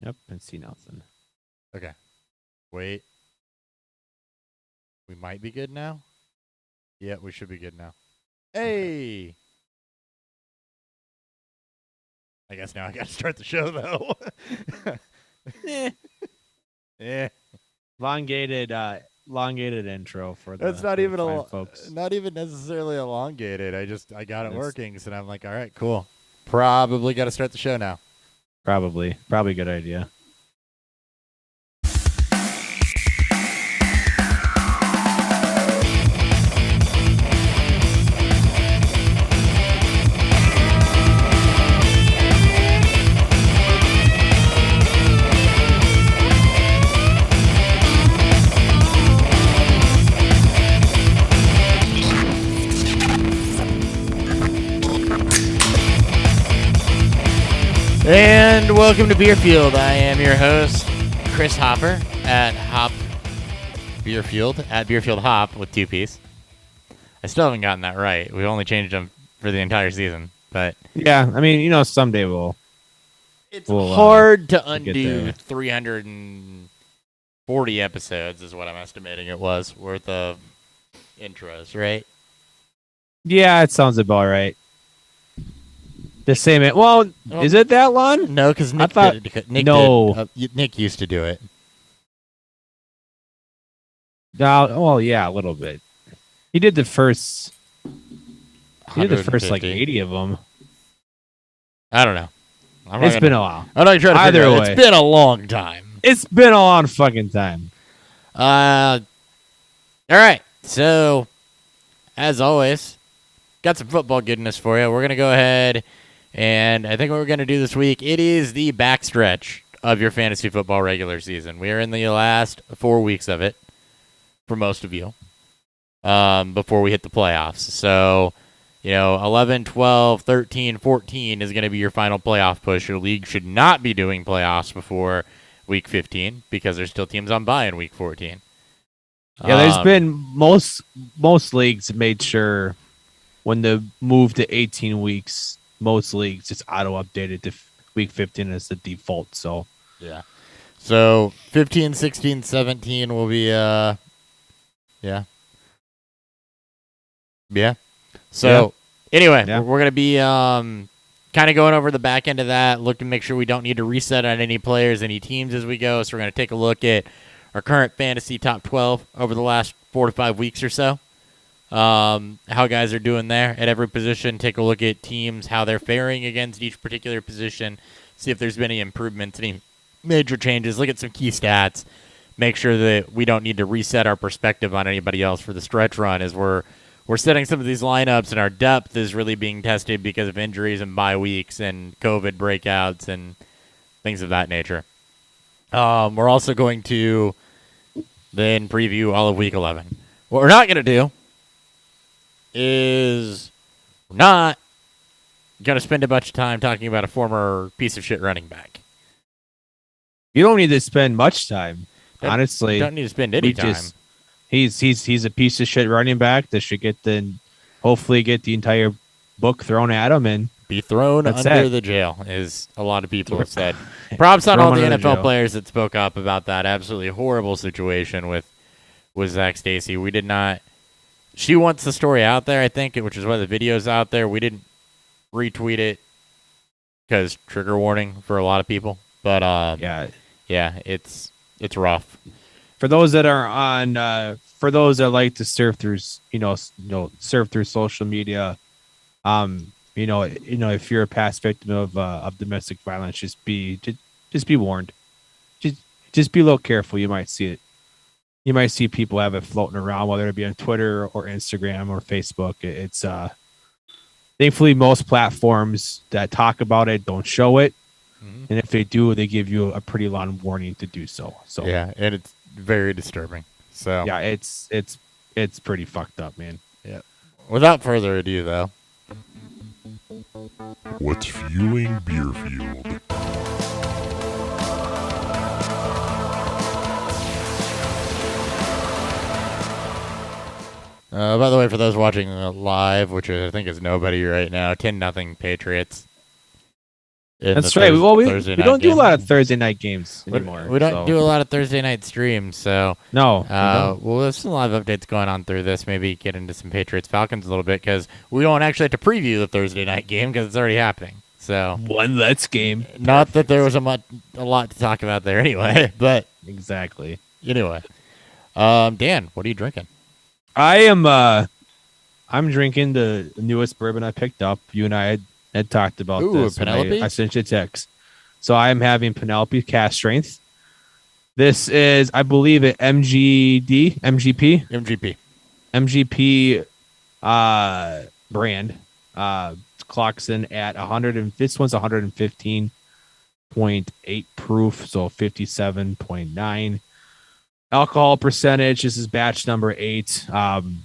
Yep, and see nothing. Okay. Wait. We might be good now? Yeah, we should be good now. Hey! Okay. I guess now I got to start the show, though. Yeah. Elongated intro for the That's not even folks. not even necessarily elongated. I got it working, so I'm like, all right, cool. Probably got to start the show now. Probably a good idea. And welcome to Beerfield. I am your host, Chris Hopper at Hop Beerfield, at Beerfield Hop with 2 P's. I still haven't gotten that right. We've only changed them for the entire season, but yeah, I mean, someday we'll. It's hard to undo 340 episodes, is what I'm estimating it was, worth of intros, right? Yeah, it sounds about right. The same. Well, is it that long? No, because Nick did it. Nick used to do it. Well, yeah, a little bit. He did the first. He did the first like 80 of them. I don't know. It's been a while. I'm not trying to figure it out. It's been a long time. It's been a long fucking time. All right. So, as always, got some football goodness for you. We're gonna go ahead. And I think what we're going to do this week, it is the backstretch of your fantasy football regular season. We are in the last 4 weeks of it for most of you before we hit the playoffs. So, 11, 12, 13, 14 is going to be your final playoff push. Your league should not be doing playoffs before week 15 because there's still teams on bye in week 14. Yeah, there's been most leagues made sure when they move to 18 weeks, most leagues it's auto-updated to week 15 as the default. So, yeah. So, 15, 16, 17 will be, yeah. So, anyway, we're going to be kind of going over the back end of that, look to make sure we don't need to reset on any players, any teams as we go. So, we're going to take a look at our current fantasy top 12 over the last 4 to 5 weeks or so. How guys are doing there at every position. Take a look at teams, how they're faring against each particular position. See if there's been any improvements, any major changes. Look at some key stats. Make sure that we don't need to reset our perspective on anybody else for the stretch run as we're setting some of these lineups, and our depth is really being tested because of injuries and bye weeks and COVID breakouts and things of that nature. We're also going to then preview all of week 11. What we're not going to do is not going to spend a bunch of time talking about a former piece of shit running back. You don't need to spend much time, honestly. You don't need to spend any time. He's a piece of shit running back that should hopefully get the entire book thrown at him and be thrown under the jail, as a lot of people have said. Props on all the NFL players that spoke up about that absolutely horrible situation with Zach Stacy. We did not. She wants the story out there, I think, which is why the video's out there. We didn't retweet it because trigger warning for a lot of people. But yeah, it's rough. For those that are on, for those that like to surf through, surf through social media, if you're a past victim of domestic violence, just be warned. Just be a little careful. You might see it. You might see people have it floating around, whether it be on Twitter or Instagram or Facebook. It's thankfully most platforms that talk about it don't show it, and if they do, they give you a pretty long warning to do so. So yeah, and it's very disturbing. So yeah, it's pretty fucked up, man. Yeah. Without further ado, though, what's fueling Beerfield? By the way, for those watching live, which I think is nobody right now, 10-0 Patriots. That's right. Well, we don't do a lot of game. Thursday night games anymore. We don't do a lot of Thursday night streams, so no. Well, there's some live updates going on through this. Maybe get into some Patriots Falcons a little bit because we don't actually have to preview the Thursday night game because it's already happening. So one less game. Not that there was a lot to talk about there anyway, but exactly. Anyway, Dan, what are you drinking? I'm drinking the newest bourbon I picked up. You and I had talked about this. Penelope? I sent you a text. So I'm having Penelope Cast Strength. This is, I believe, an MGP brand. Clocks in at 100. This one's 115.8 proof, so 57.9 alcohol percentage. This is batch number 8.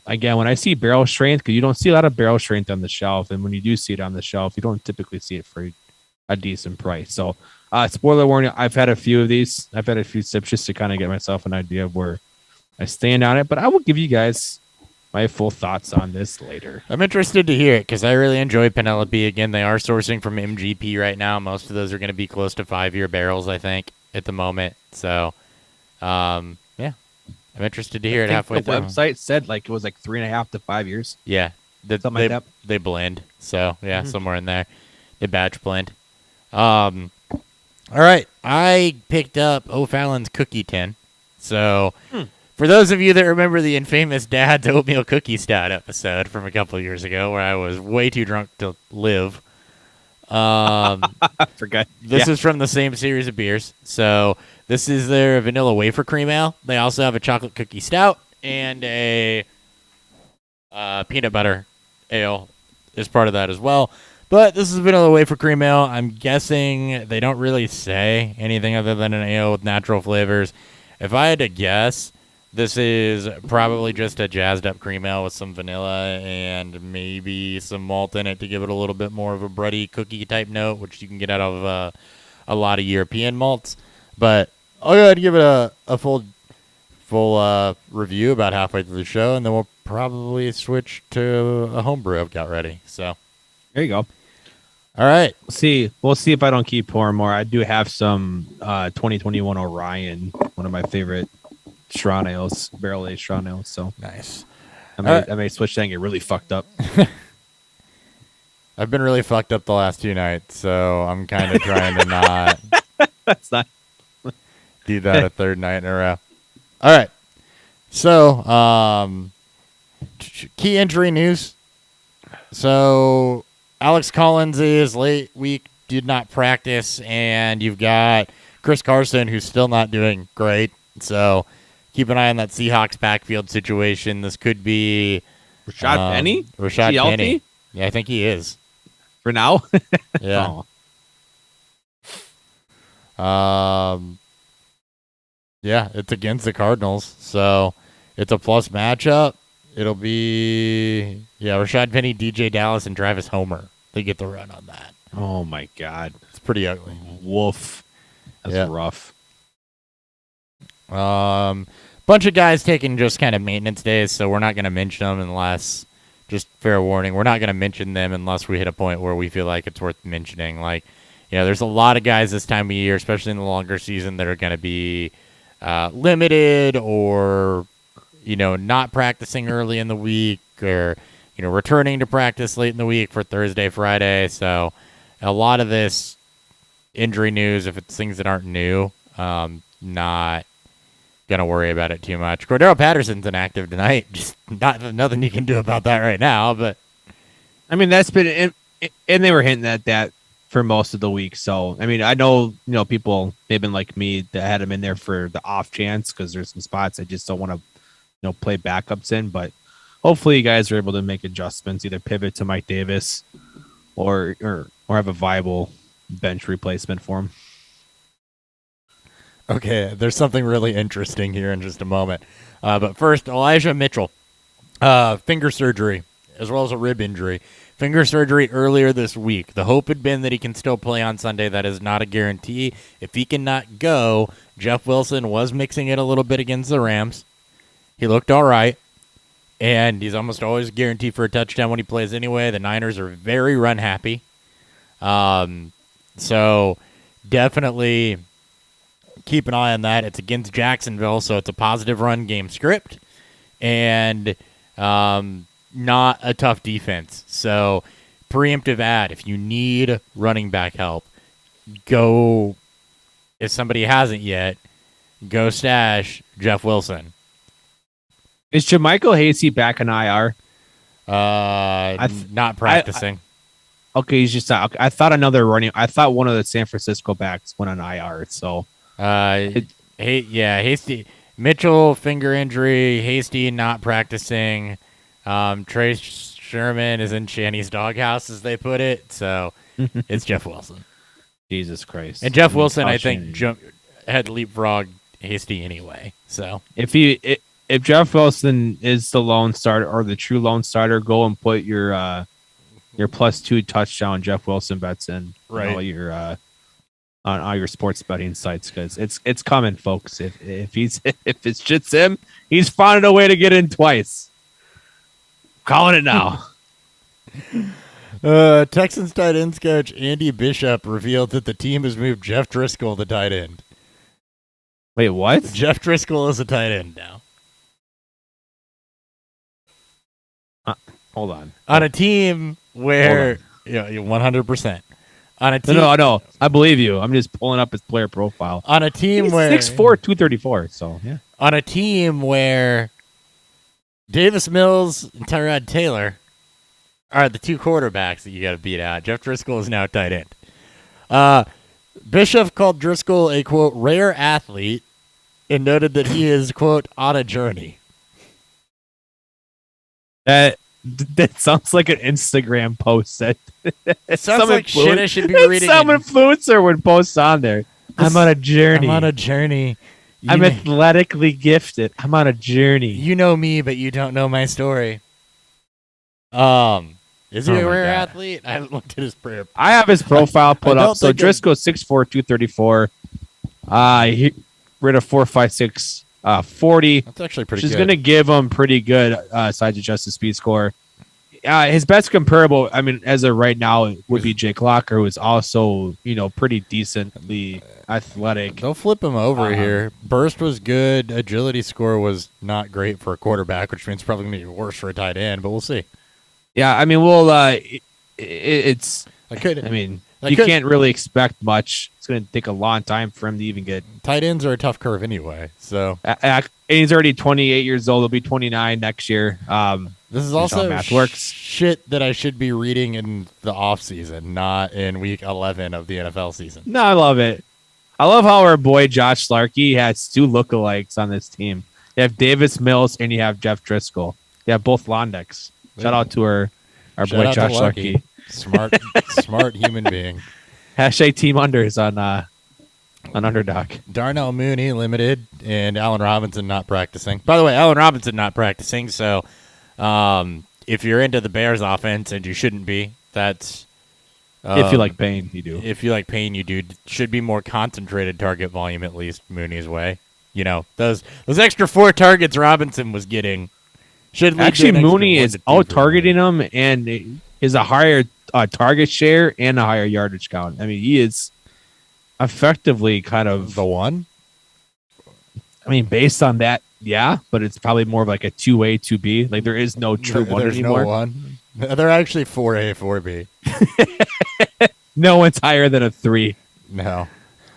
Again, when I see barrel strength, because you don't see a lot of barrel strength on the shelf, and when you do see it on the shelf, you don't typically see it for a decent price. So, spoiler warning: I've had a few of these. I've had a few sips just to kind of get myself an idea of where I stand on it. But I will give you guys my full thoughts on this later. I'm interested to hear it because I really enjoy Penelope. Again, they are sourcing from MGP right now. Most of those are going to be close to 5-year barrels, I think, at the moment. So, yeah, I'm interested to hear it halfway through. The website said like it was like 3.5 to 5 years. Yeah, something like that. They blend. So yeah, somewhere in there, they batch blend. All right, I picked up O'Fallon's Cookie Tin. So. For those of you that remember the infamous Dad's Oatmeal Cookie Stout episode from a couple of years ago where I was way too drunk to live. I forgot. This is from the same series of beers. So this is their vanilla wafer cream ale. They also have a chocolate cookie stout and a peanut butter ale is part of that as well. But this is vanilla wafer cream ale. I'm guessing they don't really say anything other than an ale with natural flavors. If I had to guess, this is probably just a jazzed up cream ale with some vanilla and maybe some malt in it to give it a little bit more of a bready cookie type note, which you can get out of a lot of European malts. But I'll go ahead and give it a full review about halfway through the show, and then we'll probably switch to a homebrew I've got ready. So there you go. All right. We'll see if I don't keep pouring more. I do have some 2021 Orion, one of my favorite Strong ales, barrel aged strong ales. So nice. I may switch that and get really fucked up. I've been really fucked up the last 2 nights, so I'm kind of trying to not. That's not do that a third night in a row. All right. So, key injury news. So, Alex Collins is late week, did not practice, and you've got Chris Carson, who's still not doing great. So. Keep an eye on that Seahawks backfield situation. This could be Rashad Penny. Rashad Penny. Yeah, I think he is for now. Yeah. Yeah, it's against the Cardinals, so it's a plus matchup. It'll be Rashad Penny, DJ Dallas, and Travis Homer. They get the run on that. Oh my God, it's pretty ugly. Woof. That's rough. Bunch of guys taking just kind of maintenance days, so we're not going to mention them unless, just fair warning, we're not going to mention them unless we hit a point where we feel like it's worth mentioning. Like, there's a lot of guys this time of year, especially in the longer season, that are going to be limited or, not practicing early in the week or, returning to practice late in the week for Thursday, Friday. So a lot of this injury news, if it's things that aren't new, not going to worry about it too much. Cordero Patterson's inactive tonight. Just nothing you can do about that right now. But I mean, that's been, and they were hinting at that for most of the week. So, I mean, I know, people, they've been like me that had him in there for the off chance because there's some spots I just don't want to, play backups in. But hopefully you guys are able to make adjustments, either pivot to Mike Davis or have a viable bench replacement for him. Okay, there's something really interesting here in just a moment. But first, Elijah Mitchell, finger surgery, as well as a rib injury. Finger surgery earlier this week. The hope had been that he can still play on Sunday. That is not a guarantee. If he cannot go, Jeff Wilson was mixing it a little bit against the Rams. He looked all right, and he's almost always guaranteed for a touchdown when he plays anyway. The Niners are very run-happy. So definitely keep an eye on that. It's against Jacksonville, so it's a positive run game script and not a tough defense. So preemptive ad, if you need running back help, go, if somebody hasn't yet, go stash Jeff Wilson. Is Mcnichol Hasty back in IR? Not practicing. Okay, he's just out. I thought I thought one of the San Francisco backs went on IR. So, Hasty, Mitchell finger injury, Hasty not practicing. Trey Sherman is in Shanny's doghouse, as they put it. So it's Jeff Wilson. Jesus Christ! And Jeff Wilson, I think, had leapfrog Hasty anyway. So if Jeff Wilson is the lone starter or the true lone starter, go and put your +2 touchdown Jeff Wilson bets in on all your sports betting sites, because it's coming, folks. If it's just him, he's found a way to get in twice. Calling it now. Texans tight ends coach Andy Bishop revealed that the team has moved Jeff Driscoll to tight end. Wait, what? Jeff Driscoll is a tight end now. Hold on. On a team where 100%. On a team, no, I believe you. I'm just pulling up his player profile. On a team where 6'4", 234. So yeah. On a team where Davis Mills and Tyrod Taylor are the two quarterbacks that you got to beat out. Jeff Driscoll is now tight end. Bishop called Driscoll a, quote, rare athlete and noted that he is, quote, on a journey. That sounds like an Instagram post. That sounds like shit I should be reading. Some influencer would post on there. I'm on a journey. I'm on a journey. I'm athletically gifted. I'm on a journey. You know me, but you don't know my story. Is he a rare athlete? I haven't looked at his prayer. I have his profile put up. So Driscoll 6'4", 234. He ran a 4.56 40. That's actually pretty good. Which is going to give him pretty good size adjusted speed score. His best comparable, I mean, as of right now, would be Jake Locker, who is also, pretty decently athletic. They'll flip him over here. Burst was good. Agility score was not great for a quarterback, which means probably going to be worse for a tight end, but we'll see. Yeah, I mean, you can't really expect much. It's going to take a long time for him to even get. Tight ends are a tough curve anyway. So and he's already 28 years old. He'll be 29 next year. This is also shit that I should be reading in the off season, not in week 11 of the NFL season. No, I love it. I love how our boy Josh Larkey has two lookalikes on this team. You have Davis Mills and you have Jeff Driscoll. You have both Londex. Shout out to our boy Josh Larkey. Smart human being. Hashtag Team Unders on Underdog. Darnell Mooney limited and Allen Robinson not practicing. By the way, Allen Robinson not practicing. So if you're into the Bears offense, and you shouldn't be, that's if you like pain, you do. If you like pain, you do. Should be more concentrated target volume, at least Mooney's way. Those extra 4 targets Robinson was getting. Actually, Mooney is out targeting him and is a higher target share and a higher yardage count. I mean, he is effectively kind of the one. I mean, based on that, yeah, but it's probably more of like a 2A, 2B. Like there is no true one anymore. No one. They're actually 4A, 4B. No one's higher than a 3. No.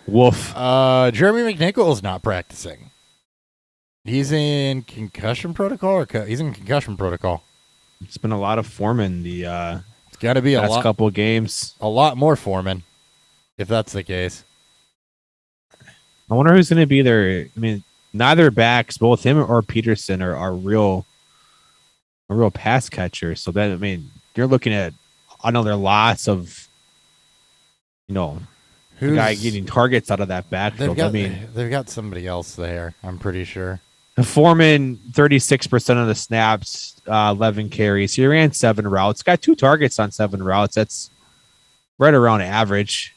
Woof. Jeremy Mcnichol is not practicing. He's in concussion protocol, he's in concussion protocol. It's been a lot of Foreman it's got to be last couple of games. A lot more Foreman, if that's the case. I wonder who's going to be there. I mean, neither backs, both him or Peterson, are real pass catchers. So that, I mean, you're looking at another loss of, the guy getting targets out of that backfield. They've got somebody else there, I'm pretty sure. Foreman, 36% of the snaps, 11 carries. He ran 7 routes. Got 2 targets on 7 routes. That's right around average.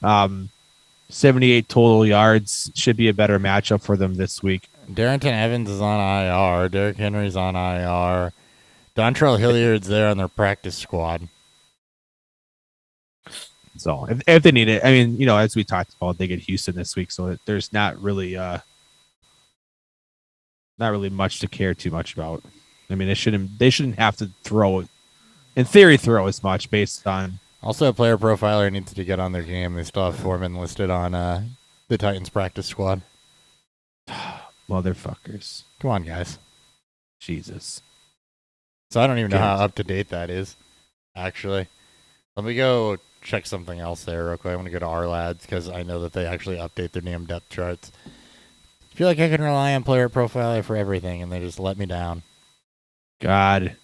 78 total yards. Should be a better matchup for them this week. Darrington Evans is on IR. Derrick Henry's on IR. Dontrell Hilliard's there on their practice squad. So if they need it, I mean, as we talked about, they get Houston this week, so there's not really much to care too much about. I mean, they shouldn't have to throw, in theory, throw as much based on. Also, a player profiler needs to get on their game. They still have Foreman listed on the Titans practice squad. Motherfuckers. Come on, guys. Jesus. So I don't even know how up to date that is, actually. Let me go check something else there real quick. I want to go to our lads because I know that they actually update their damn depth charts. I feel like I can rely on player profiler for everything, and they just let me down. God.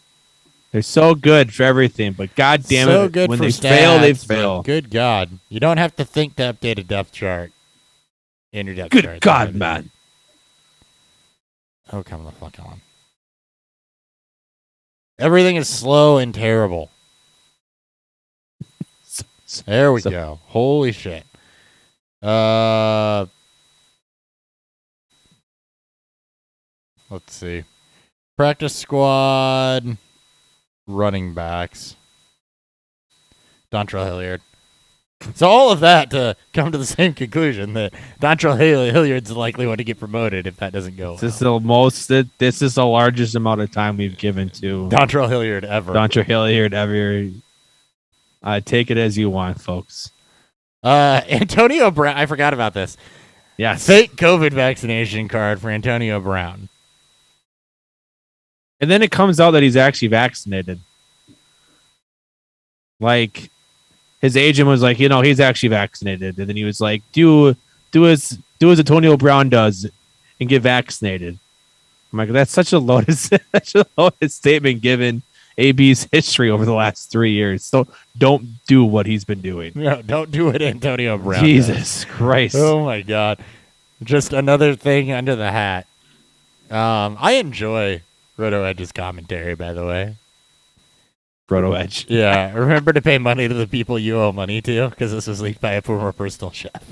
They're so good for everything, but God damn so it, good when for they stats, fail, they fail. Good God. You don't have to think to update a depth chart in your depth chart. Good God, man. Oh, come the fuck on. Everything is slow and terrible. There we go. Holy shit. Let's see. Practice squad running backs. Dontrell Hilliard. So all of that to come to the same conclusion that Dontrell Hilliard's likely one to get promoted if that doesn't go. This is the largest amount of time we've given to Dontrell Hilliard ever. Take it as you want, folks. Antonio Brown. I forgot about this. Yes. Fake COVID vaccination card for Antonio Brown. And then it comes out that he's actually vaccinated. Like, his agent was like, he's actually vaccinated. And then he was like, do as Antonio Brown does and get vaccinated. I'm like, that's such a loaded statement given AB's history over the last 3 years. So don't do what he's been doing. No, don't do what Antonio Brown Jesus Christ. Oh, my God. Just another thing under the hat. I enjoy Roto Edge's commentary, by the way. Roto Edge. Yeah, remember to pay money to the people you owe money to, because this was leaked by a former personal chef.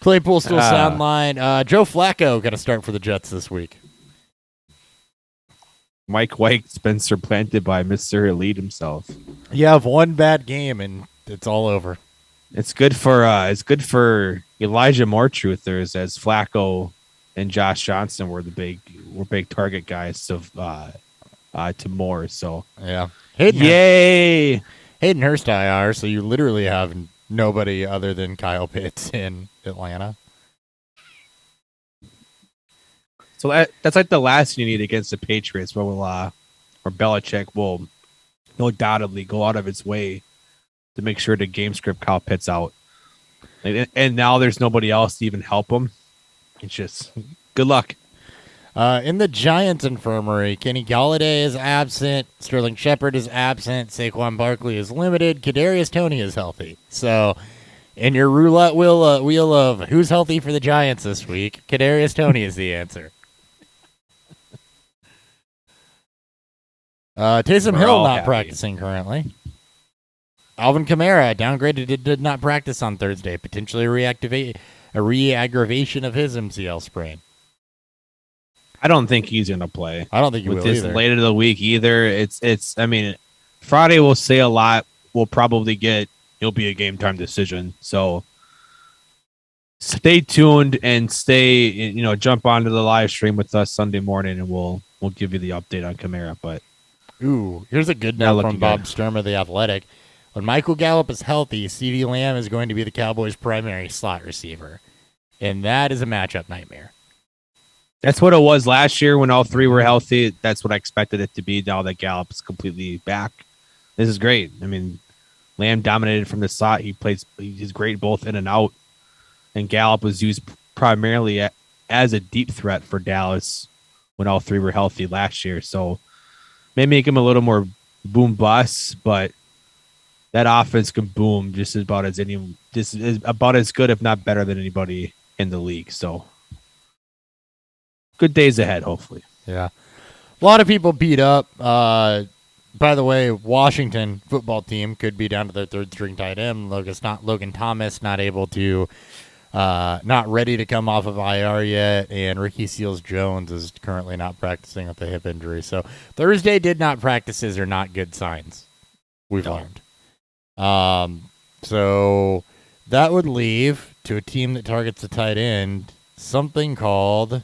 Claypool still sound line. Joe Flacco got to start for the Jets this week. Mike White's been supplanted by Mr. Elite himself. You have one bad game and it's all over. It's good for Elijah Moore truthers, as Flacco and Josh Johnson were big target guys to Moore. So yeah, Hayden Hurst IR. So you literally have nobody other than Kyle Pitts in Atlanta. So that's like the last thing you need against the Patriots, where Belichick will undoubtedly go out of its way to make sure to game script Kyle Pitts out. And now there's nobody else to even help him. It's just good luck. In the Giants infirmary, Kenny Galladay is absent. Sterling Shepard is absent. Saquon Barkley is limited. Kadarius Toney is healthy. So, in your roulette wheel of who's healthy for the Giants this week, Kadarius Toney is the answer. Taysom Hill not practicing currently. Alvin Kamara downgraded, did not practice on Thursday. Potentially a re-aggravation of his MCL sprain. I don't think he's going to play. I don't think he will this either. Late in the week either. I mean, Friday will say a lot. We'll probably it'll be a game time decision. So stay tuned and jump onto the live stream with us Sunday morning, and we'll give you the update on Kamara. But here's a good note from Bob Sturm of The Athletic. When Michael Gallup is healthy, CeeDee Lamb is going to be the Cowboys' primary slot receiver. And that is a matchup nightmare. That's what it was last year when all three were healthy. That's what I expected it to be now that Gallup is completely back. This is great. I mean, Lamb dominated from the slot. He's great both in and out. And Gallup was used primarily as a deep threat for Dallas when all three were healthy last year. So may make him a little more boom bust, but that offense can boom just is about as good, if not better, than anybody in the league. So good days ahead, hopefully. Yeah. A lot of people beat up. By the way, Washington football team could be down to their third string tight end. Logan Thomas not able to, not ready to come off of IR yet, and Ricky Seals-Jones is currently not practicing with a hip injury. So Thursday did not practices are not good signs. We've learned. So that would leave to a team that targets a tight end something called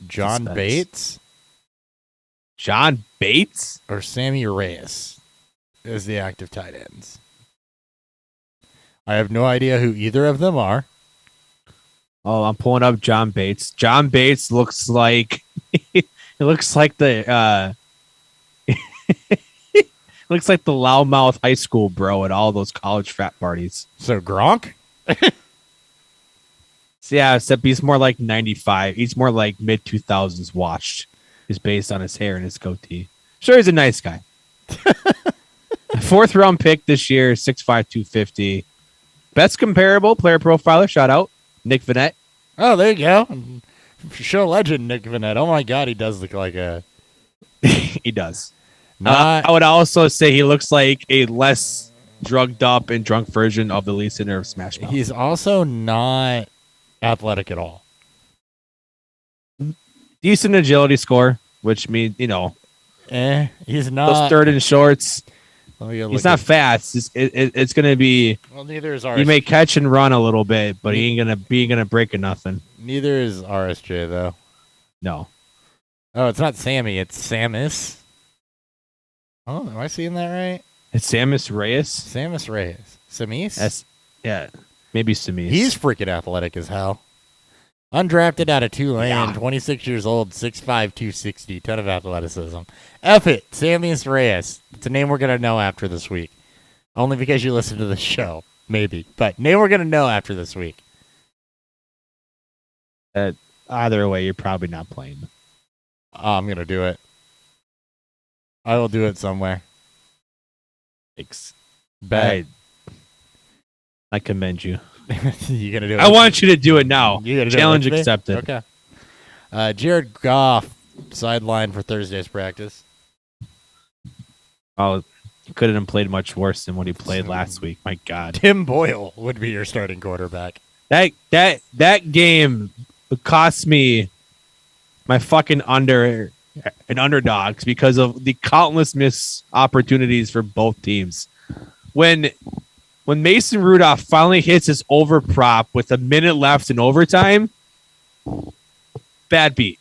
John Suspense. Bates John Bates? or Sammy Reyes as the active tight ends. I have no idea who either of them are. Oh, I'm pulling up John Bates. John Bates looks like it looks like the looks like the loudmouth high school bro at all those college frat parties. So Gronk? So yeah, except he's more like 95. He's more like mid 2000s washed. Is based on his hair and his goatee. Sure, he's a nice guy. 4th round pick this year, 6'5", 250. Best comparable player profiler. Shout out Nick Vanette. Oh, there you go. Show legend Nick Vanette. Oh my God, he does look like a. He does. Not, I would also say he looks like a less drugged up and drunk version of the lead singer of Smash Mouth. he's also not athletic at all. Decent agility score, which means, you know, He's those not. third and shorts. He's not at, fast. It's going to be. Well, neither is RSJ. He may catch and run a little bit, but he ain't gonna break a nothing. Neither is RSJ though. No. Oh, it's not Sammy. It's Samus. Oh, am I seeing that right? It's Samus Reyes. Samus Reyes. Samis? Yeah, maybe Samis. He's freaking athletic as hell. Undrafted out of Tulane, Yeah. 26 years old, 6'5", 260, ton of athleticism. F it, Samus Reyes. It's a name we're going to know after this week. Only because you listen to the show, maybe. But name we're going to know after this week. Either way, you're probably not playing. I'm going to do it. I will do it somewhere. Thanks. Bet. I commend you. You going to do it? I want you to do it now. You gonna do Challenge it with me? accepted. Okay. Jared Goff, sidelined for Thursday's practice. Oh, he couldn't have played much worse than what he played last week. My God, Tim Boyle would be your starting quarterback. that game cost me my fucking underdogs because of the countless missed opportunities for both teams. When Mason Rudolph finally hits his over prop with a minute left in overtime, bad beat.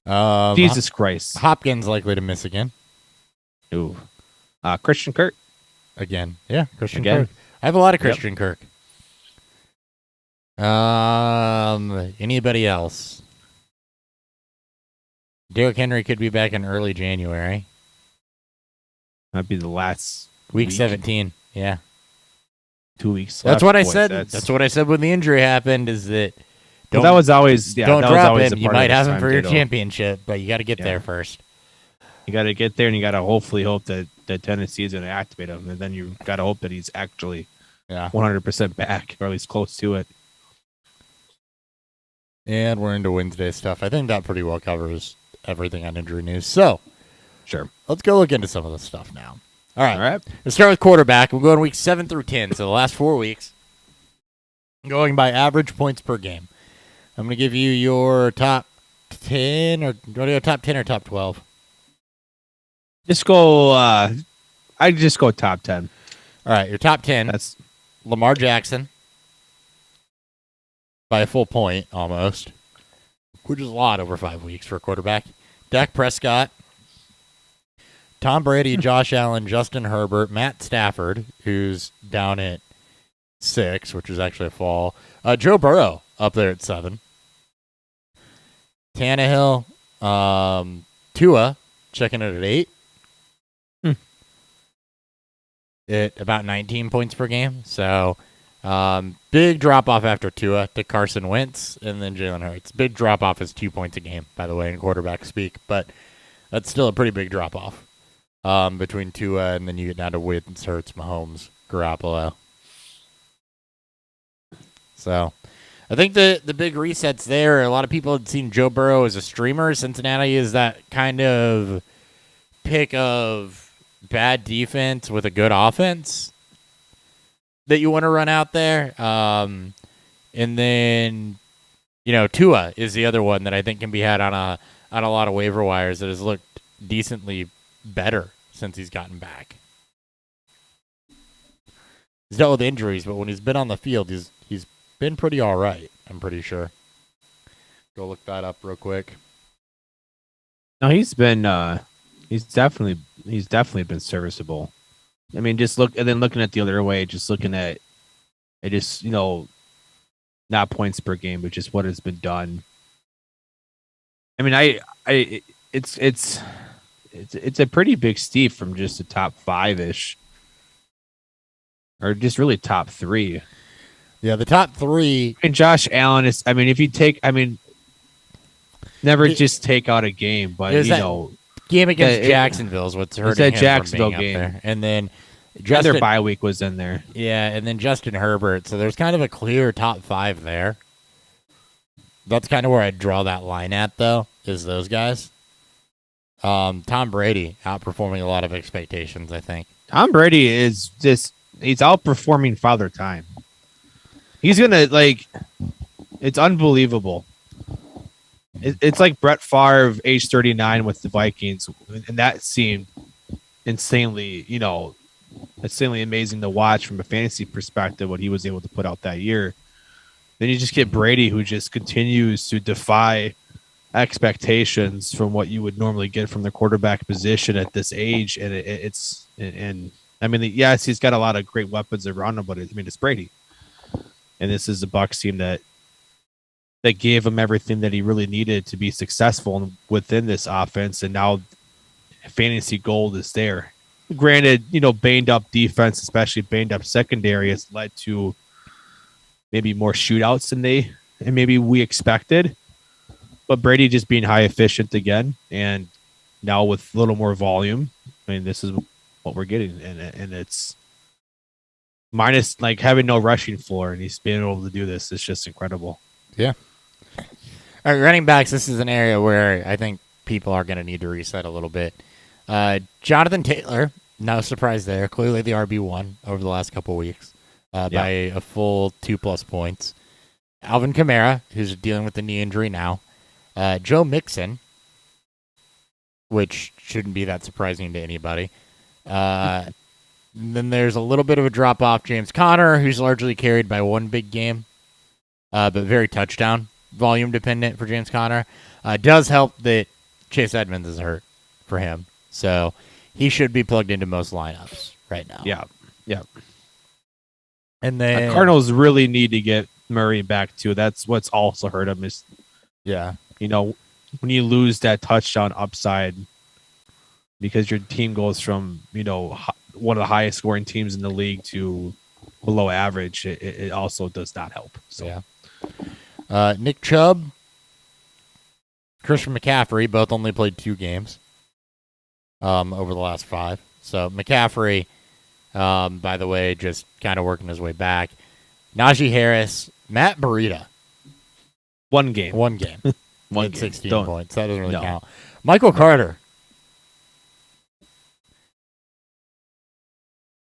Jesus Christ. Hopkins likely to miss again. Ooh. Christian Kirk. Again. Yeah, Christian Again. Kirk. I have a lot of Christian Kirk. Anybody else? Derrick Henry could be back in early January. Might be the last Week 17. Yeah. 2 weeks. That's left, what I boys. said. That's what I said when the injury happened is that Well, that was always don't that was drop always him. a You part of might his have him for your timetable. championship, but you got to get Yeah. there first. You got to get there, and you got to hopefully hope that Tennessee is going to activate him, and then you got to hope that he's actually 100% back, or at least close to it. And we're into Wednesday stuff. I think that pretty well covers everything on injury news. So, Sure. let's go look into some of this stuff now. All right. All right. Let's start with quarterback. We'll go in weeks 7 through 10, so the last 4 weeks, going by average points per game. I'm going to give you your top 10, or do you want to go top 10 or top 12? Just go. I just go top 10. All right, your top 10. That's Lamar Jackson by a full point almost, which is a lot over 5 weeks for a quarterback. Dak Prescott, Tom Brady, Josh Allen, Justin Herbert, Matt Stafford, who's down at 6, which is actually a fall. Joe Burrow up there at 7. Tannehill, Tua checking it at 8. At about 19 points per game. So big drop off after Tua to Carson Wentz and then Jalen Hurts. Big drop off is 2 points a game, by the way, in quarterback speak, but that's still a pretty big drop off between Tua and then you get down to Wentz, Hurts, Mahomes, Garoppolo. So I think the big resets there. A lot of people had seen Joe Burrow as a streamer. Cincinnati is that kind of pick of bad defense with a good offense that you want to run out there. And then, Tua is the other one that I think can be had on a lot of waiver wires that has looked decently better since he's gotten back. He's dealt with injuries, but when he's been on the field, he's been pretty all right, I'm pretty sure. Go look that up real quick. No, he's been he's definitely been serviceable. I mean, just looking at the other way, just looking at it, just not points per game, but just what has been done. I mean, it's a pretty big steep from just a top 5-ish, or just really top 3. Yeah, the top 3. And Josh Allen is. I mean, if you take, never just take out a game, but game against Jacksonville is what's hurting him Jacksonville from being game. up there. And then their bye week was in there. Yeah, and then Justin Herbert. So there's kind of a clear top 5 there. That's kind of where I draw that line at, though, is those guys. Tom Brady outperforming a lot of expectations, I think. Tom Brady is he's outperforming Father Time. He's going to, it's unbelievable. It's like Brett Favre, age 39 with the Vikings, and that seemed insanely amazing to watch from a fantasy perspective, what he was able to put out that year. Then you just get Brady, who just continues to defy expectations from what you would normally get from the quarterback position at this age. And it's yes, he's got a lot of great weapons around him, but it's Brady. And this is a Bucs team that gave him everything that he really needed to be successful within this offense. And now fantasy gold is there. Granted, banged up defense, especially banged up secondary, has led to maybe more shootouts than maybe we expected. But Brady just being high efficient again, and now with a little more volume. I mean, this is what we're getting, and it's minus having no rushing floor, and he's being able to do this. It's just incredible. Yeah. All right, running backs. This is an area where I think people are going to need to reset a little bit. Jonathan Taylor, no surprise there. Clearly the RB1 over the last couple weeks by a full 2+ points. Alvin Kamara, who's dealing with the knee injury now. Joe Mixon, which shouldn't be that surprising to anybody. Then there's a little bit of a drop-off. James Conner, who's largely carried by one big game, but very touchdown volume dependent for James Conner. Does help that Chase Edmonds is hurt for him. So he should be plugged into most lineups right now. Yeah. And then the Cardinals really need to get Murray back too. That's what's also hurt him is, when you lose that touchdown upside because your team goes from, one of the highest scoring teams in the league to below average, it also does not help. So Nick Chubb, Christian McCaffrey both only played 2 games over the last 5. So McCaffrey, by the way, just kind of working his way back. Najee Harris, Matt Breida. One game. 16 points. That doesn't really count. Michael Carter.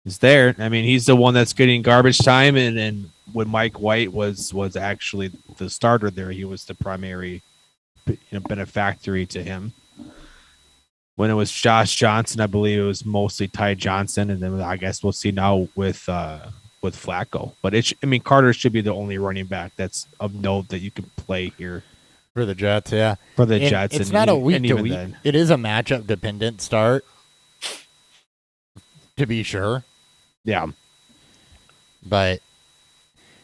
Is there. I mean, he's the one that's getting garbage time, and when Mike White was actually the starter there, he was the primary benefactory to him. When it was Josh Johnson, I believe it was mostly Ty Johnson, and then I guess we'll see now with Flacco. But Carter should be the only running back that's of note that you can play here for the Jets. Yeah, for the Jets. It's not a week to week. It is a matchup dependent start, to be sure. Yeah, but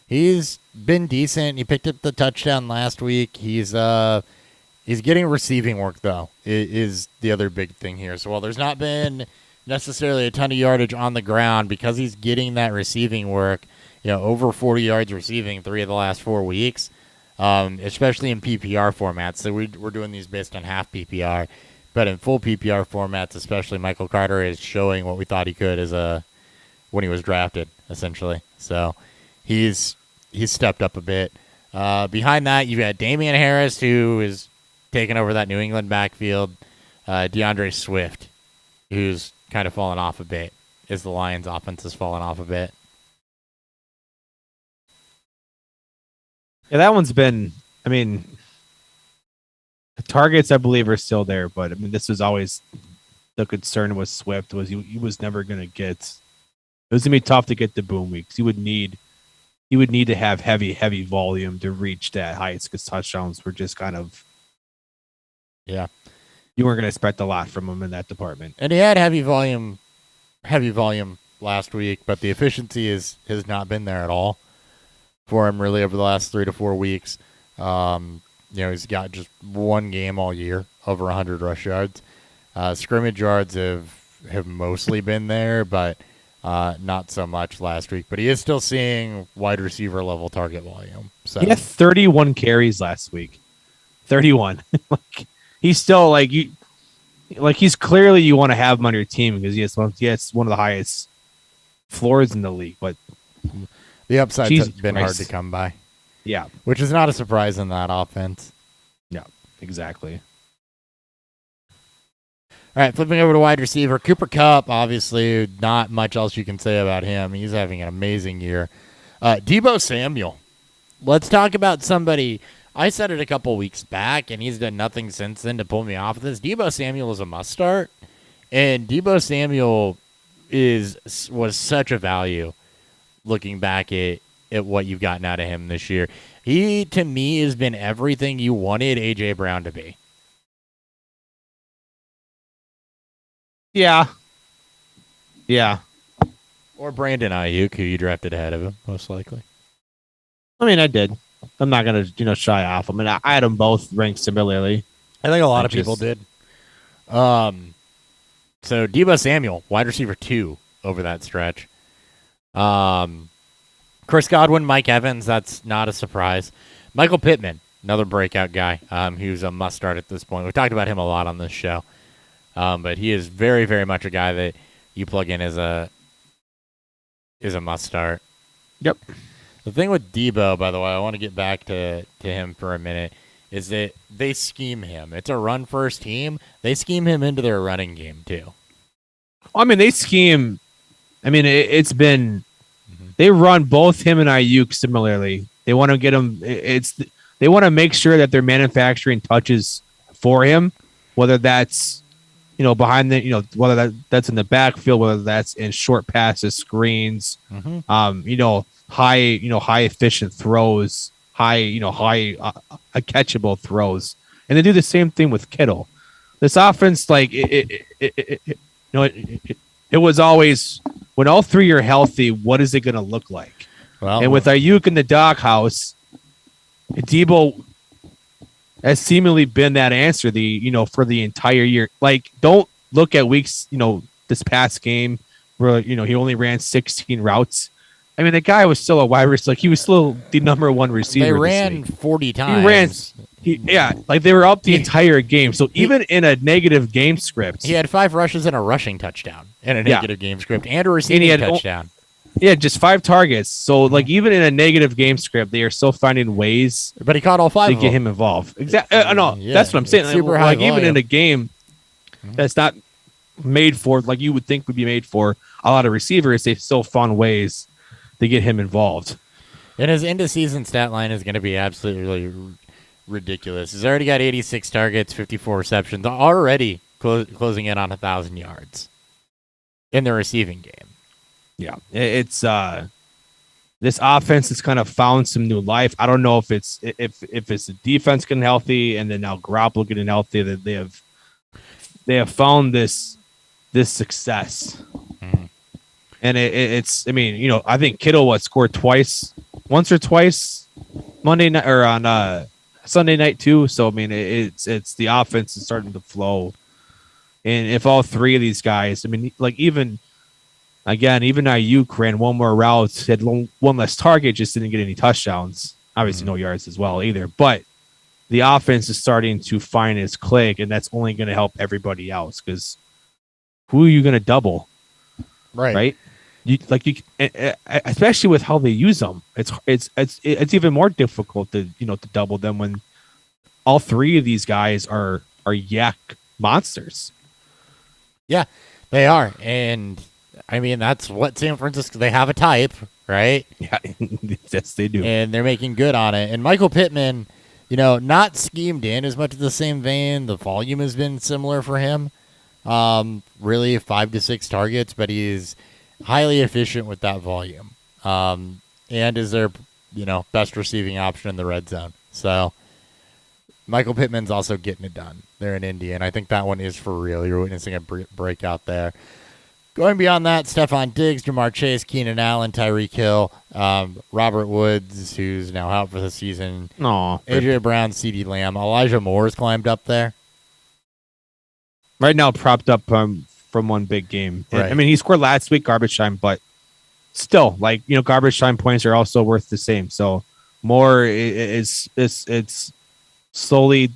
he's been decent. He picked up the touchdown last week. He's getting receiving work, though, is the other big thing here. So while there's not been necessarily a ton of yardage on the ground, because he's getting that receiving work, over 40 yards receiving 3 of the last 4 weeks, especially in PPR formats. So we're doing these based on half PPR. But in full PPR formats, especially, Michael Carter is showing what we thought he could when he was drafted, essentially. So he's stepped up a bit. Behind that, you've got Damian Harris, who is taking over that New England backfield. Deandre Swift, who's kind of fallen off a bit, as the Lions' offense has fallen off a bit. Yeah, that one's been, the targets, I believe, are still there, but this was always the concern with Swift was he was never going to get. It was going to be tough to get the boom weeks. He would need to have heavy volume to reach that heights because touchdowns were just kind of. Yeah. You weren't going to expect a lot from him in that department. And he had heavy volume last week, but the efficiency has not been there at all for him really over the last 3 to 4 weeks. He's got just one game all year over 100 rush yards. Scrimmage yards have mostly been there, but not so much last week. But he is still seeing wide receiver level target volume. So he had 31 carries last week. 31. He's still he's clearly you want to have him on your team because he has one of the highest floors in the league. But the upside has been hard to come by. Yeah, which is not a surprise in that offense. Yeah, exactly. All right, flipping over to wide receiver, Cooper Kupp. Obviously, not much else you can say about him. He's having an amazing year. Deebo Samuel. Let's talk about somebody. I said it a couple weeks back, and he's done nothing since then to pull me off of this. Deebo Samuel is a must start, and Deebo Samuel was such a value looking back at what you've gotten out of him this year. He, to me, has been everything you wanted A.J. Brown to be. Yeah. Yeah. Or Brandon Ayuk, who you drafted ahead of him, most likely. I mean, I did. I'm not going to, shy off. I mean, I had them both ranked similarly. I think a lot of people did. So Deebo Samuel, wide receiver 2 over that stretch. Chris Godwin, Mike Evans, that's not a surprise. Michael Pittman, another breakout guy. He was a must start at this point. We talked about him a lot on this show. But he is very, very much a guy that you plug in as a must start. Yep. The thing with Deebo, by the way, I want to get back to him for a minute, is that they scheme him. It's a run-first team. They scheme him into their running game, too. I mean, they scheme. I mean, it's been. They run both him and Ayuk similarly. They want to get him. They want to make sure that they're manufacturing touches for him, whether that's behind the whether that's in the backfield, whether that's in short passes, screens, high efficient throws, high catchable throws, and they do the same thing with Kittle. This offense, it was always when all three are healthy, what is it going to look like? Well, and with Ayuk in the doghouse, Deebo has seemingly been that answer for the entire year. Like, don't look at weeks, this past game where he only ran 16 routes. I mean, the guy was still a wide receiver. Like, he was still the number one receiver. They ran 40 times. They were up the entire game. So even in a negative game script, he had 5 rushes and a rushing touchdown in a negative game script and a receiving touchdown. Just 5 targets. So even in a negative game script, they are still finding ways. But he caught all 5 to get him involved. Exactly. That's what I'm saying. Super high volume. Even in a game that's not made for, like you would think would be made for a lot of receivers, they still found ways to get him involved. And his end-of-season stat line is going to be absolutely ridiculous. He's already got 86 targets, 54 receptions, already closing in on 1,000 yards in the receiving game. Yeah, it's this offense has kind of found some new life. I don't know if it's the defense getting healthy and then now Garoppolo getting healthy, that they have found this success. And it's I mean, I think Kittle scored once or twice Monday night or on Sunday night too. So I mean, it's the offense is starting to flow. And if all three of these guys, I mean, like even Ayuk ran one more route, had one less target, just didn't get any touchdowns. Obviously, no yards as well either. But the offense is starting to find its click, and that's only going to help everybody else because who are you going to double? Right? Especially with how they use them, it's even more difficult to double them when all three of these guys are yak monsters. Yeah, they are, and I mean that's what San Francisco. They have a type, right? Yeah, yes, they do, and they're making good on it. And Michael Pittman, not schemed in as much of the same vein. The volume has been similar for him. Really 5 to 6 targets, but he's highly efficient with that volume. And is their, best receiving option in the red zone. So Michael Pittman's also getting it done there in Indy, and I think that one is for real. You're witnessing a breakout there. Going beyond that, Stephon Diggs, Jamar Chase, Keenan Allen, Tyreek Hill, Robert Woods, who's now out for the season, AJ Brown, CeeDee Lamb, Elijah Moore's climbed up there. Right now, propped up from one big game. Right. I mean, he scored last week, garbage time, but still, garbage time points are also worth the same. So Moore is slowly,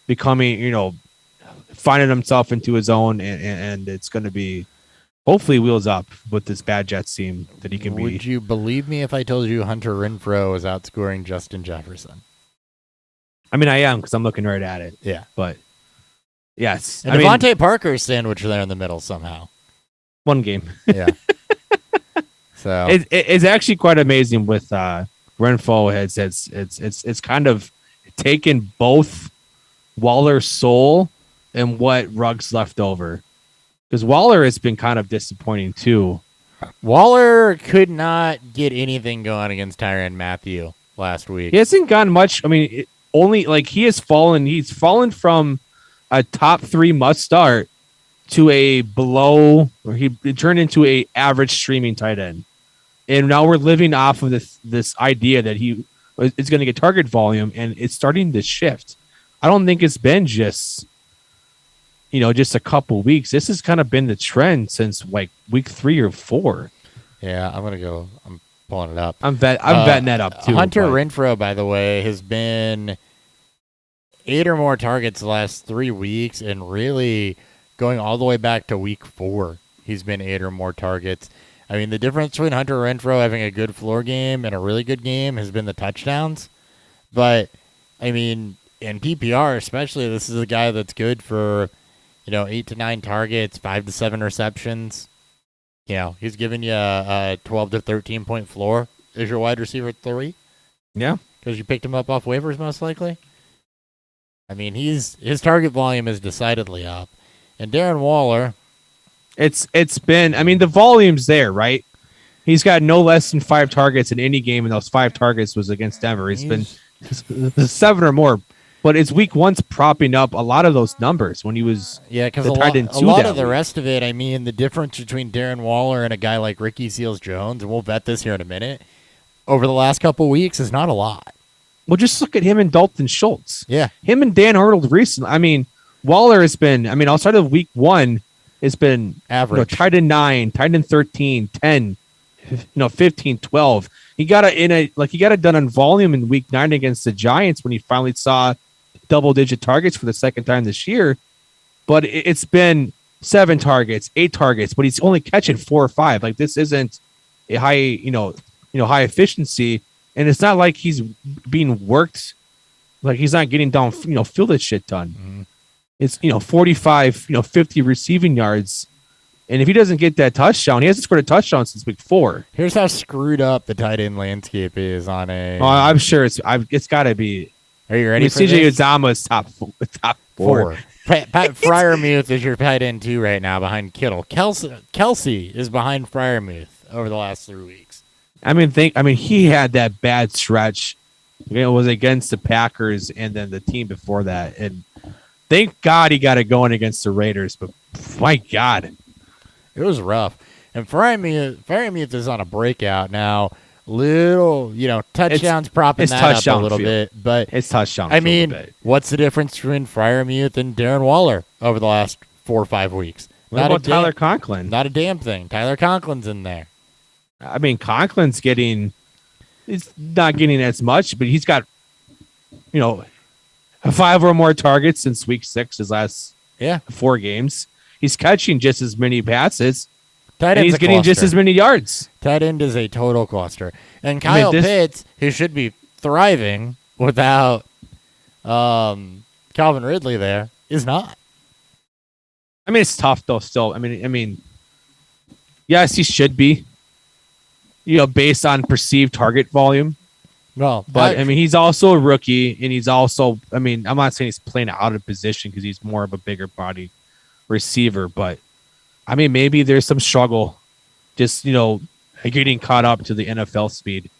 becoming, finding himself into his own, and it's going to be hopefully wheels up with this bad Jets team that he can be. Would you believe me if I told you Hunter Renfro is outscoring Justin Jefferson? I mean, I am because I'm looking right at it. Yeah. But, yes. And Devontae Parker is sandwiched there in the middle somehow. One game. Yeah. So it's actually quite amazing with Renfro. It's kind of taken both Waller's soul and what Ruggs left over, because Waller has been kind of disappointing too. Waller could not get anything going against Tyrann Mathieu last week. He hasn't gotten much. I mean, he has fallen. He's fallen from a top 3 must start to a below, or he turned into a average streaming tight end. And now we're living off of this idea that he is going to get target volume, and it's starting to shift. I don't think it's been just a couple weeks. This has kind of been the trend since like week 3 or 4. Yeah, I'm pulling it up. I'm betting that up too. Hunter Renfro, by the way, has been 8 or more targets the last 3 weeks, and really going all the way back to week 4, he's been 8 or more targets. I mean, the difference between Hunter Renfro having a good floor game and a really good game has been the touchdowns. But, I mean, in PPR especially, this is a guy that's good for, 8 to 9 targets, 5 to 7 receptions. He's giving you a 12 to 13 point floor as your wide receiver 3. Yeah. Because you picked him up off waivers most likely. I mean, his target volume is decidedly up. And Darren Waller, it's been, I mean, the volume's there, right? He's got no less than 5 targets in any game, and those 5 targets was against Denver. He's been 7 or more, but it's week 1's propping up a lot of those numbers when he was because a lot of the rest of it, I mean, the difference between Darren Waller and a guy like Ricky Seals-Jones, and we'll vet this here in a minute, over the last couple weeks is not a lot. Well, just look at him and Dalton Schultz. Yeah. Him and Dan Arnold recently. I mean, Waller has been, outside of week 1, has been average. Tight end 9, tight end 13, 10, 15, 12. He got it done on volume in week 9 against the Giants when he finally saw double-digit targets for the second time this year. But it's been 7 targets, 8 targets, but he's only catching 4 or 5. Like, this isn't a high, high efficiency, and it's not like he's being worked. Like, he's not getting down, field this shit done. Mm-hmm. It's 45, 50 receiving yards. And if he doesn't get that touchdown, he hasn't scored a touchdown since week 4. Here's how screwed up the tight end landscape is on a. Oh, I'm sure it's got to be. Are you ready for CJ this? Uzama's top 4. Pat Freiermuth is your tight end 2 right now behind Kittle. Kelsey is behind Freiermuth over the last 3 weeks. I mean, he had that bad stretch. It was against the Packers and then the team before that, and thank God he got it going against the Raiders. But my God, it was rough. And Freiermuth is on a breakout now. Little, touchdowns propping that up a little bit, but it's touchdown. I mean, what's the difference between Freiermuth and Darren Waller over the last 4 or 5 weeks? What about Tyler Conklin? Not a damn thing. Tyler Conklin's in there. I mean, Conklin's he's not getting as much, but he's got, 5 or more targets since week 6, his last 4 games. He's catching just as many passes. And he's getting just as many yards. Tight end is a total cluster. And Kyle Pitts, who should be thriving without Calvin Ridley there, is not. I mean, it's tough, though, still. I mean, yes, he should be, based on perceived target volume. Well, but I mean, he's also a rookie, and he's also, I mean, I'm not saying he's playing out of position because he's more of a bigger body receiver, but I mean, maybe there's some struggle just, getting caught up to the NFL speed.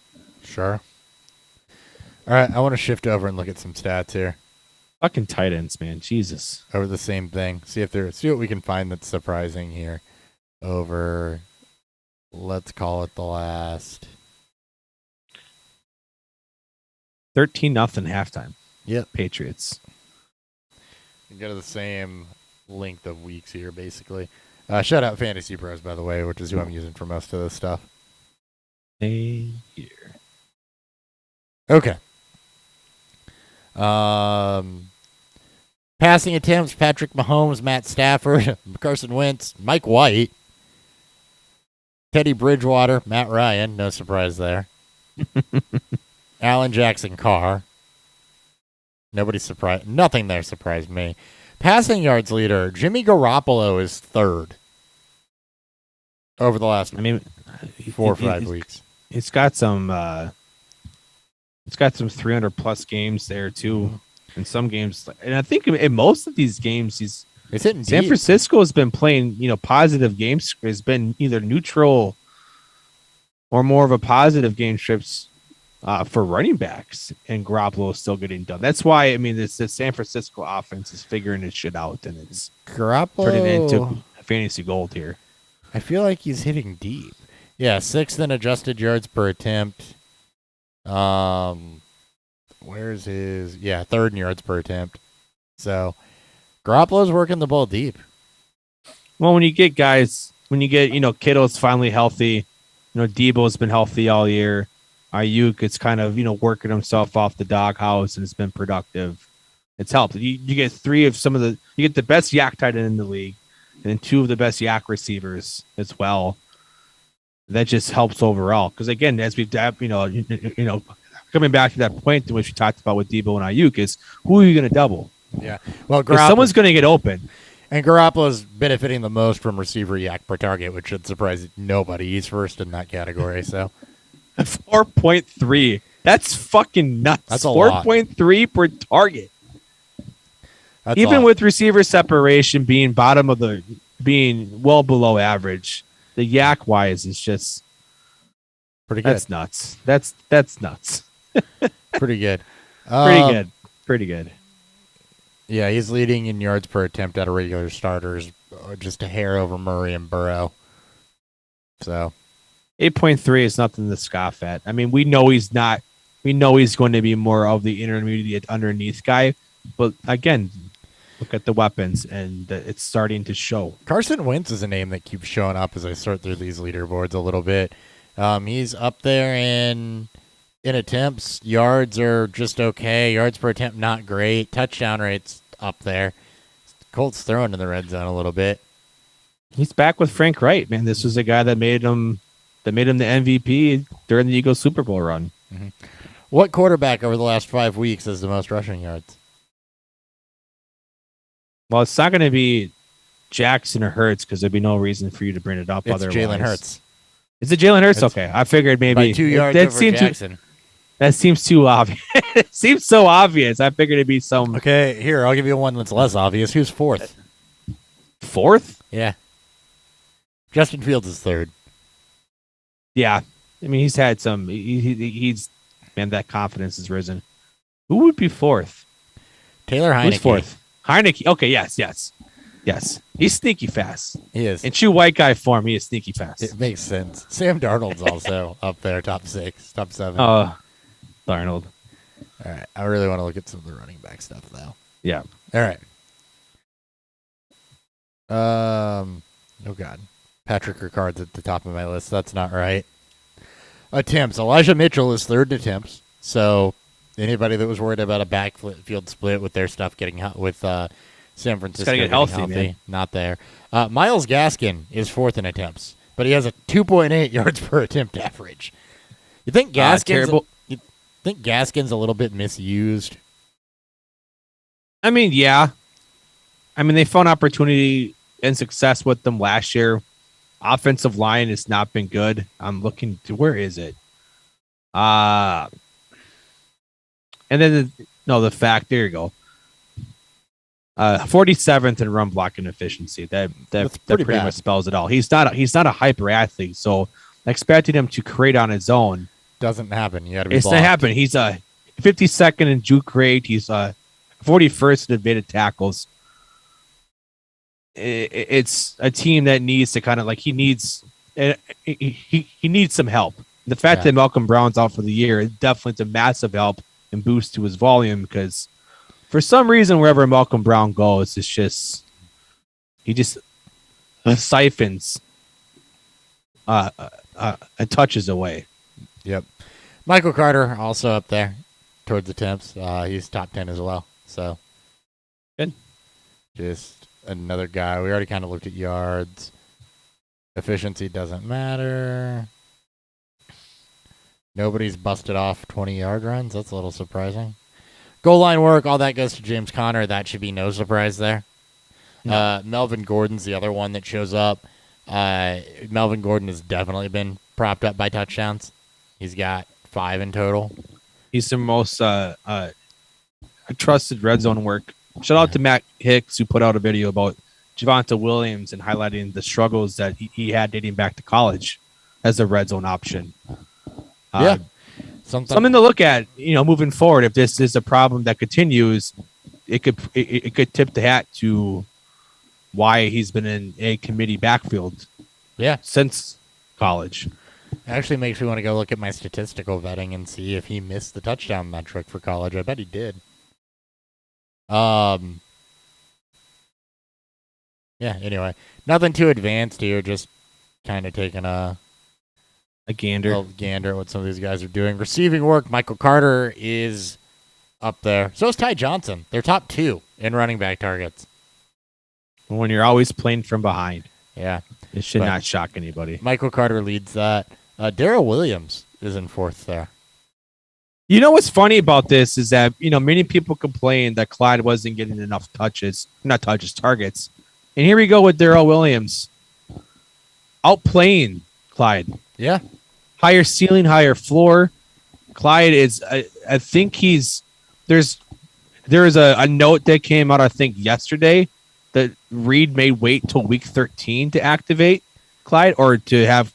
Sure. All right, I want to shift over and look at some stats here. Fucking tight ends, man. Jesus. Over the same thing. See what we can find that's surprising here. Over, let's call it the last 13-0 halftime. Yep. Patriots. You go to the same length of weeks here, basically. Shout out Fantasy Pros, by the way, which is who I'm using for most of this stuff. Same here. Okay. Passing attempts, Patrick Mahomes, Matt Stafford, Carson Wentz, Mike White, Teddy Bridgewater, Matt Ryan, no surprise there. Allen Jackson Carr. Nobody's surprised. Nothing there surprised me. Passing yards leader, Jimmy Garoppolo is third over the last 4 or 5 weeks. It's got some 300 plus games there too. In some games, and I think in most of these games, it's hitting San deep. Francisco has been playing, positive games. Has been either neutral or more of a positive game strips for running backs, and Garoppolo is still getting done. That's why, I mean, the San Francisco offense is figuring this shit out, and it's turning into fantasy gold here. I feel like he's hitting deep. Yeah, 6th in adjusted yards per attempt. Where's his? Yeah, 3rd in yards per attempt. So, Garoppolo's working the ball deep. Well, when you get Kittle's finally healthy, Debo's been healthy all year. Ayuk is kind of, working himself off the doghouse and it's been productive. It's helped. You get you get the best yak tight end in the league and then 2 of the best yak receivers as well. That just helps overall. Because again, as we've, coming back to that point in which we talked about with Debo and Ayuk is who are you going to double? Yeah. Well, someone's going to get open. And Garoppolo's benefiting the most from receiver yak per target, which should surprise nobody. He's first in that category, so. 4.3. That's fucking nuts. That's a lot. 4.3 per target. That's Even with receiver separation being being well below average, the yak wise is just pretty good. That's nuts. That's nuts. Pretty good. Pretty good. Yeah, he's leading in yards per attempt out of regular starters, just a hair over Murray and Burrow. So 8.3 is nothing to scoff at. I mean, we know he's not. We know he's going to be more of the intermediate underneath guy. But again, look at the weapons, and it's starting to show. Carson Wentz is a name that keeps showing up as I sort through these leaderboards a little bit. He's up there in attempts. Yards are just okay. Yards per attempt, not great. Touchdown rates up there. Colts throwing in the red zone a little bit. He's back with Frank Wright, man. This was a guy that made him the MVP during the Eagles Super Bowl run. Mm-hmm. What quarterback over the last 5 weeks has the most rushing yards? Well, it's not going to be Jackson or Hurts because there'd be no reason for you to bring it up. It's otherwise. Jalen Hurts. Is it Jalen Hurts? Okay, I figured maybe by 2 yards over Jackson. That seems too obvious. It seems so obvious. I figured it'd be some. Okay, here, I'll give you one that's less obvious. Who's fourth? Fourth? Yeah. Justin Fields is third. Yeah. I mean, he's had some. He's, man, that confidence has risen. Who would be fourth? Taylor Heineke. Who's fourth? Heineke. Okay, yes. He's sneaky fast. He is. In true white guy form, he is sneaky fast. It makes sense. Sam Darnold's also up there, top 6, top 7. Oh, Arnold. All right. I really want to look at some of the running back stuff, though. Yeah. All right. Oh, God. Patrick Ricard's at the top of my list. That's not right. Attempts. Elijah Mitchell is third in attempts. So anybody that was worried about a backfield split with their stuff getting hot with San Francisco get healthy, man. Not there. Myles Gaskin is fourth in attempts, but he has a 2.8 yards per attempt average. You think Gaskin's a little bit misused? I mean, yeah. I mean, they found opportunity and success with them last year. Offensive line has not been good. I'm looking to where is it? And then the fact, there you go. 47th in run blocking efficiency. That pretty much spells it all. He's not a hyper athlete, so expecting him to create on his own doesn't happen. You got to be. It's not happening. He's 52nd in juke rate. He's 41st in evaded tackles. It's a team that needs to kind of he needs some help. The fact that Malcolm Brown's out for the year is definitely a massive help and boost to his volume, because for some reason wherever Malcolm Brown goes, it's just he just siphons and touches away. Yep. Michael Carter also up there towards the temps. He's top 10 as well. So good. Just another guy. We already kind of looked at yards. Efficiency doesn't matter. Nobody's busted off 20-yard runs. That's a little surprising. Goal line work, all that goes to James Conner. That should be no surprise there. No. Melvin Gordon's the other one that shows up. Melvin Gordon has definitely been propped up by touchdowns. He's got 5 in total. He's the most trusted red zone work. Shout out to Matt Hicks, who put out a video about Javonte Williams and highlighting the struggles that he had dating back to college as a red zone option. Something to look at, moving forward. If this is a problem that continues, it could tip the hat to why he's been in a committee backfield. Since college. It actually makes me want to go look at my statistical vetting and see if he missed the touchdown metric for college. I bet he did. Anyway, nothing too advanced here. Just kind of taking a gander at what some of these guys are doing. Receiving work, Michael Carter is up there. So is Ty Johnson. They're top 2 in running back targets. When you're always playing from behind. Yeah. It should not shock anybody. Michael Carter leads that. Darrell Williams is in 4th there. You know what's funny about this is that, many people complained that Clyde wasn't getting enough targets. And here we go with Darrell Williams outplaying Clyde. Yeah. Higher ceiling, higher floor. Clyde is, I think there is a note that came out, I think, yesterday that Reed may wait till week 13 to activate Clyde or to have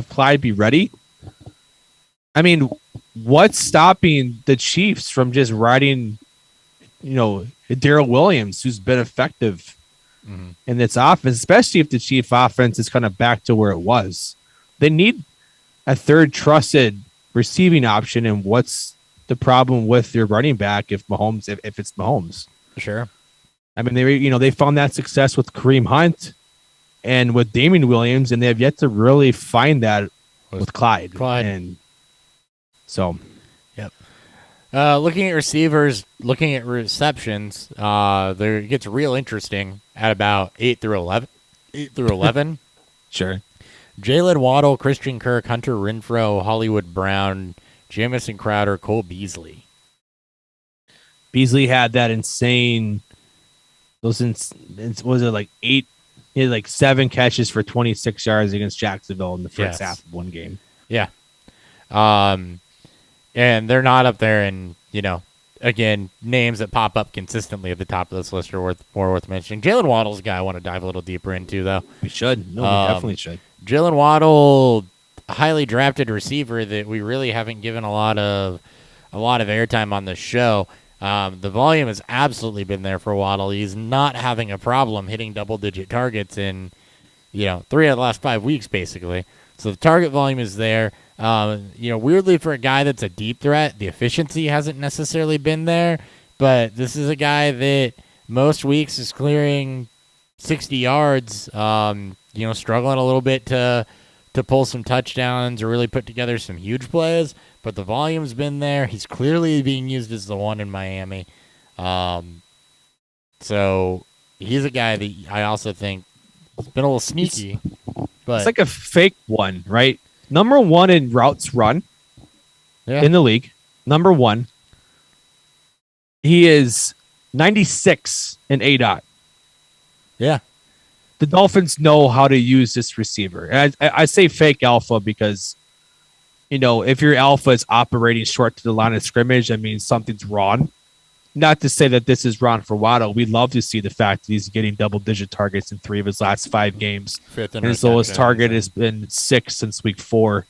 Clyde be ready. I mean, what's stopping the Chiefs from just riding, Darrell Williams, who's been effective in this offense, especially if the Chief offense is kind of back to where it was? They need a third trusted receiving option, and what's the problem with their running back if it's Mahomes? Sure. I mean, they found that success with Kareem Hunt and with Damian Williams, and they have yet to really find that with Clyde. And so, yep. Looking at receivers, looking at receptions, there it gets real interesting at about 8 through 11. Sure. Jalen Waddle, Christian Kirk, Hunter Renfro, Hollywood Brown, Jamison Crowder, Cole Beasley. Beasley had that insane. Was it like 8? He had like 7 catches for 26 yards against Jacksonville in the first half of one game. Yeah. And they're not up there, and again, names that pop up consistently at the top of this list are more worth mentioning. Jalen Waddle's a guy I want to dive a little deeper into, though. We should. No, we definitely should. Jalen Waddle, a highly drafted receiver that we really haven't given a lot of airtime on the show. The volume has absolutely been there for Waddle. He's not having a problem hitting double-digit targets in, 3 out of the last 5 weeks, basically. So the target volume is there. Weirdly for a guy that's a deep threat, the efficiency hasn't necessarily been there. But this is a guy that most weeks is clearing 60 yards. Struggling a little bit to pull some touchdowns or really put together some huge plays. But the volume's been there. He's clearly being used as the one in Miami. So he's a guy that I also think has been a little sneaky. But it's like a fake one, right? Number 1 in routes run in the league. Number 1. He is 96 in ADOT. Yeah. The Dolphins know how to use this receiver. And I say fake alpha because, if your alpha is operating short to the line of scrimmage, that means something's wrong. Not to say that this is wrong for Waddle. We'd love to see the fact that he's getting double-digit targets in 3 of his last 5 games. And his lowest target has been 6 since week 4.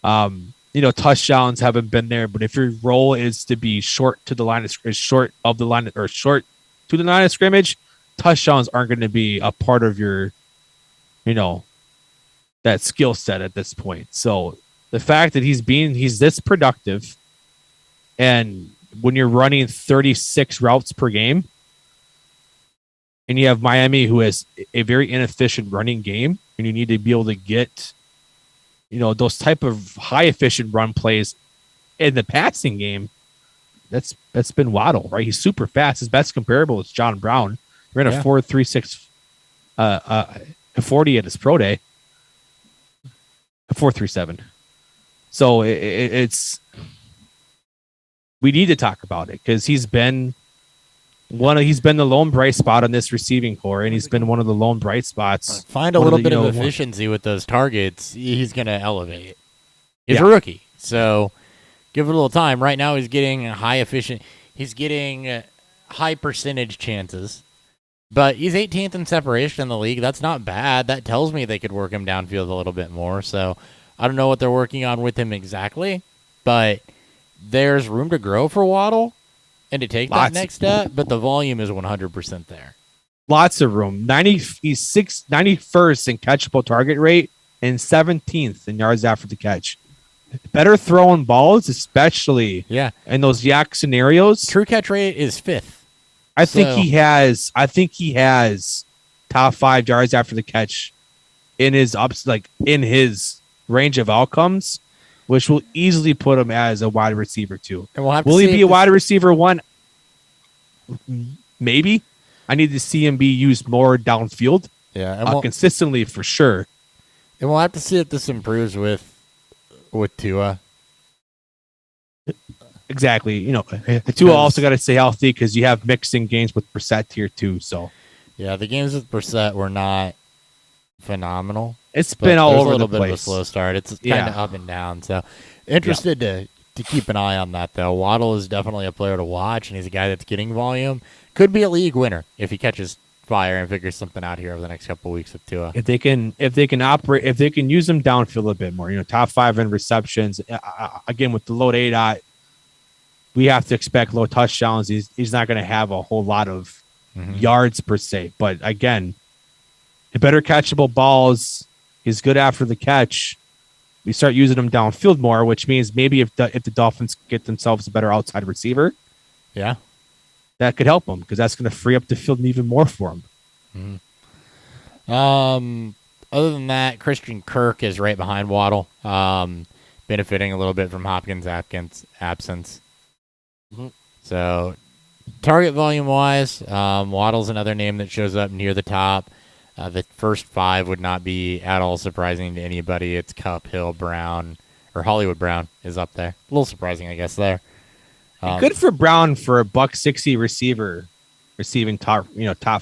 Touchdowns haven't been there, but if your role is to be short to the line of short to the line of scrimmage, touchdowns aren't going to be a part of your, that skill set at this point. So the fact that he's this productive, and when you're running 36 routes per game, and you have Miami who has a very inefficient running game, and you need to be able to get, those type of high efficient run plays in the passing game, that's been Waddle, right? He's super fast. His best comparable is John Brown. Ran a 4.36 40 at his pro day. 4.37. So it's we need to talk about it because he's been the lone bright spot on this receiving core, and he's been one of the lone bright spots. Find a little bit of efficiency with those targets. He's going to elevate. He's a rookie, so give it a little time. Right now, he's getting He's getting high percentage chances, but he's 18th in separation in the league. That's not bad. That tells me they could work him downfield a little bit more. So I don't know what they're working on with him exactly, but there's room to grow for Waddle and to take that next step, but the volume is 100% there. Lots of room. 91st in catchable target rate and 17th in yards after the catch. Better throwing balls, especially in those yak scenarios. True catch rate is 5th. I think he has top 5 yards after the catch in his in his range of outcomes, which will easily put him as a wide receiver 2. And we'll have will he be a wide receiver 1? Maybe. I need to see him be used more downfield. Yeah, consistently for sure. And we'll have to see if this improves with Tua. Exactly. Tua also got to stay healthy because you have mixing games with Brissett here too. So, yeah, the games with Brissett were not phenomenal. It's been all over the place. A little bit of a slow start. It's kind of up and down. So, interested to keep an eye on that though. Waddle is definitely a player to watch, and he's a guy that's getting volume. Could be a league winner if he catches fire and figures something out here over the next couple of weeks with Tua. If they can use him downfield a bit more, top 5 in receptions. Again, with the low ADOT, we have to expect low touchdowns. He's not going to have a whole lot of yards per se, but again, the better catchable balls. He's good after the catch. We start using him downfield more, which means maybe if the Dolphins get themselves a better outside receiver, that could help them because that's going to free up the field even more for him. Other than that, Christian Kirk is right behind Waddle, benefiting a little bit from Hopkins' absence. So, target volume wise, Waddle's another name that shows up near the top. The first 5 would not be at all surprising to anybody. It's Kupp, Hill, Brown, or Hollywood Brown is up there. A little surprising, I guess, there. Good for Brown for a $160 receiver receiving top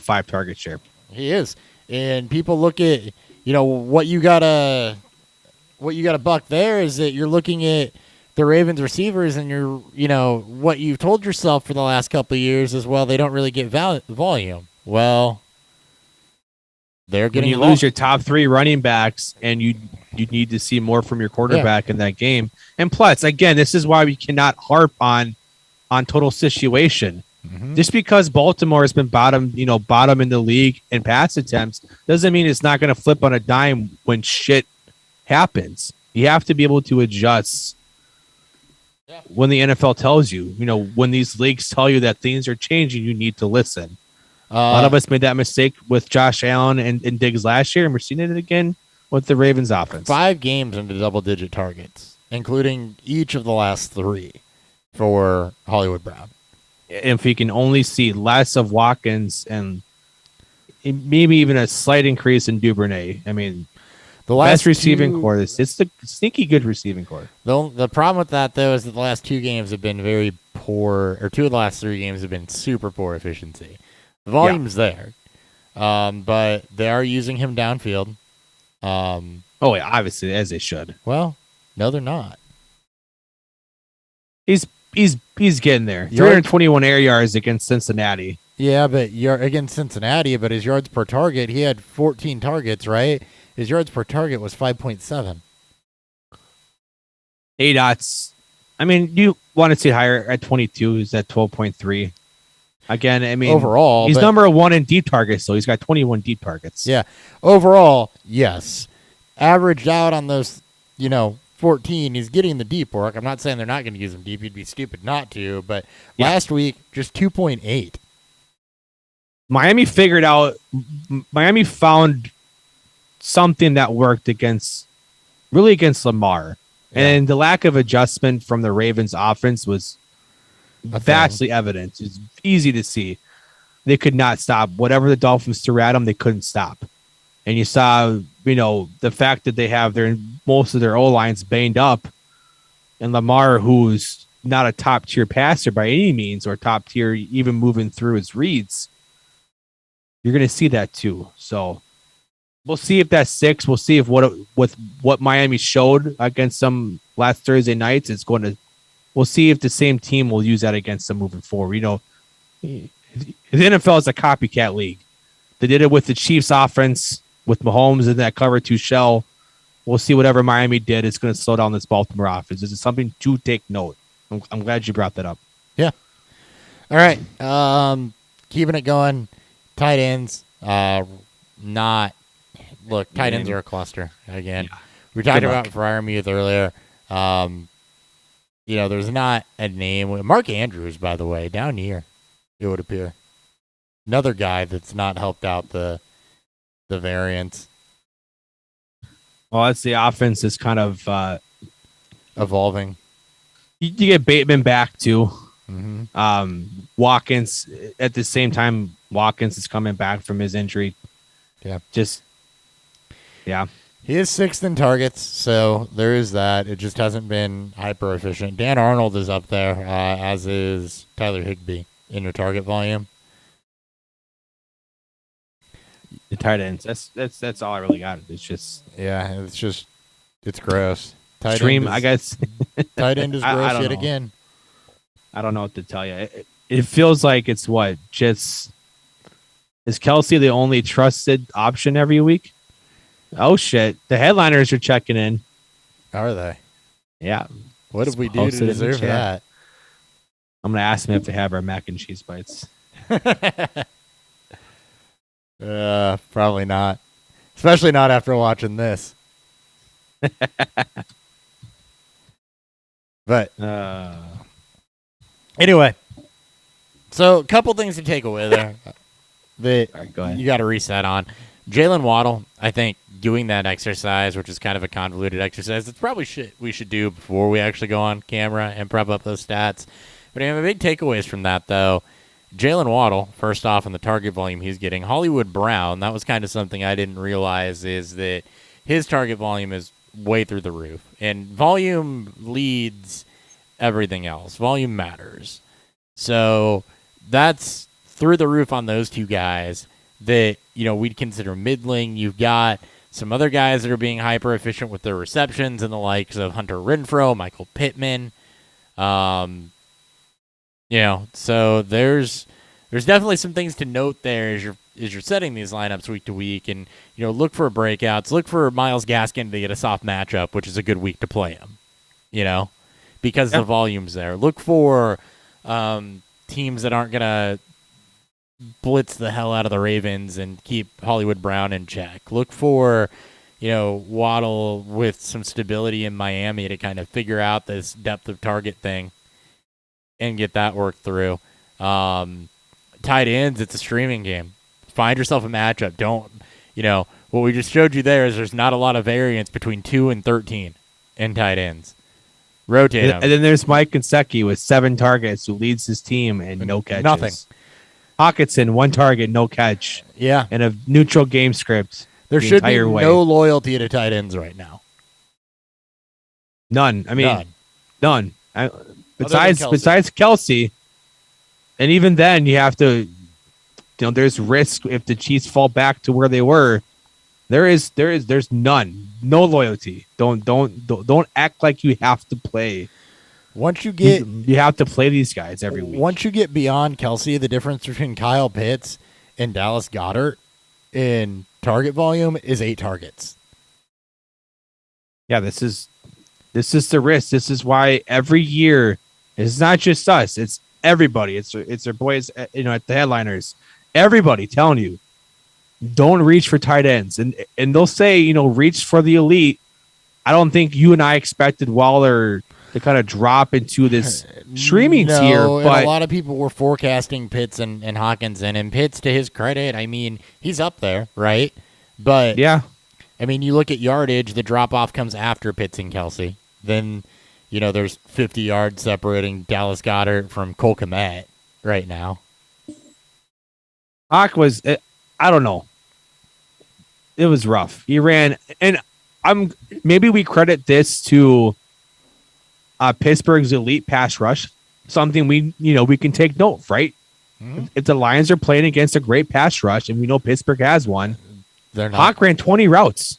5 target share. He is. And people look at, what you gotta buck there is that you're looking at the Ravens receivers and what you've told yourself for the last couple of years is, well, they don't really get volume. Well, they're getting. When you lose your top 3 running backs and you need to see more from your quarterback in that game. And plus, again, this is why we cannot harp on total situation. Just because Baltimore has been bottom in the league in pass attempts doesn't mean it's not going to flip on a dime when shit happens. You have to be able to adjust when the NFL tells you, when these leagues tell you that things are changing, you need to listen. A lot of us made that mistake with Josh Allen and Diggs last year, and we're seeing it again with the Ravens offense. 5 games into double-digit targets, including each of the last 3 for Hollywood Brown. If we can only see less of Watkins and maybe even a slight increase in Duvernay, I mean, the best receiving core. It's the sneaky good receiving core. The problem with that, though, is that the last 2 games have been very poor, or 2 of the last 3 games have been super poor efficiency. The volume's there, but they are using him downfield. Obviously, as they should. Well, No, they're not. He's getting there. 321 air yards against Cincinnati. Yeah, but against Cincinnati, but his yards per target, he had 14 targets, right? His yards per target was 5.7. ADOT's, I mean, you want to see higher at 22. He's at 12.3. Again, I mean, overall, he's number one in deep targets, so he's got 21 deep targets. Yeah. Overall, yes. Averaged out on those, 14, he's getting the deep work. I'm not saying they're not going to use him deep. You'd be stupid not to, but last week, just 2.8. Miami found something that worked against Lamar. Yeah. And the lack of adjustment from the Ravens offense was vastly evident. It's easy to see. They could not stop. Whatever the Dolphins threw at them, they couldn't stop. And you saw, the fact that they have most of their O-lines banged up, and Lamar, who's not a top-tier passer by any means, or top-tier even moving through his reads, you're going to see that too. So we'll see if that's 6. We'll see if what Miami showed against them last Thursday nights is going to. We'll see if the same team will use that against them moving forward. The NFL is a copycat league. They did it with the Chiefs offense with Mahomes in that cover 2 shell. We'll see whatever Miami did. It's going to slow down this Baltimore offense. This is something to take note. I'm glad you brought that up. Yeah. All right. Keeping it going. Tight ends. Tight ends are a cluster again. Yeah. We talked about Freiermuth earlier. There's not a name. Mark Andrews, by the way, down here, it would appear. Another guy that's not helped out the variance. Well, that's the offense is kind of evolving. You get Bateman back too. Mm-hmm. Watkins at the same time. Watkins is coming back from his injury. Yeah. He is 6th in targets, so there is that. It just hasn't been hyper efficient. Dan Arnold is up there, as is Tyler Higbee in your target volume. The tight ends. That's all I really got. It's just it's gross. I guess. Tight end is gross yet again. I don't know what to tell you. It feels like it's just is Kelsey the only trusted option every week? Oh shit! The headliners are checking in. Are they? Yeah. What did we do to deserve that? I'm gonna ask them if they have our mac and cheese bites. Probably not. Especially not after watching this. But anyway, so a couple things to take away there that you got to reset on. Jalen Waddle, I think, doing that exercise, which is kind of a convoluted exercise, it's probably we should do before we actually go on camera and prep up those stats. But I have big takeaways from that, though. Jalen Waddle, first off, in the target volume he's getting. Hollywood Brown, that was kind of something I didn't realize, is that his target volume is way through the roof. And volume leads everything else. Volume matters. So that's through the roof on those two guys that, we'd consider middling. You've got some other guys that are being hyper efficient with their receptions and the likes of Hunter Renfro, Michael Pittman. So there's definitely some things to note there as you're setting these lineups week to week, and look for breakouts, look for Myles Gaskin to get a soft matchup, which is a good week to play him, because the volume's there. Look for teams that aren't gonna blitz the hell out of the Ravens and keep Hollywood Brown in check. Look for Waddle with some stability in Miami to kind of figure out this depth of target thing and get that worked through. Tight ends, it's a streaming game. Find yourself a matchup. Don't, what we just showed you there is there's not a lot of variance between 2 and 13 in tight ends. Rotate them. And then there's Mike Gesicki with 7 targets who leads his team and no catches. Nothing. Hawkinson, 1 target, no catch. Yeah. And a neutral game script. There should be no loyalty to tight ends right now. None. I mean, none. Besides Kelsey, and even then you have to, there's risk if the Chiefs fall back to where they were. There's no loyalty. Don't act like you have to play. You have to play these guys every week. Once you get beyond Kelsey, the difference between Kyle Pitts and Dallas Goedert in target volume is 8 targets. Yeah, this is the risk. This is why every year it's not just us, it's everybody. It's their boys, at the headliners. Everybody telling you, don't reach for tight ends, and they'll say, reach for the elite. I don't think you and I expected Waller to kind of drop into this streaming tier, but a lot of people were forecasting Pitts and Hawkinson, and Pitts, to his credit, I mean, he's up there, right? But yeah, I mean, you look at yardage, the drop off comes after Pitts and Kelsey. Then, there's 50 yards separating Dallas Goedert from Cole Kmet right now. Hawk was, I don't know. It was rough. He ran, and maybe we credit this to Pittsburgh's elite pass rush, something we can take note, right? Mm-hmm. If the Lions are playing against a great pass rush, and we know Pittsburgh has one, Hawk ran 20 routes.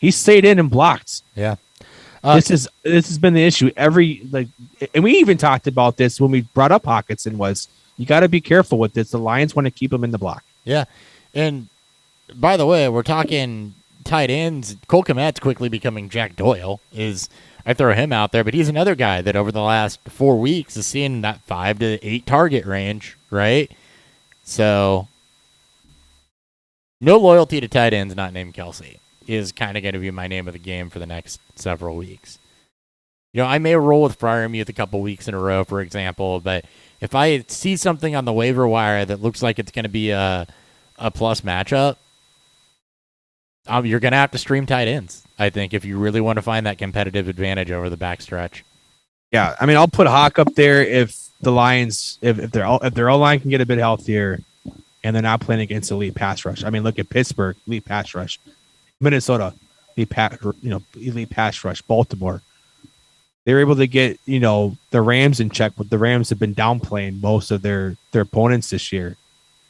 He stayed in and blocked. Yeah. This has been the issue. And we even talked about this when we brought up Hawkinson, was you got to be careful with this. The Lions want to keep him in the block. Yeah. And by the way, we're talking tight ends. Cole Kmet's quickly becoming Jack Doyle. I throw him out there, but he's another guy that over the last 4 weeks is seeing that 5 to 8 target range, right? So no loyalty to tight ends not named Kelsey is kind of going to be my name of the game for the next several weeks. I may roll with Freiermuth a couple weeks in a row, for example, but if I see something on the waiver wire that looks like it's going to be a plus matchup, you're going to have to stream tight ends, I think, if you really want to find that competitive advantage over the backstretch. Yeah, I mean, I'll put Hawk up there if the Lions, if their O-line can get a bit healthier and they're not playing against elite pass rush. I mean, look at Pittsburgh, elite pass rush. Minnesota, elite pass rush. Baltimore, they were able to get the Rams in check, but the Rams have been downplaying most of their opponents this year,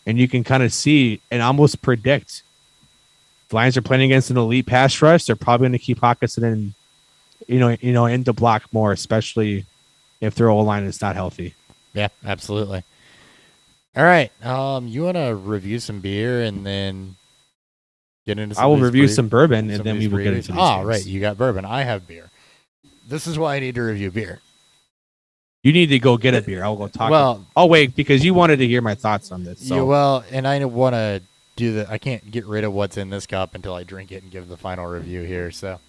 and you can kind of see and almost predict. If Lions are playing against an elite pass rush, they're probably going to keep Hawkinson in the block more, especially if their O-line is not healthy. Yeah, absolutely. All right, you want to review some beer and then get into some I will review some bourbon, and then we will get into these games. Right. You got bourbon. I have beer. This is why I need to review beer. You need to go get a beer. I'll go talk. Well, I'll wait because you wanted to hear my thoughts on this. So. Yeah, well, and I want to do the. I can't get rid of what's in this cup until I drink it and give the final review here. So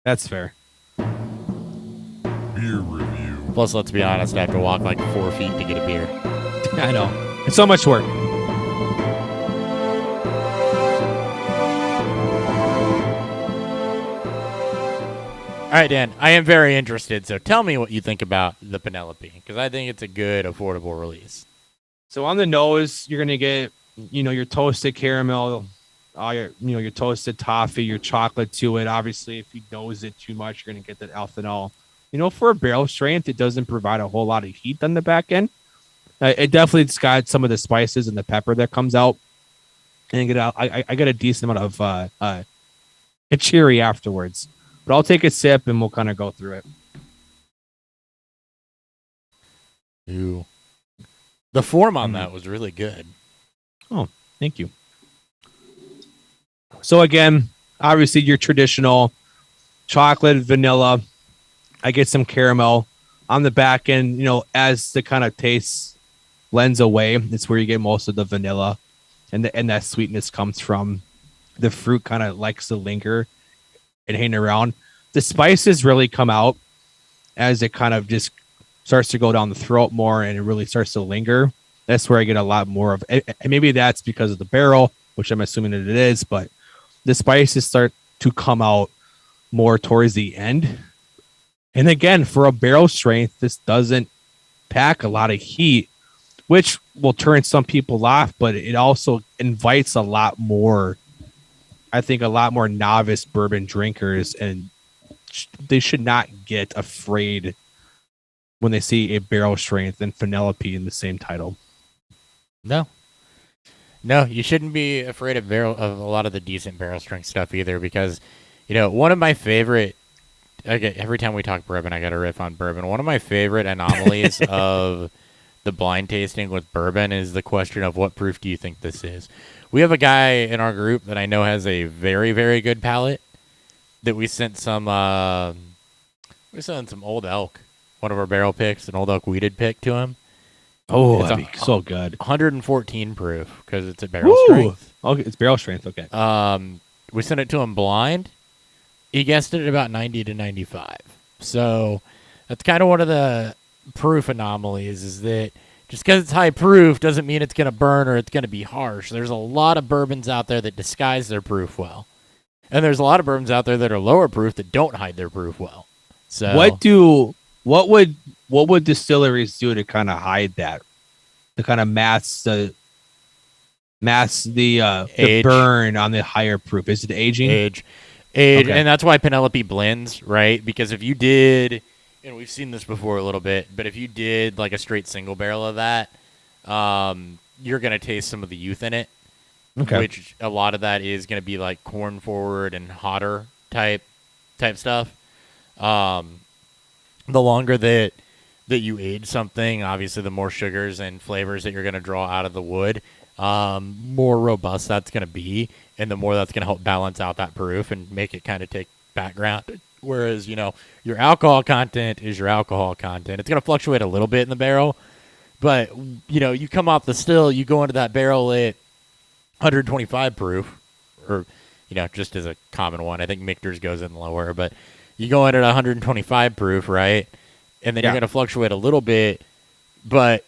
that's fair. Beer review. Plus, let's be honest, I have to walk like 4 feet to get a beer. I know. It's so much work. All right, Dan, I am very interested, so tell me what you think about the Penelope, because I think it's a good, affordable release. So on the nose, you're going to get, your toasted caramel, your toasted toffee, your chocolate to it. Obviously, if you nose it too much, you're going to get that ethanol. For a barrel strength, it doesn't provide a whole lot of heat on the back end. It definitely's got some of the spices and the pepper that comes out. And I get a decent amount of a cherry afterwards. But I'll take a sip and we'll kind of go through it. Ew. The form on that was really good. Oh, thank you. So again, obviously your traditional chocolate, vanilla. I get some caramel on the back end, as the kind of taste blends away. It's where you get most of the vanilla and that sweetness comes from. The fruit kind of likes to linger and hang around. The spices really come out as it kind of just starts to go down the throat more and it really starts to linger. That's where I get a lot more of it. And maybe that's because of the barrel, which I'm assuming that it is, but the spices start to come out more towards the end. And again, for a barrel strength, this doesn't pack a lot of heat, which will turn some people off, but it also invites a lot more novice bourbon drinkers, and they should not get afraid when they see a barrel strength and Penelope in the same title. No. No, you shouldn't be afraid of a lot of the decent barrel strength stuff either, because, one of my favorite. Okay, every time we talk bourbon, I got to riff on bourbon. One of my favorite anomalies of the blind tasting with bourbon is the question of what proof do you think this is? We have a guy in our group that I know has a very, very good palate that we sent some Old Elk, one of our barrel picks, an Old Elk weeded pick to him. Oh, that'd be so good. 114 proof because it's a barrel strength. Okay, it's barrel strength. Okay. We sent it to him blind. He guessed it at about 90 to 95. So that's kind of one of the proof anomalies, is that just because it's high proof doesn't mean it's going to burn or it's going to be harsh. There's a lot of bourbons out there that disguise their proof well. And there's a lot of bourbons out there that are lower proof that don't hide their proof well. So what would distilleries do to kind of hide that? To kind of mask the burn on the higher proof? Is it aging? Age. Okay. And that's why Penelope blends, right? Because if you did, and we've seen this before a little bit, but if you did like a straight single barrel of that, you're going to taste some of the youth in it. Okay. Which a lot of that is going to be like corn forward and hotter type stuff. The longer that you age something, obviously the more sugars and flavors that you're going to draw out of the wood, more robust that's going to be, and the more that's going to help balance out that proof and make it kind of take background. Whereas, your alcohol content is your alcohol content. It's going to fluctuate a little bit in the barrel, but, you come off the still, you go into that barrel at 125 proof, or, just as a common one. I think Michter's goes in lower, but you go in at 125 proof, right? And then you're going to fluctuate a little bit, but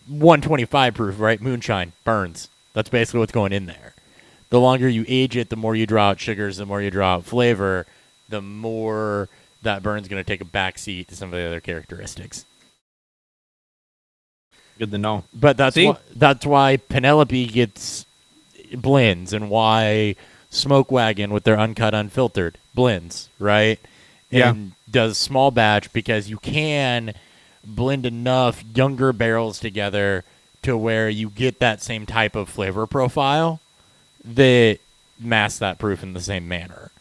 125 proof, right? Moonshine burns. That's basically what's going in there. The longer you age it, the more you draw out sugars, the more you draw out flavor, the more that burn's going to take a backseat to some of the other characteristics. Good to know. But that's why Penelope gets blends, and why Smoke Wagon with their uncut, unfiltered blends, right? Yeah. And does small batch, because you can blend enough younger barrels together to where you get that same type of flavor profile that masks that proof in the same manner.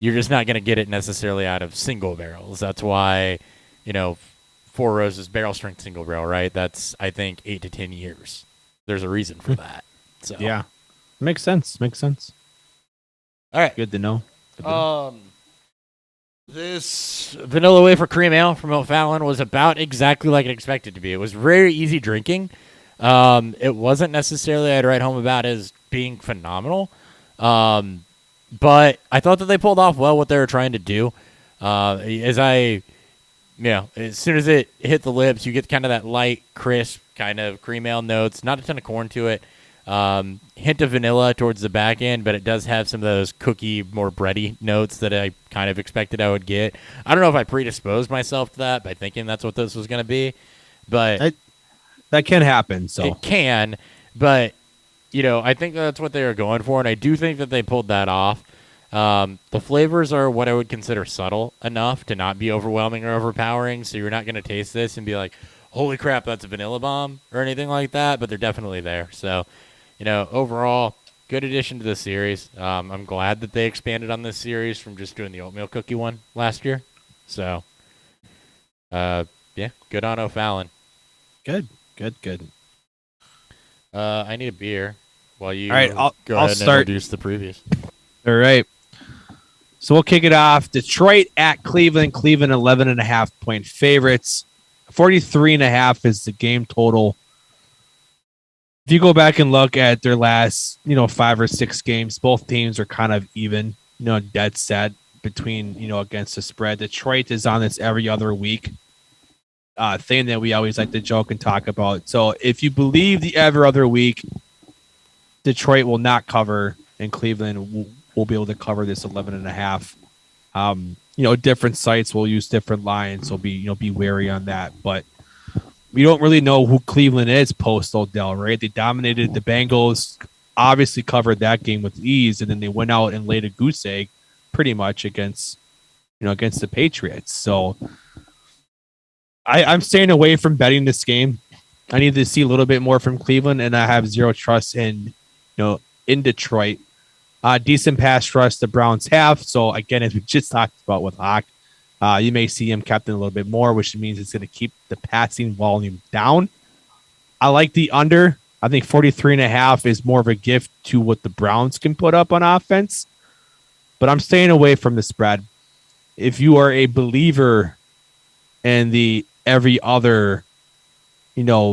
You're just not going to get it necessarily out of single barrels. That's why, Four Roses barrel strength single barrel, right? That's, I think, 8 to 10 years. There's a reason for that. So yeah, makes sense. All right, good to know. This vanilla wafer cream ale from O'Fallon was about exactly like it expected to be. It was very easy drinking. It wasn't necessarily I'd write home about as being phenomenal, but I thought that they pulled off well what they were trying to do. As soon as it hit the lips, you get kind of that light, crisp kind of cream ale notes. Not a ton of corn to it. Hint of vanilla towards the back end, but it does have some of those cookie, more bready notes that I kind of expected I would get. I don't know if I predisposed myself to that by thinking that's what this was going to be, but that can happen. So it can, but I think that's what they were going for, and I do think that they pulled that off. The flavors are what I would consider subtle enough to not be overwhelming or overpowering, so you're not going to taste this and be like, holy crap, that's a vanilla bomb or anything like that, but they're definitely there. So, overall, good addition to the series. I'm glad that they expanded on this series from just doing the oatmeal cookie one last year. So, good on O'Fallon. Good. I need a beer while you All right, I'll ahead start. and introduce the previous. All right. So we'll kick it off. Detroit at Cleveland. Cleveland 11.5-point favorites. 43.5 is the game total. If you go back and look at their last, 5 or 6 games, both teams are kind of even, dead set between, against the spread. Detroit is on this every other week thing that we always like to joke and talk about. So if you believe the every other week, Detroit will not cover, and Cleveland will be able to cover this 11.5. Different sites will use different lines, so be wary on that. But we don't really know who Cleveland is post Odell, right? They dominated the Bengals, obviously covered that game with ease, and then they went out and laid a goose egg pretty much against the Patriots. So I'm staying away from betting this game. I need to see a little bit more from Cleveland, and I have zero trust in Detroit. Decent pass rush the Browns have. So again, as we just talked about with Hawk, you may see him kept in a little bit more, which means it's going to keep the passing volume down. I like the under. I think 43.5 is more of a gift to what the Browns can put up on offense. But I'm staying away from the spread. If you are a believer in the every other,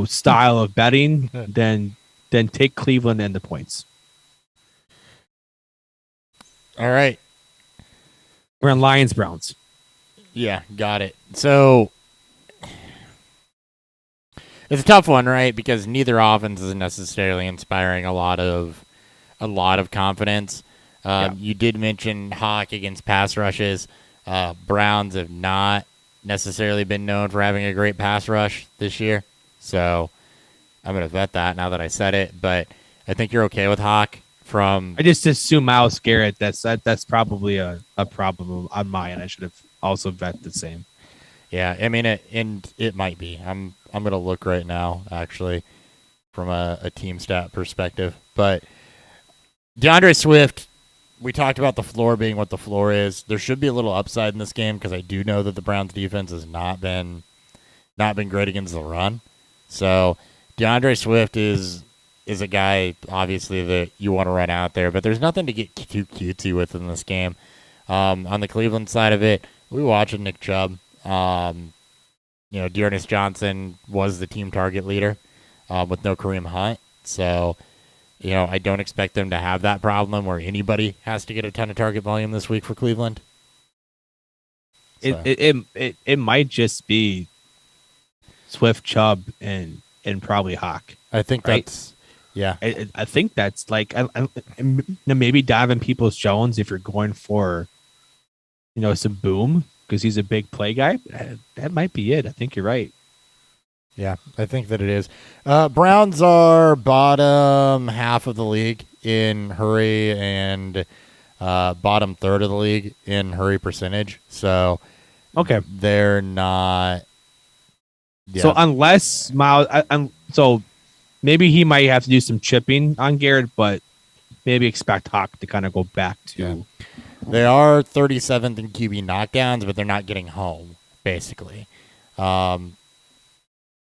style of betting, then take Cleveland and the points. All right. We're on Lions Browns. Yeah, got it. So it's a tough one, right? Because neither offense is necessarily inspiring a lot of confidence. You did mention Hawk against pass rushes. Browns have not necessarily been known for having a great pass rush this year. So I'm going to vet that now that I said it. But I think you're okay with Hawk. I just assume Myles Garrett. That's probably a problem on my end. I should have also vet the same. Yeah, I mean, it might be. I'm going to look right now, actually, from a team stat perspective. But Deandre Swift, we talked about the floor being what the floor is. There should be a little upside in this game because I do know that the Browns' defense has not been great against the run. So Deandre Swift is a guy, obviously, that you want to run out there. But there's nothing to get too cutesy with in this game. On the Cleveland side of it, we watched Nick Chubb. Dearness Johnson was the team target leader with no Kareem Hunt. So, I don't expect them to have that problem where anybody has to get a ton of target volume this week for Cleveland. So. It might just be Swift, Chubb, and probably Hawk. I think that's yeah. I think that's like maybe Donovan Peoples-Jones if you're going for some boom because he's a big play guy. That might be it. I think you're right. Yeah, I think that it is. Browns are bottom half of the league in hurry and bottom third of the league in hurry percentage. So, okay, they're not. Yeah. So unless Miles, so maybe he might have to do some chipping on Garrett, but maybe expect Hawk to kind of go back to. Yeah. They are 37th in QB knockdowns, but they're not getting home, basically.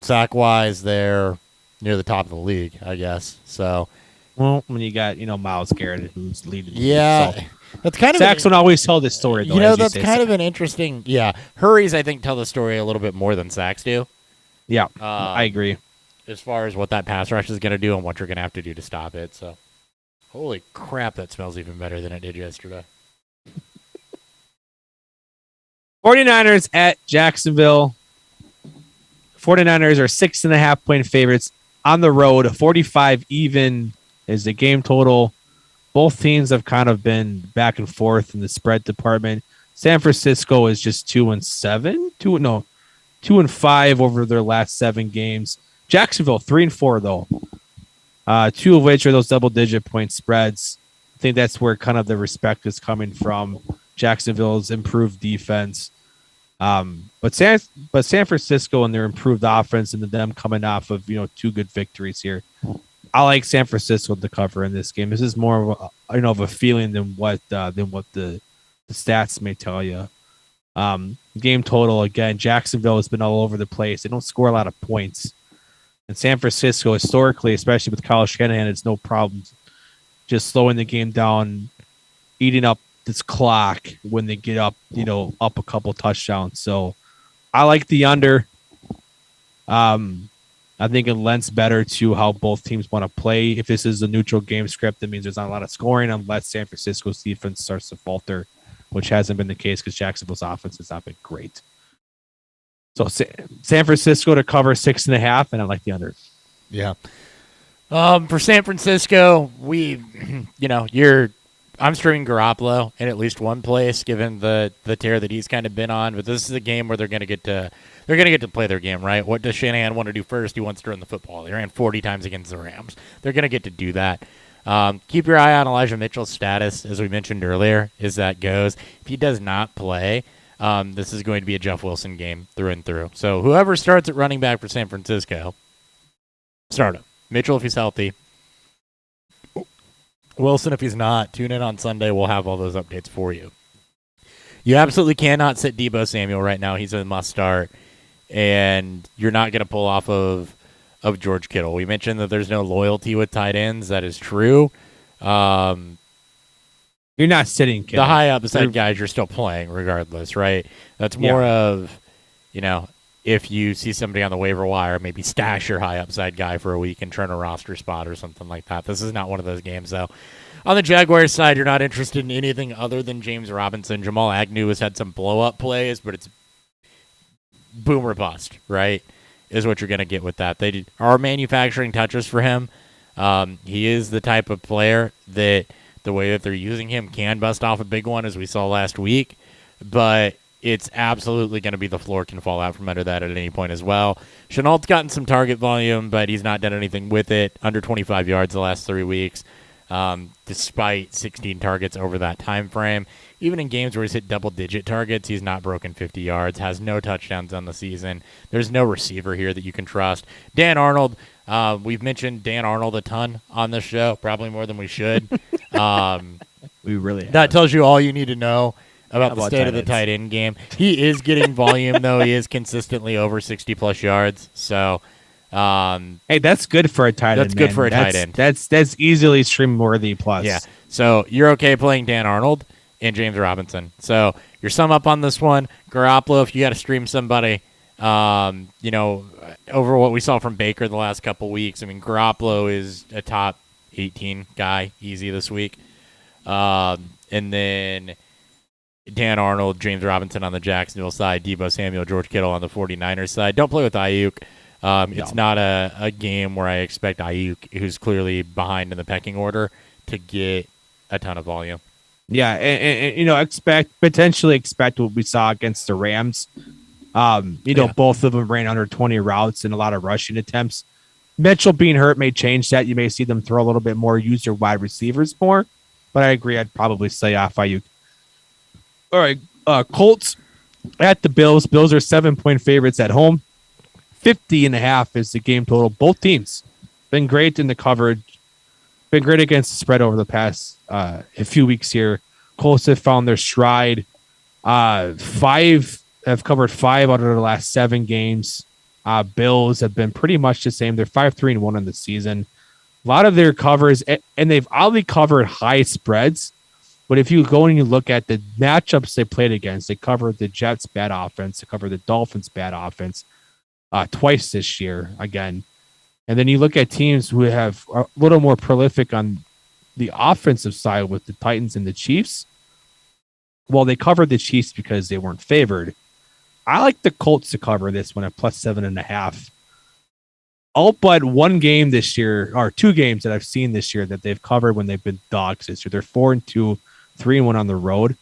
Sack-wise, they're near the top of the league, I guess. So, well, when you got, Myles Garrett who's leading. Yeah. So. That's kind of Sacks don't always tell this story, though. That's kind of an interesting. Yeah. Hurries, I think, tell the story a little bit more than Sacks do. Yeah, I agree. As far as what that pass rush is going to do and what you're going to have to do to stop it. So, holy crap, that smells even better than it did yesterday. 49ers at Jacksonville. 49ers are 6.5-point favorites on the road. 45 even is the game total. Both teams have kind of been back and forth in the spread department. San Francisco is just 2-7. 2-5 over their last 7 games. Jacksonville 3-4 though. 2 of which are those double-digit point spreads. I think that's where kind of the respect is coming from. Jacksonville's improved defense. But San Francisco and their improved offense and them coming off of 2 good victories here. I like San Francisco to cover in this game. This is more of a feeling than what the stats may tell you. Game total again. Jacksonville has been all over the place. They don't score a lot of points, and San Francisco historically, especially with Kyle Shanahan, it's no problem just slowing the game down, eating up this clock when they get up, up a couple touchdowns. So I like the under. I think it lends better to how both teams want to play. If this is a neutral game script, that means there's not a lot of scoring unless San Francisco's defense starts to falter, which hasn't been the case because Jacksonville's offense has not been great. So San Francisco to cover 6.5, and I like the under. Yeah. For San Francisco, I'm streaming Garoppolo in at least one place, given the tear that he's kind of been on. But this is a game where they're going to get to play their game, right? What does Shanahan want to do first? He wants to run the football. They ran 40 times against the Rams. They're going to get to do that. Keep your eye on Elijah Mitchell's status, as we mentioned earlier, as that goes. If he does not play, this is going to be a Jeff Wilson game through and through. So whoever starts at running back for San Francisco, start him. Mitchell if he's healthy. Wilson if he's not. Tune in on Sunday. We'll have all those updates for you. You absolutely cannot sit Deebo Samuel right now. He's a must start. And you're not going to pull off of George Kittle. We mentioned that there's no loyalty with tight ends. That is true. You're not sitting Kittle. The high upside guys you're still playing regardless, right? That's more of, if you see somebody on the waiver wire, maybe stash your high upside guy for a week and turn a roster spot or something like that. This is not one of those games, though. On the Jaguars side, you're not interested in anything other than James Robinson. Jamal Agnew has had some blow-up plays, but it's boom or bust, right, is what you're going to get with that. They are manufacturing touches for him. He is the type of player that the way that they're using him can bust off a big one, as we saw last week, but it's absolutely going to be the floor can fall out from under that at any point as well. Chenault's gotten some target volume, but he's not done anything with it. Under 25 yards the last 3 weeks, despite 16 targets over that time frame. Even in games where he's hit double-digit targets, he's not broken 50 yards, has no touchdowns on the season. There's no receiver here that you can trust. Dan Arnold, we've mentioned Dan Arnold a ton on this show, probably more than we should. We really have. That tells you all you need to know about the state of the tight end game. He is getting volume, though. He is consistently over 60-plus yards. So, hey, that's good for a tight end. That's good for a tight end. That's easily stream-worthy plus. Yeah. So you're okay playing Dan Arnold and James Robinson. So your sum up on this one, Garoppolo, if you got to stream somebody, over what we saw from Baker the last couple weeks, I mean, Garoppolo is a top 18 guy easy this week. And then Dan Arnold, James Robinson on the Jacksonville side, Deebo Samuel, George Kittle on the 49ers side. Don't play with Ayuk. It's not a game where I expect Ayuk, who's clearly behind in the pecking order, to get a ton of volume. Yeah, and potentially expect what we saw against the Rams. Both of them ran under 20 routes and a lot of rushing attempts. Mitchell being hurt may change that. You may see them throw a little bit more, use their wide receivers more. But I agree, I'd probably say off Ayuk. All right, Colts at the Bills. Bills are 7-point favorites at home. 50.5 is the game total. Both teams been great in the coverage. Been great against the spread over the past a few weeks here. Colts have found their stride. Have covered 5 out of the last 7 games. Bills have been pretty much the same. They're 5-3-1 in the season. A lot of their covers, and they've oddly covered high spreads. But if you go and you look at the matchups they played against, they covered the Jets' bad offense. They covered the Dolphins' bad offense twice this year again. And then you look at teams who have a little more prolific on the offensive side with the Titans and the Chiefs. Well, they covered the Chiefs because they weren't favored. I like the Colts to cover this one at plus 7.5. All but one game this year, or 2 games that I've seen this year that they've covered when they've been dogs this year. They're 4-2, 3-1 on the road.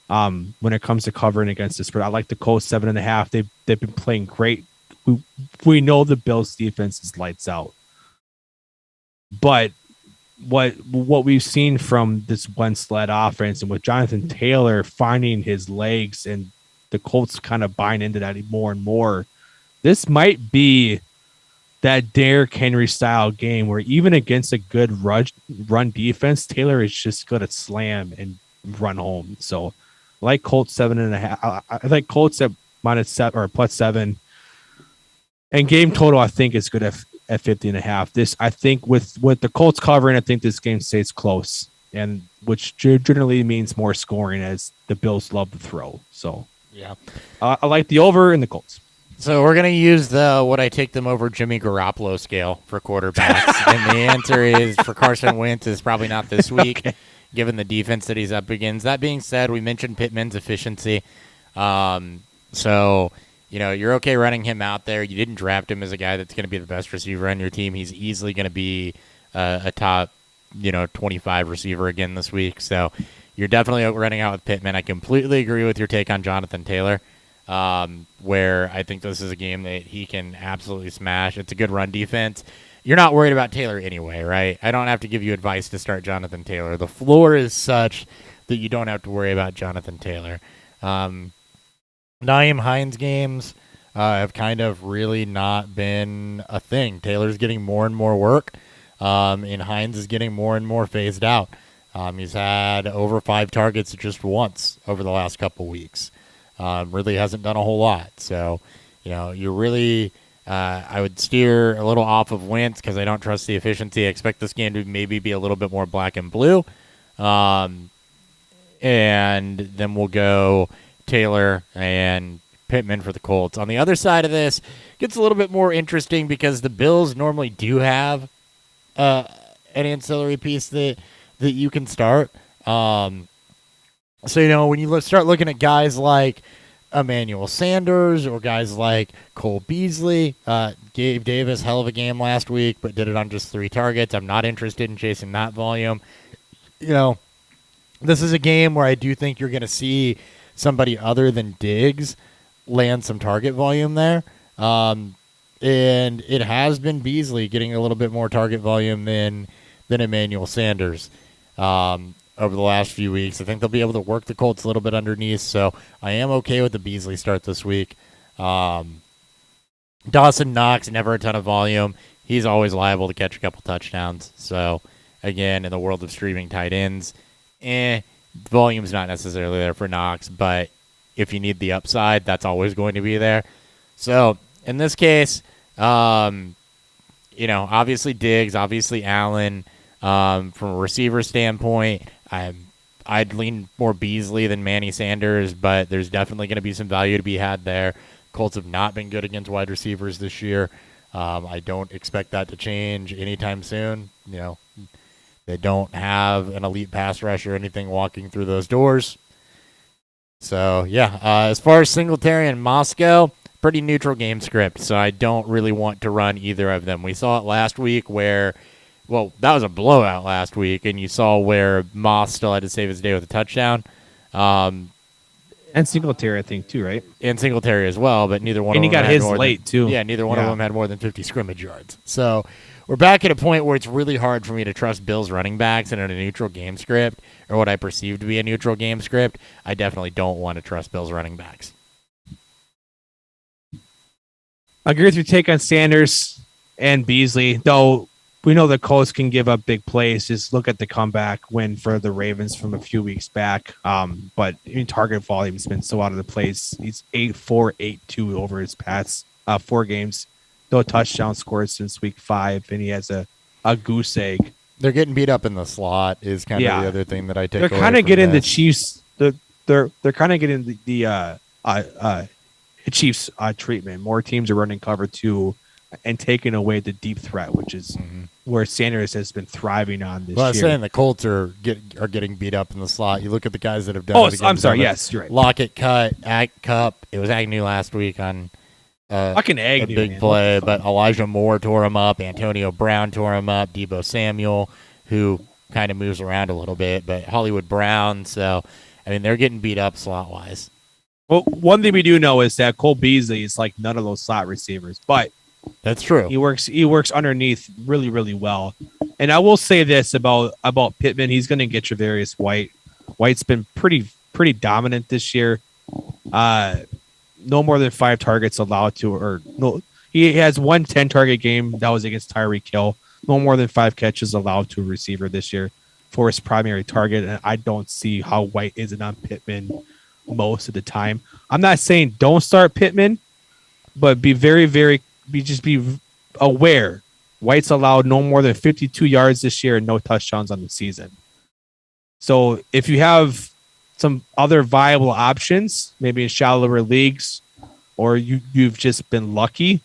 When it comes to covering against the spread, I like the Colts 7.5. They've been playing great. We know the Bills defense is lights out. But what we've seen from this Wentz-led offense and with Jonathan Taylor finding his legs and the Colts kind of buying into that more and more, this might be that Derrick Henry style game where even against a good run defense, Taylor is just going to slam and run home. So I like Colts 7.5. I like Colts at -7 or +7. And game total, I think, is good at 50.5. This, I think, with the Colts covering, I think this game stays close, and which generally means more scoring as the Bills love to throw. So, yeah, I like the over in the Colts. So we're gonna use the what I take them over Jimmy Garoppolo scale for quarterbacks, and the answer is for Carson Wentz is probably not this week, given the defense that he's up against. That being said, we mentioned Pittman's efficiency, so. You're okay running him out there. You didn't draft him as a guy that's going to be the best receiver on your team. He's easily going to be a top, 25 receiver again this week. So you're definitely running out with Pittman. I completely agree with your take on Jonathan Taylor, where I think this is a game that he can absolutely smash. It's a good run defense. You're not worried about Taylor anyway, right? I don't have to give you advice to start Jonathan Taylor. The floor is such that you don't have to worry about Jonathan Taylor. Nyheim Hines games, have kind of really not been a thing. Taylor's getting more and more work, and Hines is getting more and more phased out. He's had over 5 targets just once over the last couple weeks. Really hasn't done a whole lot. So, you really, I would steer a little off of Wentz because I don't trust the efficiency. I expect this game to maybe be a little bit more black and blue. And then we'll go Taylor and Pittman for the Colts. On the other side of this, it gets a little bit more interesting because the Bills normally do have an ancillary piece that you can start. So, when you start looking at guys like Emmanuel Sanders or guys like Cole Beasley, Gabe Davis, hell of a game last week, but did it on just 3 targets. I'm not interested in chasing that volume. This is a game where I do think you're going to see somebody other than Diggs land some target volume there. And it has been Beasley getting a little bit more target volume than Emmanuel Sanders over the last few weeks. I think they'll be able to work the Colts a little bit underneath, so I am okay with the Beasley start this week. Dawson Knox, never a ton of volume. He's always liable to catch a couple touchdowns. So, again, in the world of streaming tight ends, volume's not necessarily there for Knox, but if you need the upside, that's always going to be there. So, in this case, obviously Diggs, obviously Allen. From a receiver standpoint, I'd lean more Beasley than Manny Sanders, but there's definitely going to be some value to be had there. Colts have not been good against wide receivers this year. I don't expect that to change anytime soon. They don't have an elite pass rush or anything walking through those doors. So, as far as Singletary and Moscow, pretty neutral game script, so I don't really want to run either of them. We saw it last week where, that was a blowout last week, and you saw where Moss still had to save his day with a touchdown. And Singletary, I think, too, right? And Singletary as well, but neither one of them got his late, too. Yeah, neither one of them had more than 50 scrimmage yards. So we're back at a point where it's really hard for me to trust Bills running backs in a neutral game script, or what I perceive to be a neutral game script. I definitely don't want to trust Bills running backs. I agree with your take on Sanders and Beasley, though we know the Colts can give up big plays. Just look at the comeback win for the Ravens from a few weeks back. But target volume has been so out of the place. He's 8-4, 8-2 over his past 4 games. No touchdown scored since week 5, and he has a goose egg. They're getting beat up in the slot is kind of the other thing that I take. They're kind of getting the Chiefs. They're kind of getting the Chiefs treatment. More teams are running cover 2 and taking away the deep threat, which is where Sanders has been thriving on this year. I was saying the Colts are getting beat up in the slot. You look at the guys that have done it. I'm sorry. Yes, you're right. Lockett cut, Cup. It was Agnew last week on fucking Agnew, a big play, but Elijah Moore tore him up. Antonio Brown tore him up. Deebo Samuel, who kind of moves around a little bit, but Hollywood Brown. So, they're getting beat up slot-wise. Well, one thing we do know is that Cole Beasley is like none of those slot receivers, but that's true. He works underneath really, really well. And I will say this about Pittman: he's going to get Tre'Davious White. White's been pretty dominant this year. No more than 5 targets allowed to, or no. He has 1 10-target game that was against Tyreek Hill. No more than 5 catches allowed to a receiver this year for his primary target. And I don't see how White isn't on Pittman most of the time. I'm not saying don't start Pittman, but be very be aware. White's allowed no more than 52 yards this year and no touchdowns on the season. So if you have some other viable options, maybe in shallower leagues, or you've just been lucky,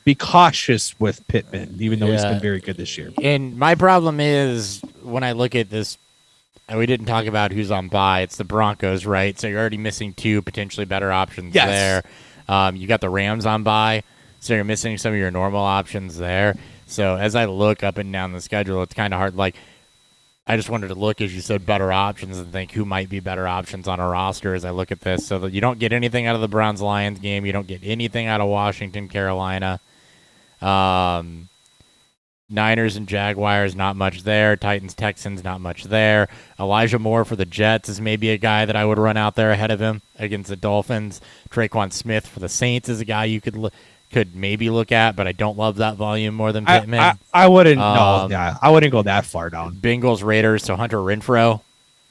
be cautious with Pittman, even though he's been very good this year. And my problem is when I look at this, and we didn't talk about who's on bye. It's the Broncos, right? So you're already missing 2 potentially better options there. You got the Rams on bye, so you're missing some of your normal options there. So as I look up and down the schedule, it's kind of hard. Like, I just wanted to look, as you said, better options and think who might be better options on a roster as I look at this. So that you don't get anything out of the Browns-Lions game. You don't get anything out of Washington, Carolina. Niners and Jaguars, not much there. Titans, Texans, not much there. Elijah Moore for the Jets is maybe a guy that I would run out there ahead of him against the Dolphins. Traquan Smith for the Saints is a guy you could maybe look at, but I don't love that volume more than Pittman. I wouldn't. I wouldn't go that far down. Bengals, Raiders. So Hunter Renfro,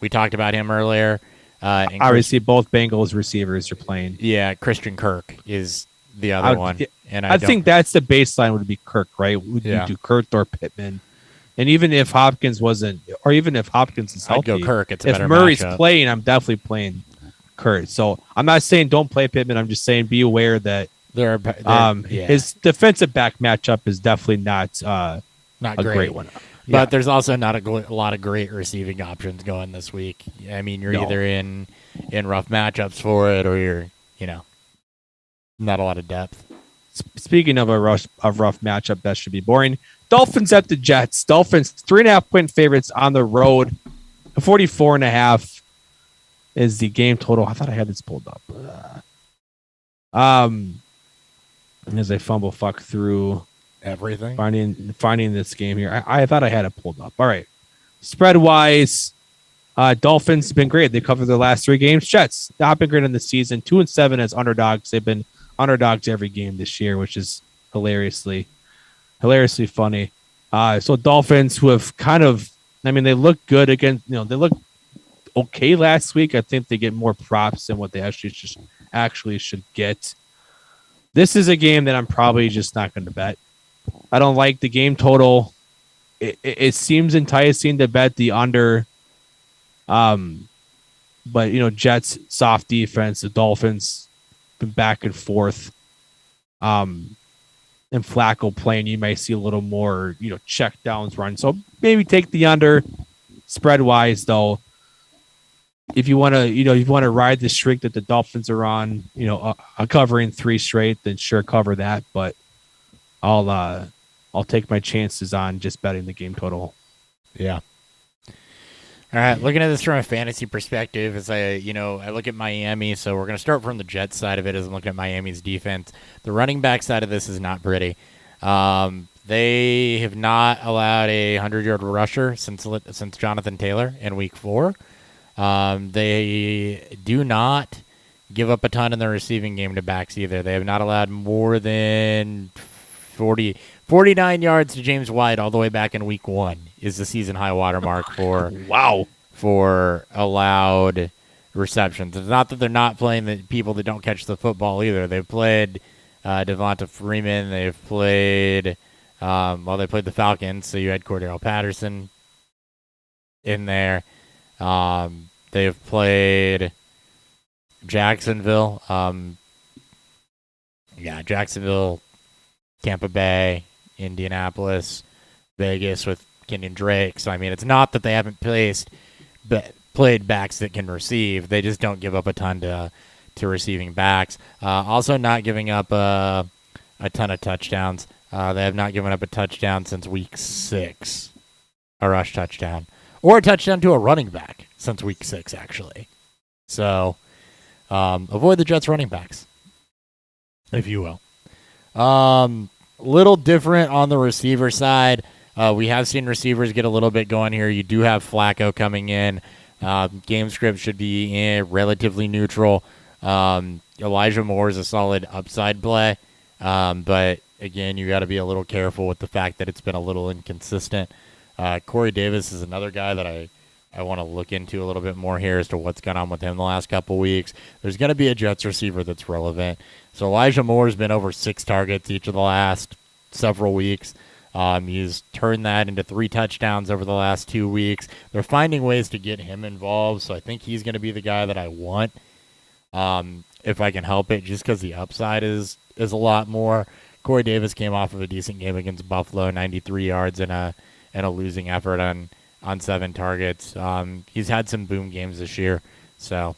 we talked about him earlier. Obviously, both Bengals receivers are playing. Yeah, Christian Kirk is the other one. And I think that's the baseline would be Kirk, right? Would you do Kirk or Pittman? And even if Hopkins wasn't, or even if Hopkins is healthy, I'd go Kirk. It's a better if Murray's matchup. playing, I'm definitely playing Kirk. So I'm not saying don't play Pittman. I'm just saying be aware that his defensive back matchup is definitely not a great one. But there's also not a lot of great receiving options going this week. I mean, you're either in rough matchups for it, or you're not a lot of depth. Speaking of a rough matchup, that should be boring. Dolphins at the Jets. Dolphins 3.5-point favorites on the road. 44.5 is the game total. I thought I had this pulled up. As I fumble fuck through everything, finding this game here. I thought I had it pulled up. All right. Spread wise, Dolphins have been great. They covered their last 3 games. Jets not been great in the season. 2-7 as underdogs. They've been underdogs every game this year, which is hilariously funny. So Dolphins, who have they look good against, they look okay last week. I think they get more props than what they actually should get. This is a game that I'm probably just not going to bet. I don't like the game total. It seems enticing to bet the under. But Jets soft defense, the Dolphins been back and forth. And Flacco playing, you might see a little more, check downs run. So maybe take the under. Spread wise though, if you want to ride the streak that the Dolphins are on, covering 3 straight, then sure, cover that. But I'll take my chances on just betting the game total. Yeah. All right, looking at this from a fantasy perspective, as I look at Miami, so we're going to start from the Jets side of it as I'm looking at Miami's defense. The running back side of this is not pretty. They have not allowed a 100-yard rusher since Jonathan Taylor in Week 4. They do not give up a ton in the receiving game to backs either. They have not allowed more than 49 yards to James White all the way back in Week 1 is the season high watermark for for allowed receptions. It's not that they're not playing the people that don't catch the football either. They've played Devonta Freeman. They've played they played the Falcons, so you had Cordero Patterson in there. They've played Jacksonville. Jacksonville, Tampa Bay, Indianapolis, Vegas with Kenyon Drake. So, I mean, it's not that they haven't played backs that can receive. They just don't give up a ton to receiving backs. Also not giving up a ton of touchdowns. They have not given up a touchdown since Week 6, a rush touchdown. Or a touchdown to a running back since Week 6, actually. So, avoid the Jets running backs, if you will. Little different on the receiver side. We have seen receivers get a little bit going here. You do have Flacco coming in. Game script should be relatively neutral. Elijah Moore is a solid upside play. But, again, you got to be a little careful with the fact that it's been a little inconsistent. Corey Davis is another guy that I want to look into a little bit more here as to what's gone on with him the last couple weeks. There's going to be a Jets receiver that's relevant. So Elijah Moore has been over 6 targets each of the last several weeks. He's turned that into 3 touchdowns over the last 2 weeks. They're finding ways to get him involved, so I think he's going to be the guy that I want if I can help it, just because the upside is a lot more. Corey Davis came off of a decent game against Buffalo, 93 yards and a losing effort on 7 targets. He's had some boom games this year, so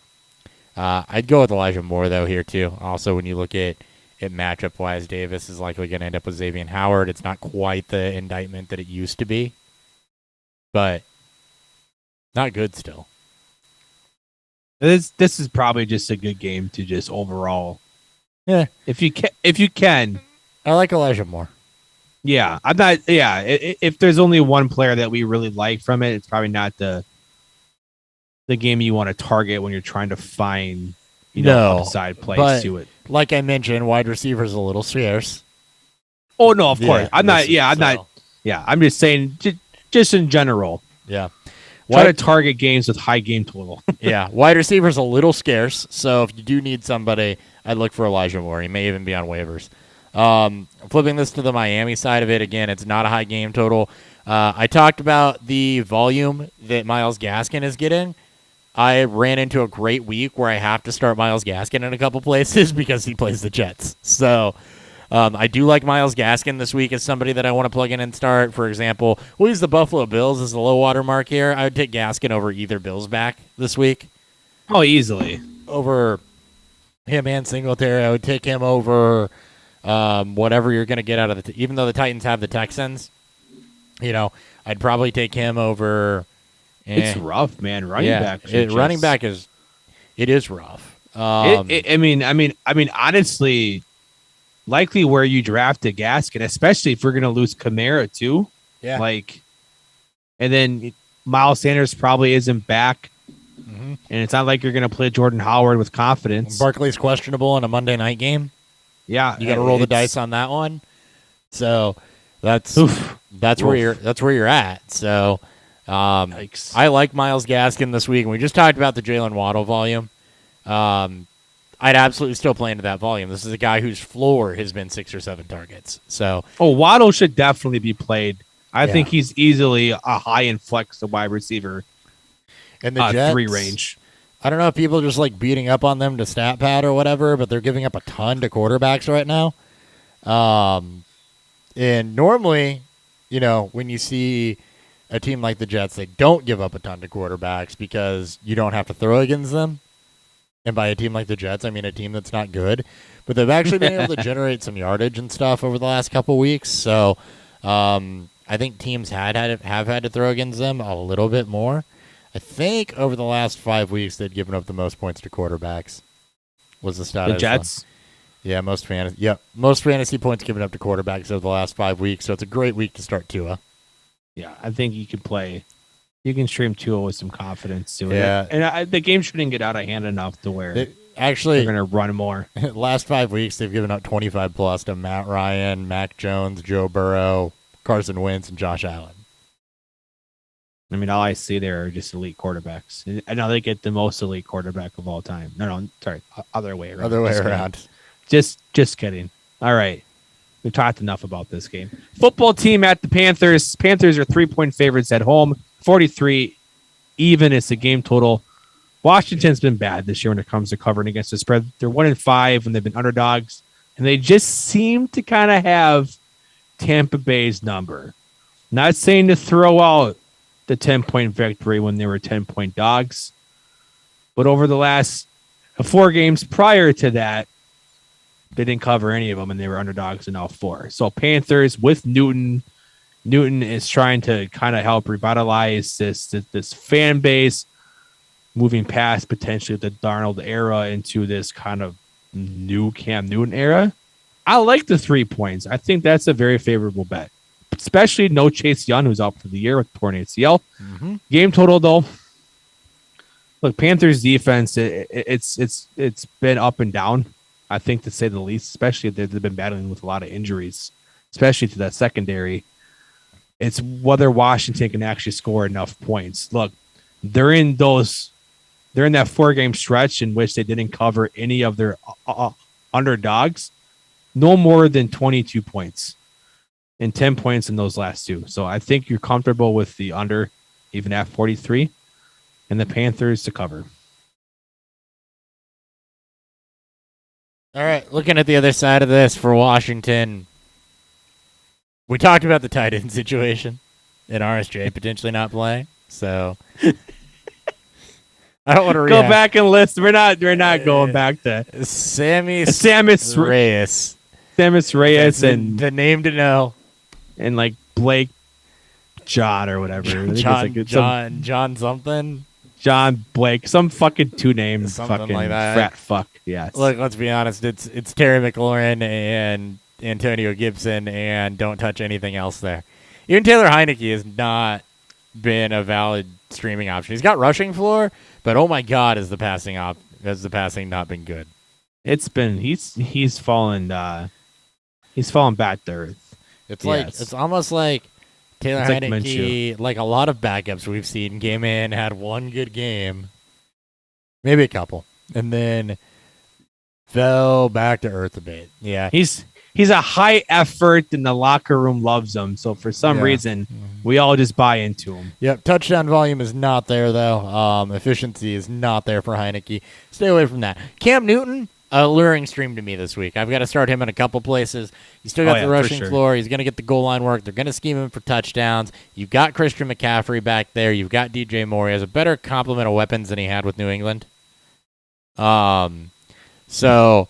I'd go with Elijah Moore, though, here, too. Also, when you look at matchup-wise, Davis is likely going to end up with Xavier Howard. It's not quite the indictment that it used to be, but not good still. This is probably just a good game to just overall. Yeah. If you can. I like Elijah Moore. Yeah, I'm not. Yeah, if there's only one player that we really like from it, it's probably not the game you want to target when you're trying to find upside plays to it. Like I mentioned, wide receivers a little scarce. Oh no, of course. I'm not. Yeah, I'm just saying, just in general. Yeah. Try to target games with high game total. Yeah, wide receivers a little scarce. So if you do need somebody, I'd look for Elijah Moore. He may even be on waivers. Flipping this to the Miami side of it, again, it's not a high game total. I talked about the volume that Myles Gaskin is getting. I ran into a great week where I have to start Myles Gaskin in a couple places because he plays the Jets. So I do like Myles Gaskin this week as somebody that I want to plug in and start. For example, we'll use the Buffalo Bills as the low water mark here. I would take Gaskin over either Bills back this week. Oh, easily. Over him and Singletary. I would take him over whatever you're going to get out of even though the Titans have the Texans. I'd probably take him over. It's rough, man. Running back is rough. I mean, honestly, likely where you drafted Gaskin, especially if we're going to lose Kamara too. Yeah. And then Miles Sanders probably isn't back. Mm-hmm. And it's not like you're going to play Jordan Howard with confidence. Barkley's questionable in a Monday night game. Yeah. You got to roll the dice on that one. So that's where you're at. So I like Myles Gaskin this week, and we just talked about the Jalen Waddle volume. I'd absolutely still play into that volume. This is a guy whose floor has been 6 or 7 targets. So, Waddle should definitely be played. I think he's easily a high and flex wide receiver. And the Jets, 3 range. I don't know if people are just like beating up on them to stat pad or whatever, but they're giving up a ton to quarterbacks right now. And normally, when you see a team like the Jets, they don't give up a ton to quarterbacks because you don't have to throw against them. And by a team like the Jets, I mean a team that's not good. But they've actually been able to generate some yardage and stuff over the last couple weeks. So I think teams have had to throw against them a little bit more. I think over the last 5 weeks, they've given up the most points to quarterbacks. Was the stat? The Jets? Yeah, most fantasy points given up to quarterbacks over the last 5 weeks. So it's a great week to start Tua. Yeah, I think you can stream Tua with some confidence to it. Yeah. And the game shouldn't get out of hand enough to where they're going to run more. Last 5 weeks, they've given up 25 plus to Matt Ryan, Mac Jones, Joe Burrow, Carson Wentz, and Josh Allen. I mean, all I see there are just elite quarterbacks. And now they get the most elite quarterback of all time. No, sorry, other way around. Just kidding. All right. We've talked enough about this game. Football team at the Panthers. Panthers are 3-point favorites at home. 43 even is the game total. Washington's been bad this year when it comes to covering against the spread. They're 1-5 when they've been underdogs, and they just seem to kind of have Tampa Bay's number. Not saying to throw out the 10-point victory when they were 10-point dogs, but over the last 4 games prior to that, they didn't cover any of them, and they were underdogs in all 4. So Panthers with Newton. Newton is trying to kind of help revitalize this fan base, moving past potentially the Darnold era into this kind of new Cam Newton era. I like the 3 points. I think that's a very favorable bet, especially no Chase Young, who's out for the year with torn ACL. Mm-hmm. Game total, though. Look, Panthers defense, it's been up and down, I think, to say the least, especially they've been battling with a lot of injuries, especially to that secondary. It's whether Washington can actually score enough points. Look, they're in that 4-game stretch in which they didn't cover any of their underdogs, no more than 22 points and 10 points in those last 2. So I think you're comfortable with the under, even at 43, and the Panthers to cover. All right, looking at the other side of this for Washington, we talked about the tight end situation and RSJ potentially not playing. So I don't want to go back and list. We're not going back to Sammis Reyes. Sammis Reyes and the name to know, and like Blake John or whatever. John something. John Blake, some fucking 2 names, something fucking like that. frat fuck. Yes. Look, let's be honest. It's Terry McLaurin and Antonio Gibson and don't touch anything else there. Even Taylor Heineke has not been a valid streaming option. He's got rushing floor, but oh my God, has the passing not been good? It's been he's fallen back to earth. It's almost like Taylor It's like Heineke, like a lot of backups we've seen, came in, had one good game, maybe a couple, and then fell back to earth a bit. Yeah. He's a high effort and the locker room loves him. So for some reason, we all just buy into him. Yep. Touchdown volume is not there, though. Efficiency is not there for Heineke. Stay away from that. Cam Newton, alluring stream to me this week. I've got to start him in a couple places. He's still got the rushing floor. He's going to get the goal line work. They're going to scheme him for touchdowns. You've got Christian McCaffrey back there. You've got DJ Moore. He has a better complement of weapons than he had with New England. So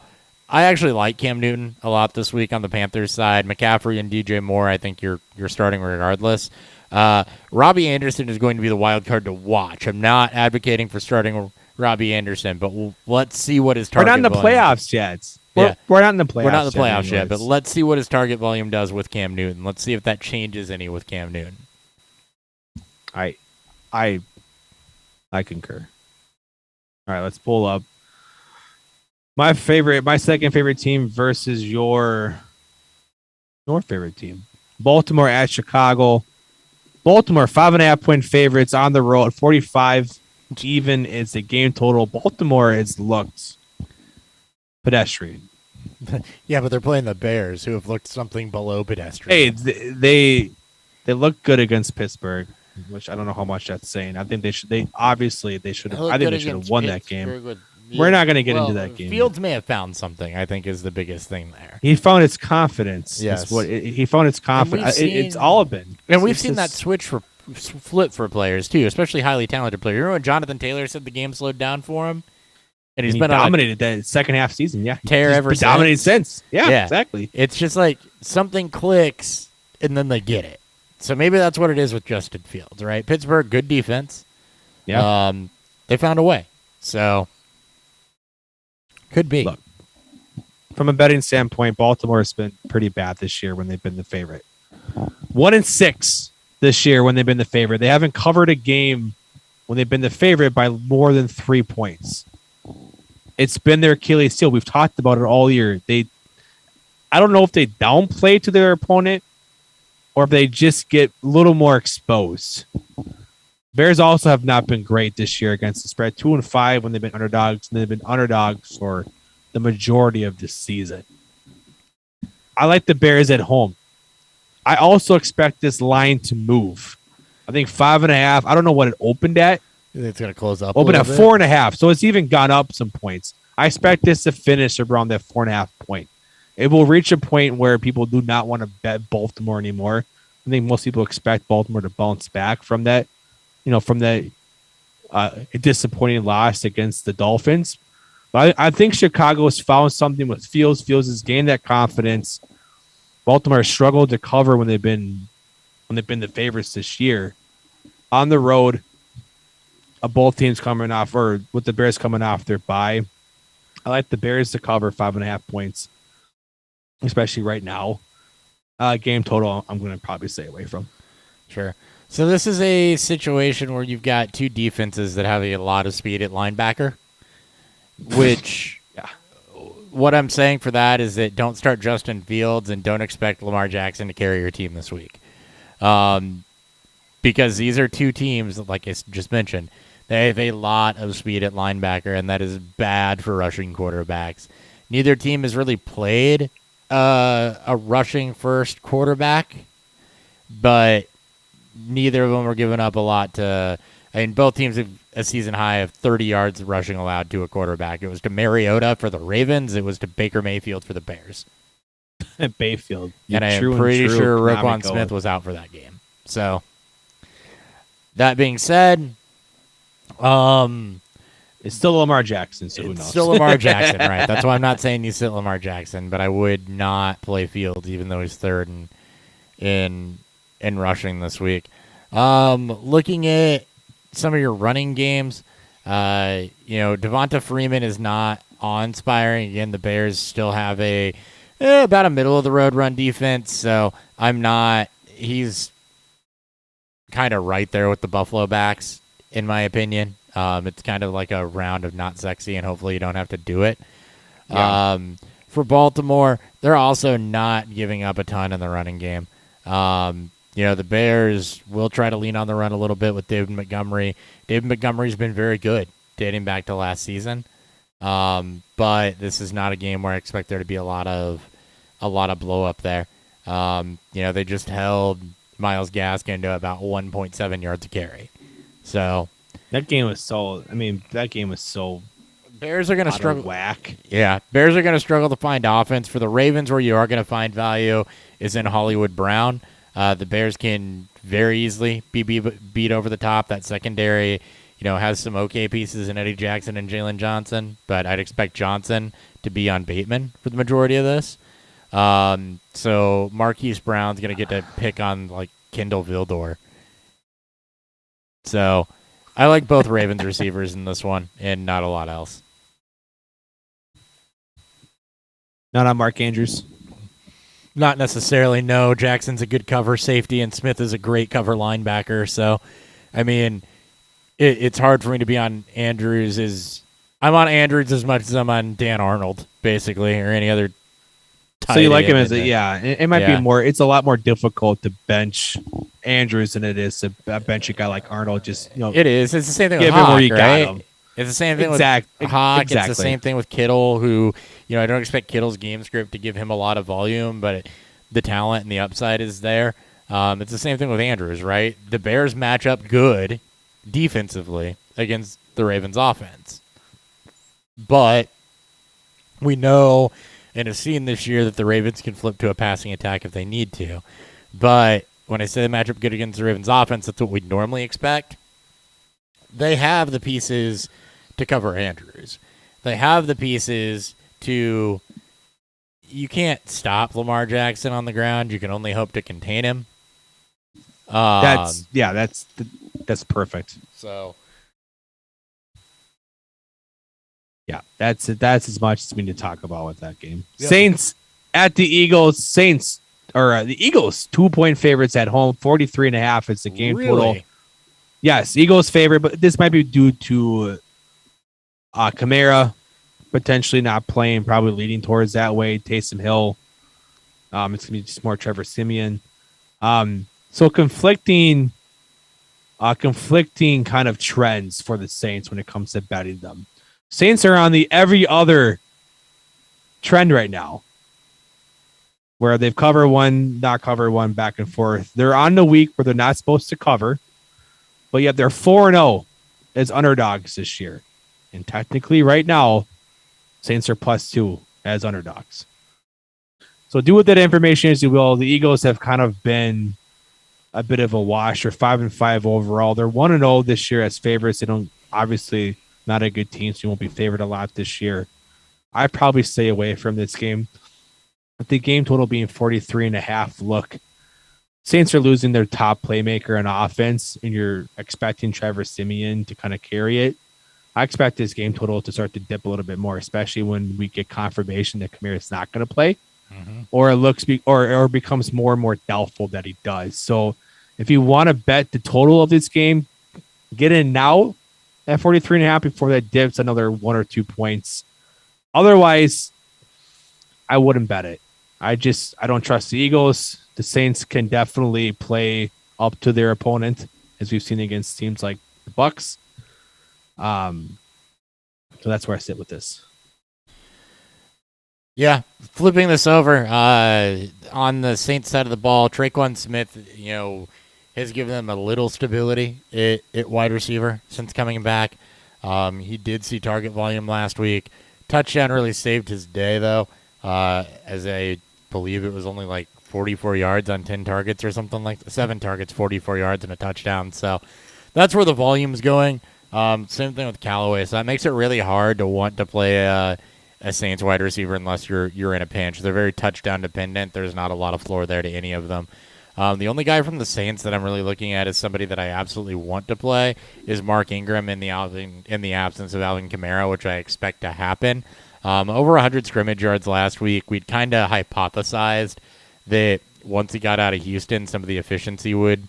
I actually like Cam Newton a lot this week on the Panthers side. McCaffrey and DJ Moore, I think you're starting regardless. Robbie Anderson is going to be the wild card to watch. I'm not advocating for starting Robbie Anderson, but let's see what his target. We're not in the playoffs yet. We're not in the playoffs. We're not in the playoffs yet, but let's see what his target volume does with Cam Newton. Let's see if that changes any with Cam Newton. I concur. All right, let's pull up my second favorite team versus your favorite team. Baltimore at Chicago. Baltimore 5.5-point favorites on the road. 45 even is the game total. Baltimore has looked pedestrian. Yeah, but they're playing the Bears, who have looked something below pedestrian. Hey, they look good against Pittsburgh, which I don't know how much that's saying. I think they should have. I think they should have won that game. We're not going to get into that game. Fields may have found something, I think, is the biggest thing there. He found his confidence. Yes. He found his confidence. It's all been. And we've seen that flip for players, too, especially highly talented players. Remember when Jonathan Taylor said the game slowed down for him? And he been dominated that second half season, yeah. Tear ever since. Dominated since. Yeah, exactly. It's just like something clicks, and then they get it. So maybe that's what it is with Justin Fields, right? Pittsburgh, good defense. Yeah. They found a way. So could be. Look, from a betting standpoint, Baltimore has been pretty bad this year when they've been the favorite. 1-6 this year when they've been the favorite. They haven't covered a game when they've been the favorite by more than 3 points. It's been their Achilles heel. We've talked about it all year. I don't know if they downplay to their opponent or if they just get a little more exposed. Bears also have not been great this year against the spread. 2-5 when they've been underdogs, and they've been underdogs for the majority of this season. I like the Bears at home. I also expect this line to move. I think 5.5. I don't know what it opened at. It's going to close up. Open at 4.5. So it's even gone up some points. I expect this to finish around that 4.5 point. It will reach a point where people do not want to bet Baltimore anymore. I think most people expect Baltimore to bounce back from that, from that disappointing loss against the Dolphins. But I think Chicago has found something with Fields. Fields has gained that confidence. Baltimore has struggled to cover when they've been the favorites this year. On the road, both teams coming off, or with the Bears coming off their bye. I like the Bears to cover 5.5 points, especially right now. Game total, I'm going to probably stay away from. Sure. So this is a situation where you've got two defenses that have a lot of speed at linebacker, which what I'm saying for that is that don't start Justin Fields and don't expect Lamar Jackson to carry your team this week. Because these are two teams, like I just mentioned, they have a lot of speed at linebacker, and that is bad for rushing quarterbacks. Neither team has really played a rushing first quarterback, but neither of them are giving up a lot to. I mean, both teams have a season high of 30 yards rushing allowed to a quarterback. It was to Mariota for the Ravens. It was to Baker Mayfield for the Bears. Bayfield. And I am pretty sure Roquan Smith was out for that game. So, that being said, it's still Lamar Jackson, so who knows? It's still Lamar Jackson, right? That's why I'm not saying you sit Lamar Jackson, but I would not play Fields, even though he's third in rushing this week. Looking at some of your running games, Devonta Freeman is not awe-inspiring. Again, the Bears still have a about a middle of the road run defense. So he's kind of right there with the Buffalo backs, in my opinion. It's kind of like a round of not sexy, and hopefully you don't have to do it. Yeah. For Baltimore, they're also not giving up a ton in the running game. The Bears will try to lean on the run a little bit with David Montgomery. David Montgomery's been very good dating back to last season. But this is not a game where I expect there to be a lot of blow up there. They just held Myles Gaskin to about 1.7 yards a carry. So that game was so Bears are going to struggle. Whack. Yeah, Bears are going to struggle to find offense. For the Ravens, where you are going to find value is in Hollywood Brown. The Bears can very easily be beat over the top. That secondary, has some okay pieces in Eddie Jackson and Jalen Johnson, but I'd expect Johnson to be on Bateman for the majority of this. So Marquise Brown's going to get to pick on like Kendall Vildor. So I like both Ravens receivers in this one and not a lot else. Not on Mark Andrews. Not necessarily, no. Jackson's a good cover safety, and Smith is a great cover linebacker. So, I mean, it's hard for me to be on Andrews. I'm on Andrews as much as I'm on Dan Arnold, basically, or any other tight So you like him end. It might be more. It's a lot more difficult to bench Andrews than it is to bench a guy like Arnold. Just it is. It's the same thing with give Hawk, him where you right? got him. It's the same thing with Hawk. Exactly. It's the same thing with Kittle, who, I don't expect Kittle's game script to give him a lot of volume, but the talent and the upside is there. It's the same thing with Andrews, right? The Bears match up good defensively against the Ravens offense. But we know and have seen this year that the Ravens can flip to a passing attack if they need to. But when I say they match up good against the Ravens offense, that's what we'd normally expect. They have the pieces to cover Andrews. They have the pieces to... You can't stop Lamar Jackson on the ground. You can only hope to contain him. That's perfect. So... Yeah, that's as much as we need to talk about with that game. Yep. Saints at the Eagles. The Eagles 2-point favorites at home. 43.5 is the game total. Yes, Eagles favorite, but this might be due to Kamara potentially not playing, probably leading towards that way. Taysom Hill. It's going to be just more Trevor Siemian. So conflicting kind of trends for the Saints when it comes to betting them. Saints are on the every other trend right now, where they've covered one, not covered one, back and forth. They're on the week where they're not supposed to cover, but yet they're 4-0 as underdogs this year. And technically right now, Saints are +2 as underdogs. So do with that information as you will. The Eagles have kind of been a bit of a wash. They're 5-5 overall. They're 1-0 this year as favorites. They don't, obviously not a good team, so you won't be favored a lot this year. I'd probably stay away from this game. With the game total being 43.5, look, Saints are losing their top playmaker on offense, and you're expecting Trevor Siemian to kind of carry it. I expect this game total to start to dip a little bit more, especially when we get confirmation that Kamara is not going to play, or it looks or becomes more and more doubtful that he does. So, if you want to bet the total of this game, get in now at 43.5 before that dips another 1 or 2 points. Otherwise, I wouldn't bet it. I don't trust the Eagles. The Saints can definitely play up to their opponent, as we've seen against teams like the Bucs. So that's where I sit with this. Yeah, flipping this over on the Saints side of the ball, Traquan Smith, has given them a little stability at wide receiver since coming back. He did see target volume last week. Touchdown really saved his day, though, as I believe it was only like 44 yards on 10 targets or something like that. 7 targets, 44 yards, and a touchdown. So that's where the volume's going. Same thing with Callaway. So that makes it really hard to want to play a Saints wide receiver unless you're in a pinch. They're very touchdown dependent. There's not a lot of floor there to any of them. The only guy from the Saints that I'm really looking at is somebody that I absolutely want to play is Mark Ingram in the absence of Alvin Kamara, which I expect to happen. Over 100 scrimmage yards last week. We'd kind of hypothesized that once he got out of Houston, some of the efficiency would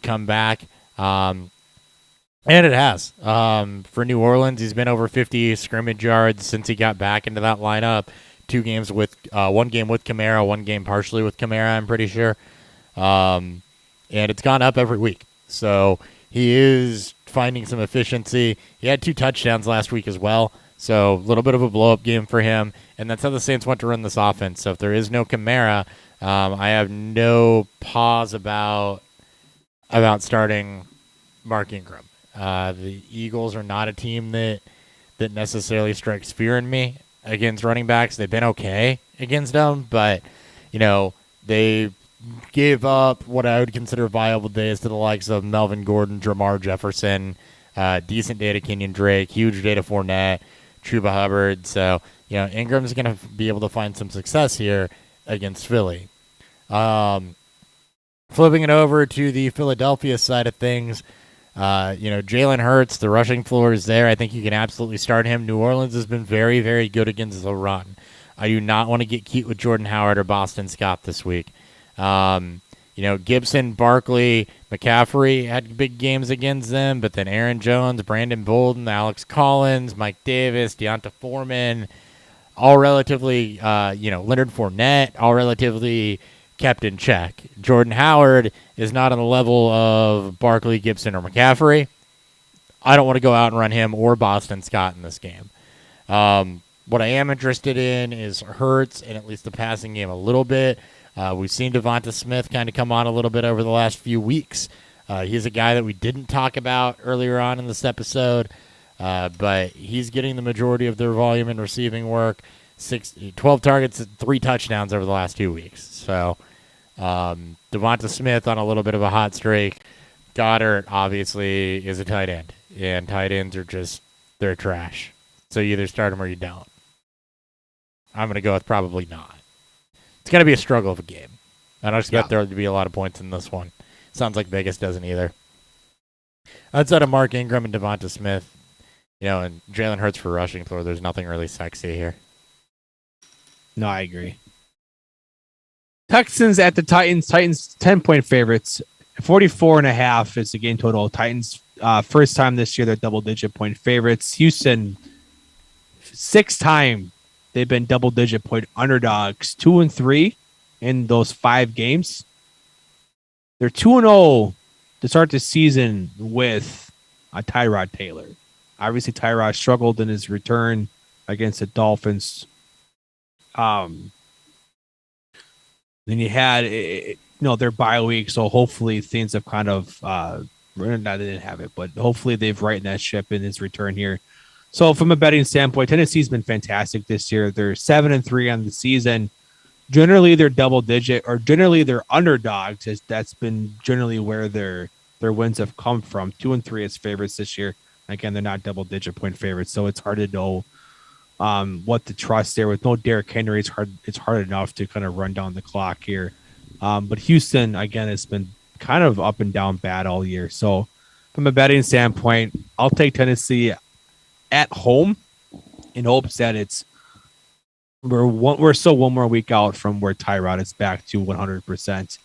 come back. And it has. For New Orleans, he's been over 50 scrimmage yards since he got back into that lineup. 2 games with, 1 game with Kamara, 1 game partially with Kamara, I'm pretty sure. And it's gone up every week. So he is finding some efficiency. He had 2 touchdowns last week as well. So a little bit of a blow-up game for him. And that's how the Saints want to run this offense. So if there is no Kamara, I have no pause about starting Mark Ingram. The Eagles are not a team that necessarily strikes fear in me against running backs. They've been okay against them, but, they gave up what I would consider viable days to the likes of Melvin Gordon, Jamar Jefferson, decent day to Kenyon Drake, huge day to Fournette, Chuba Hubbard. So, Ingram's going to be able to find some success here against Philly. Flipping it over to the Philadelphia side of things, Jalen Hurts, the rushing floor is there. I think you can absolutely start him. New Orleans has been very, very good against the run. I do not want to get cute with Jordan Howard or Boston Scott this week. Gibson, Barkley, McCaffrey had big games against them, but then Aaron Jones, Brandon Bolden, Alex Collins, Mike Davis, Deonta Foreman, all relatively, Leonard Fournette, all relatively kept in check. Jordan Howard is not on the level of Barkley, Gibson, or McCaffrey. I don't want to go out and run him or Boston Scott in this game. What I am interested in is Hurts and at least the passing game a little bit. We've seen Devonta Smith kind of come on a little bit over the last few weeks. He's a guy that we didn't talk about earlier on in this episode, but he's getting the majority of their volume in receiving work. 12 targets, 3 touchdowns over the last 2 weeks. So Devonta Smith on a little bit of a hot streak. Goddard obviously is a tight end, and tight ends are they're trash. So you either start them or you don't. I'm going to go with probably not. It's going to be a struggle of a game. I don't expect there to be a lot of points in this one. Sounds like Vegas doesn't either. Outside of Mark Ingram and Devonta Smith, and Jalen Hurts for rushing floor, there's nothing really sexy here. No, I agree. Texans at the Titans. Titans 10-point favorites. 44.5 is the game total. Titans, first time this year, they're double-digit point favorites. Houston, 6th time they've been double-digit point underdogs. 2-3 in those 5 games. They're 2-0 to start the season with Tyrod Taylor. Obviously, Tyrod struggled in his return against the Dolphins. Then you had, their bye week, so hopefully things have kind of, they didn't have it, but hopefully they've righted that ship in his return here. So from a betting standpoint, Tennessee's been fantastic this year. They're 7-3 on the season. Generally, they're double digit, or generally they're underdogs. That's been generally where their wins have come from. 2-3 as favorites this year. Again, they're not double digit point favorites, so it's hard to know what to trust there. With no Derrick Henry, it's hard enough to kind of run down the clock here. But Houston, again, has been kind of up and down bad all year. So from a betting standpoint, I'll take Tennessee at home in hopes that we're still one more week out from where Tyrod is back to 100%.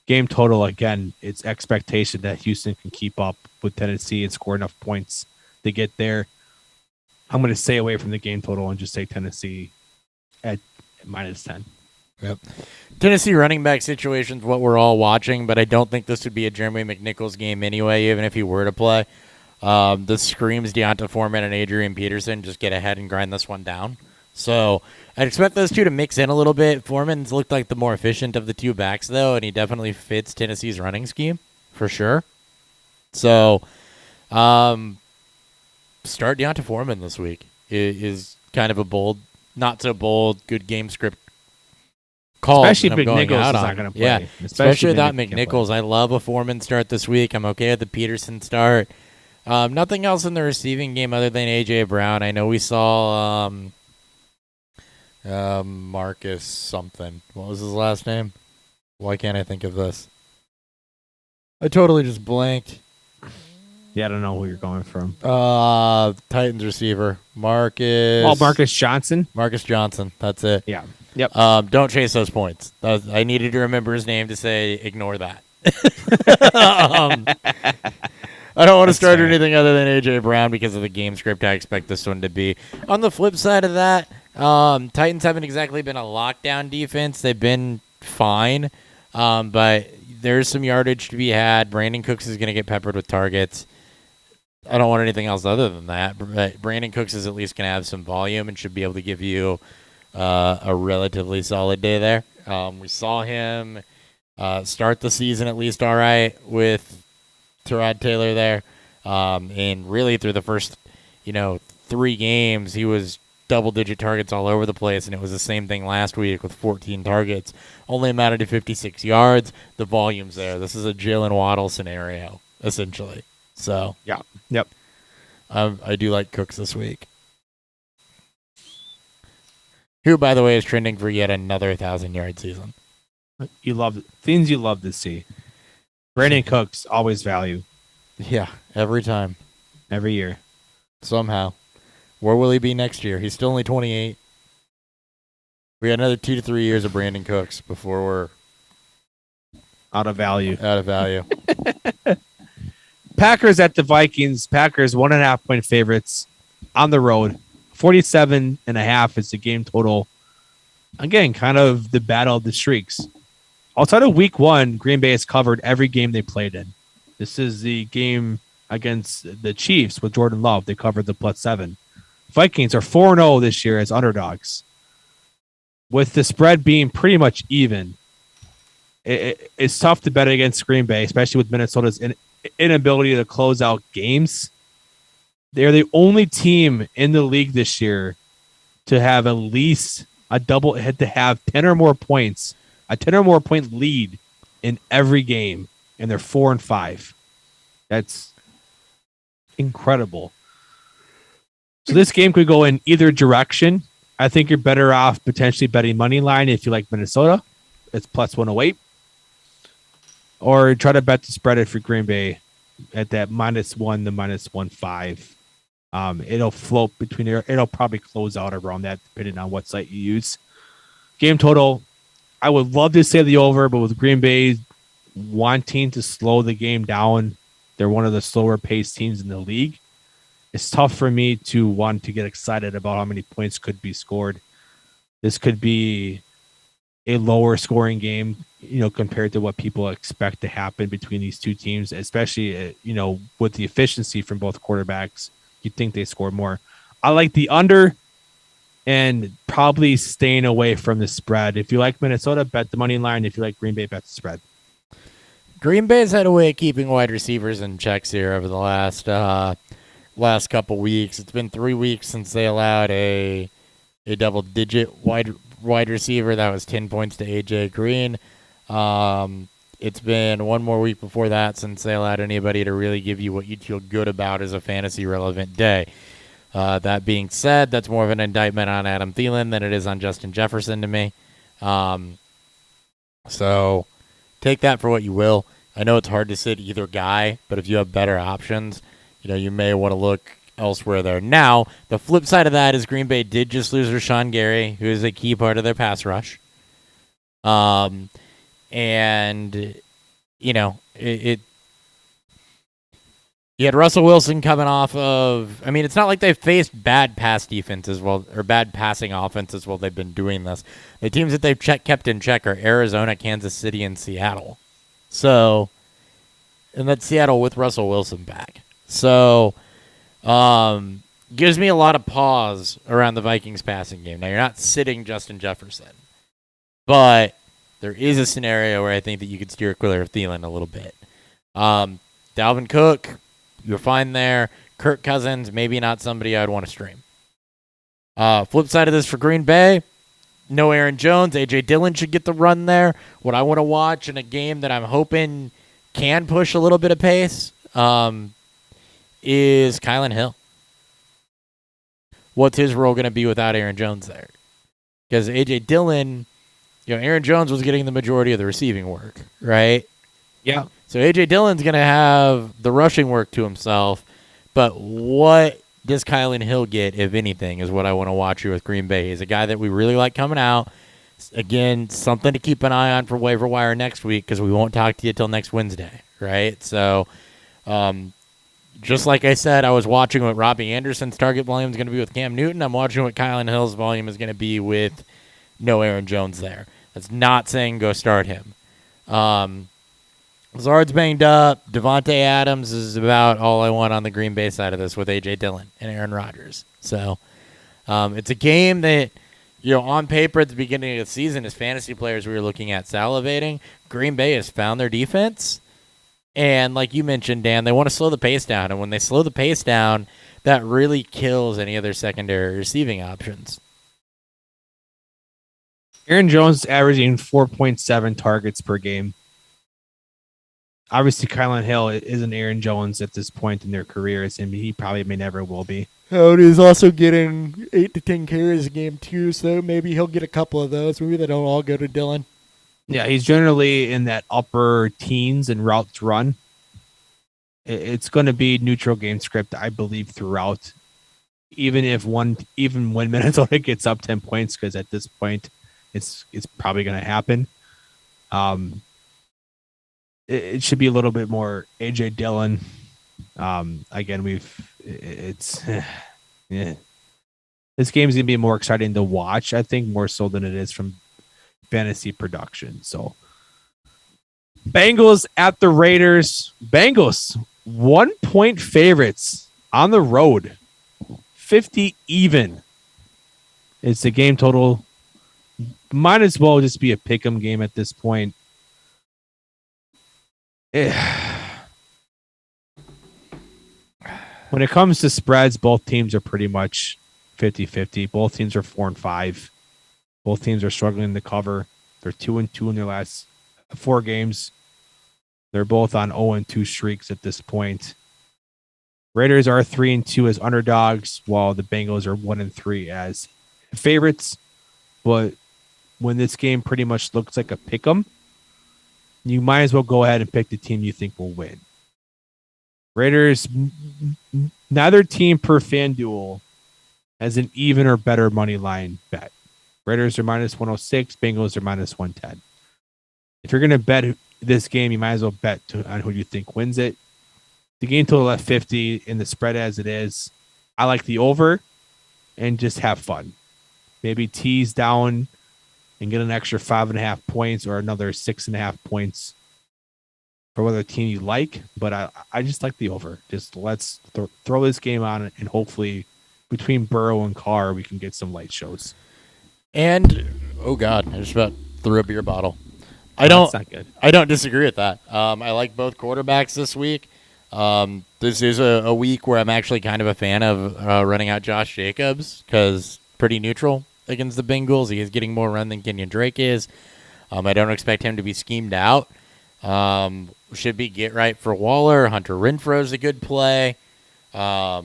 Game total, again, it's expectation that Houston can keep up with Tennessee and score enough points to get there. I'm going to stay away from the game total and just take Tennessee at -10. Yep. Tennessee running back situation is what we're all watching, but I don't think this would be a Jeremy Mcnichols game anyway, even if he were to play. This screams Deonta Foreman and Adrian Peterson just get ahead and grind this one down. So I'd expect those two to mix in a little bit. Foreman's looked like the more efficient of the two backs, though, and he definitely fits Tennessee's running scheme for sure. So start Deonta Foreman this week is kind of a bold, not so bold, good game script call. Especially if McNichols is not going to play. Yeah, especially without McNichols. I love a Foreman start this week. I'm okay with the Peterson start. Nothing else in the receiving game other than A.J. Brown. I know we saw Marcus something. What was his last name? Why can't I think of this? I totally just blanked. Yeah, I don't know who you're going from. Titans receiver Marcus. Marcus Johnson. Marcus Johnson. That's it. Yeah. Yep. Don't chase those points. I needed to remember his name to say ignore that. I don't want to start anything other than A.J. Brown because of the game script I expect this one to be. On the flip side of that, Titans haven't exactly been a lockdown defense. They've been fine, but there's some yardage to be had. Brandon Cooks is going to get peppered with targets. I don't want anything else other than that. But Brandon Cooks is at least going to have some volume and should be able to give you a relatively solid day there. We saw him start the season at least all right with Tyrod Taylor there. And really through the first, 3 games, he was double-digit targets all over the place, and it was the same thing last week with 14 targets. Only amounted to 56 yards. The volume's there. This is a Jalen Waddle scenario, essentially. So, yeah. Yep. I do like Cooks this week. Who, by the way, is trending for yet another 1,000-yard season. You love things you love to see. Brandon Cooks, always value. Yeah, every time. Every year. Somehow. Where will he be next year? He's still only 28. We got another 2 to 3 years of Brandon Cooks before we're out of value. Packers at the Vikings. Packers 1.5-point favorites on the road. 47.5 is the game total. Again, kind of the battle of the streaks. Outside of week 1, Green Bay has covered every game they played in. This is the game against the Chiefs with Jordan Love. They covered the +7. Vikings are 4-0 this year as underdogs. With the spread being pretty much even, it's tough to bet against Green Bay, especially with Minnesota's inability to close out games. They're the only team in the league this year to have at least a double hit, to have 10 or more points, a 10 or more point lead in every game, and they're 4-5. That's incredible. So this game could go in either direction. I think you're better off potentially betting money line if you like Minnesota. It's +108. Or try to bet the spread if you're Green Bay at that -1 to -1.5. It'll float between there. It'll probably close out around that depending on what site you use. Game total, I would love to say the over, but with Green Bay wanting to slow the game down, they're one of the slower paced teams in the league. It's tough for me to want to get excited about how many points could be scored. This could be a lower scoring game, compared to what people expect to happen between these two teams, especially, with the efficiency from both quarterbacks. You'd think they score more. I like the under and probably staying away from the spread. If you like Minnesota, bet the money line. If you like Green Bay, bet the spread. Green Bay's had a way of keeping wide receivers in checks here over the last couple weeks. It's been 3 weeks since they allowed a double-digit wide receiver. That was 10 points to A.J. Green. It's been one more week before that since they allowed anybody to really give you what you'd feel good about as a fantasy-relevant day. That being said, that's more of an indictment on Adam Thielen than it is on Justin Jefferson to me. So take that for what you will. I know it's hard to sit either guy, but if you have better options, you may want to look elsewhere there. Now, the flip side of that is Green Bay did just lose Rashawn Gary, who is a key part of their pass rush. You had Russell Wilson coming off of, it's not like they've faced bad pass defenses or bad passing offenses while they've been doing this. The teams that they've kept in check are Arizona, Kansas City, and Seattle. So, and that's Seattle with Russell Wilson back. So, gives me a lot of pause around the Vikings passing game. Now, you're not sitting Justin Jefferson, but there is a scenario where I think that you could steer clear of Thielen a little bit. Dalvin Cook, you're fine there. Kirk Cousins, maybe not somebody I'd want to stream. Flip side of this for Green Bay, no Aaron Jones. A.J. Dillon should get the run there. What I want to watch in a game that I'm hoping can push a little bit of pace is Kylan Hill. What's his role going to be without Aaron Jones there? Because A.J. Dillon, Aaron Jones was getting the majority of the receiving work, right? Yeah. So A.J. Dillon's going to have the rushing work to himself, but what does Kylan Hill get, if anything, is what I want to watch here with Green Bay. He's a guy that we really like coming out. Again, something to keep an eye on for waiver wire next week because we won't talk to you till next Wednesday, right? So just like I said, I was watching what Robbie Anderson's target volume is going to be with Cam Newton. I'm watching what Kylan Hill's volume is going to be with no Aaron Jones there. That's not saying go start him. Lazard's banged up. Devontae Adams is about all I want on the Green Bay side of this with A.J. Dillon and Aaron Rodgers. So it's a game that, on paper at the beginning of the season, as fantasy players we were looking at salivating. Green Bay has found their defense. And like you mentioned, Dan, they want to slow the pace down. And when they slow the pace down, that really kills any other secondary receiving options. Aaron Jones is averaging 4.7 targets per game. Obviously, Kylan Hill isn't Aaron Jones at this point in their careers, and he probably may never will be. And he's also getting 8 to 10 carries a game, too, so maybe he'll get a couple of those. Maybe they don't all go to Dillon. Yeah, he's generally in that upper teens and routes run. It's going to be neutral game script, I believe, throughout. Even when Minnesota gets up 10 points, because at this point, it's probably going to happen. It should be a little bit more A.J. Dillon. Again, yeah. This game is going to be more exciting to watch, I think, more so than it is from fantasy production. So, Bengals at the Raiders. Bengals 1-point favorites on the road, 50 even. It's a game total. Might as well just be a pick'em game at this point. When it comes to spreads, both teams are pretty much 50-50. Both teams are 4-5. Both teams are struggling to cover. They're 2-2 in their last 4 games. They're both on 0-2 streaks at this point. Raiders are 3-2 as underdogs, while the Bengals are 1-3 as favorites. But when this game pretty much looks like a pick'em, you might as well go ahead and pick the team you think will win. Raiders, neither team per FanDuel has an even or better money line bet. Raiders are minus 106, Bengals are minus 110. If you're going to bet this game, you might as well bet on who you think wins it. The game total at 50 in the spread as it is. I like the over and just have fun. Maybe tease down and get an extra 5.5 points or another 6.5 points for whatever team you like. But I just like the over. Just let's throw this game on, and hopefully between Burrow and Carr, we can get some light shows. And, oh God, I just about threw a beer bottle. That's not good. I don't disagree with that. I like both quarterbacks this week. This is a week where I'm actually kind of a fan of running out Josh Jacobs because pretty neutral against the Bengals. He is getting more run than Kenyon Drake is. I don't expect him to be schemed out. Should be get right for Waller. Hunter Renfro is a good play. Flip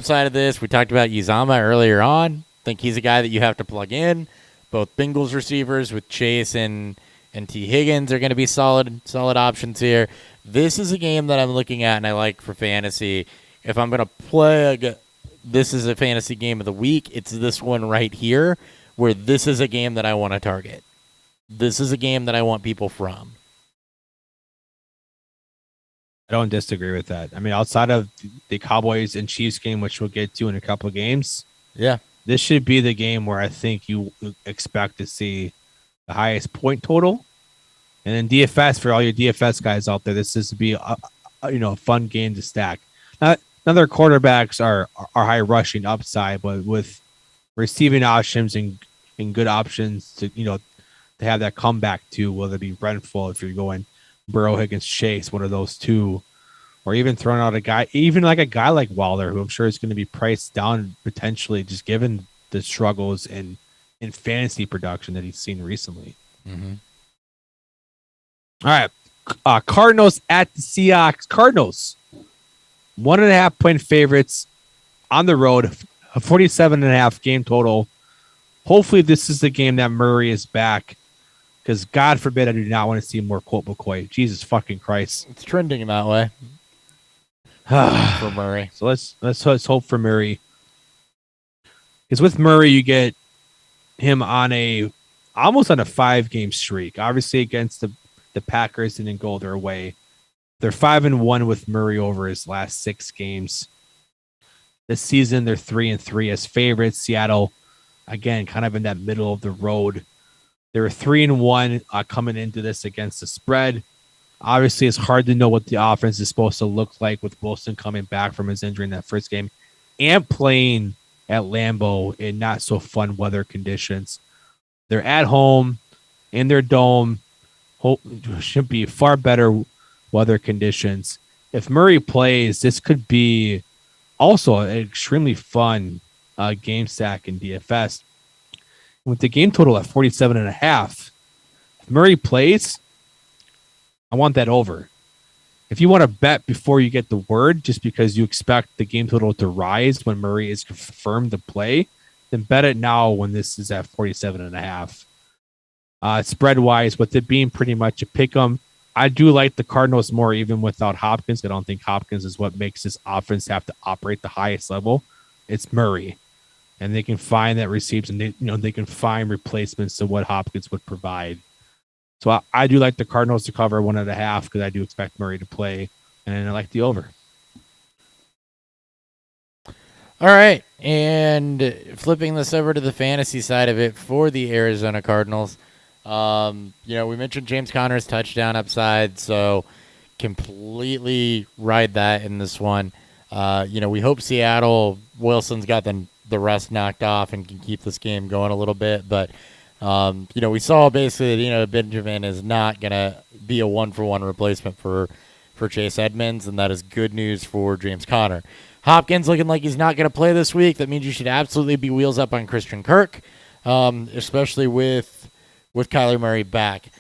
side of this, we talked about Uzomah earlier on. Think he's a guy that you have to plug in. Both Bengals receivers with Chase and T. Higgins are going to be solid options here. This is a game that I'm looking at and I like for fantasy. If I'm going to play this is a fantasy game of the week, it's this one right here where this is a game that I want to target. This is a game that I want people from. I don't disagree with that. I mean, outside of the Cowboys and Chiefs game, which we'll get to in a couple of games, yeah, this should be the game where I think you expect to see the highest point total. And then DFS, for all your DFS guys out there, this is to be a fun game to stack. None of their quarterbacks are high rushing upside, but with receiving options and good options to have that comeback to, whether it be Renfro if you're going Burrow, Higgins, Chase, one of those two, or even throwing out a guy like Waller, who I'm sure is going to be priced down potentially, just given the struggles in fantasy production that he's seen recently. Mm-hmm. All right, Cardinals at the Seahawks. Cardinals 1.5 point favorites on the road, a 47.5 game total. Hopefully, this is the game that Murray is back. Because God forbid I do not want to see more Colt McCoy. Jesus fucking Christ. It's trending that way for Murray. So let's hope for Murray. Because with Murray, you get him on almost on a 5-game streak. Obviously against the Packers didn't go their way. They're 5-1 with Murray over his last 6 games. This season they're 3-3 as favorites. Seattle, again, kind of in that middle of the road. They were 3-1 coming into this against the spread. Obviously, it's hard to know what the offense is supposed to look like with Wilson coming back from his injury in that first game and playing at Lambeau in not so fun weather conditions. They're at home in their dome. Should be far better weather conditions. If Murray plays, this could be also an extremely fun game stack in DFS. With the game total at 47.5, if Murray plays, I want that over. If you want to bet before you get the word, just because you expect the game total to rise when Murray is confirmed to play, then bet it now when this is at 47.5. Spread wise, with it being pretty much a pick 'em, I do like the Cardinals more even without Hopkins. I don't think Hopkins is what makes this offense have to operate the highest level. It's Murray. And they can find that receipts, and they can find replacements to what Hopkins would provide. So I do like the Cardinals to cover 1.5 because I do expect Murray to play, and I like the over. All right, and flipping this over to the fantasy side of it for the Arizona Cardinals, we mentioned James Conner's touchdown upside, so completely ride that in this one. We hope Wilson's got the rest knocked off and can keep this game going a little bit. But, we saw basically that, Benjamin is not going to be a 1-for-1 replacement for Chase Edmonds, and that is good news for James Conner. Hopkins looking like he's not going to play this week. That means you should absolutely be wheels up on Christian Kirk, especially with Kyler Murray back.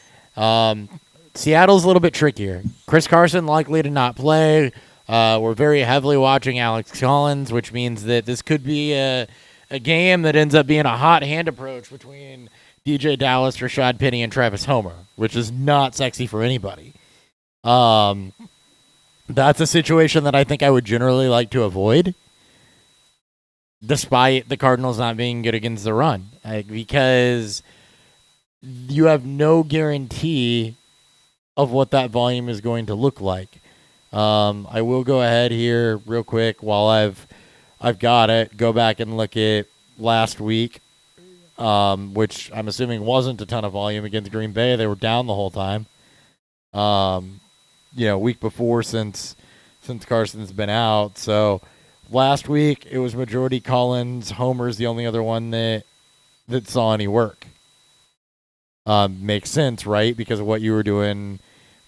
Seattle's a little bit trickier. Chris Carson likely to not play. We're very heavily watching Alex Collins, which means that this could be a game that ends up being a hot hand approach between DJ Dallas, Rashad Penny, and Travis Homer, which is not sexy for anybody. That's a situation that I think I would generally like to avoid, despite the Cardinals not being good against the run, because you have no guarantee of what that volume is going to look like. I will go ahead here real quick while I've got it. Go back and look at last week, which I'm assuming wasn't a ton of volume against Green Bay. They were down the whole time. Week before since Carson's been out. So last week it was majority Collins. Homer's the only other one that saw any work. Makes sense, right? Because of what you were doing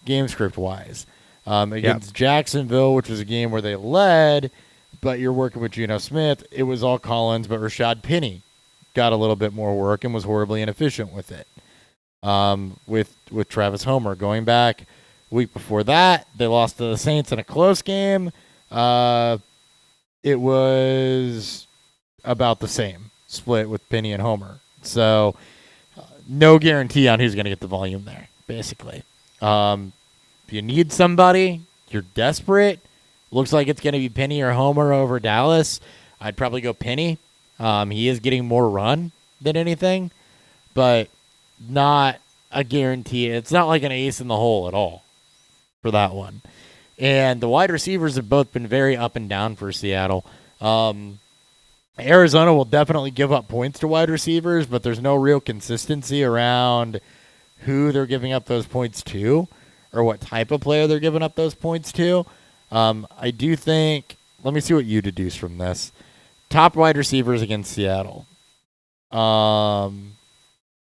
game script wise. Against Jacksonville, which was a game where they led, but you're working with Geno Smith, it was all Collins, but Rashad Penny got a little bit more work and was horribly inefficient with it. With Travis Homer. Going back week before that, they lost to the Saints in a close game. It was about the same split with Penny and Homer. So no guarantee on who's going to get the volume there, basically. If you need somebody, you're desperate, looks like it's going to be Penny or Homer over Dallas, I'd probably go Penny. He is getting more run than anything, but not a guarantee. It's not like an ace in the hole at all for that one. And the wide receivers have both been very up and down for Seattle. Arizona will definitely give up points to wide receivers, but there's no real consistency around who they're giving up those points to or what type of player they're giving up those points to. I do think, let me see what you deduce from this. Top wide receivers against Seattle.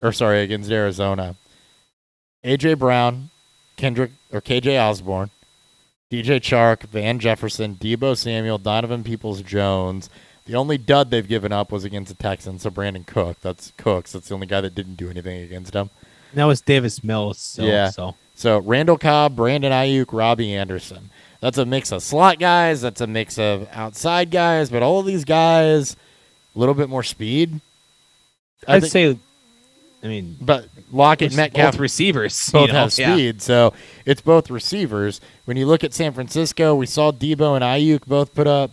Against Arizona. A.J. Brown, KJ Osborne, DJ Chark, Van Jefferson, Deebo Samuel, Donovan Peoples-Jones. The only dud they've given up was against the Texans, so Brandon Cook. That's Cooks. That's the only guy that didn't do anything against them. That was Davis Mills. So Randall Cobb, Brandon Ayuk, Robbie Anderson. That's a mix of slot guys. That's a mix of outside guys. But all of these guys, a little bit more speed. I'd say I mean, but Lockett and Metcalf both receivers both have speed, so it's both receivers. When you look at San Francisco, we saw Debo and Ayuk both put up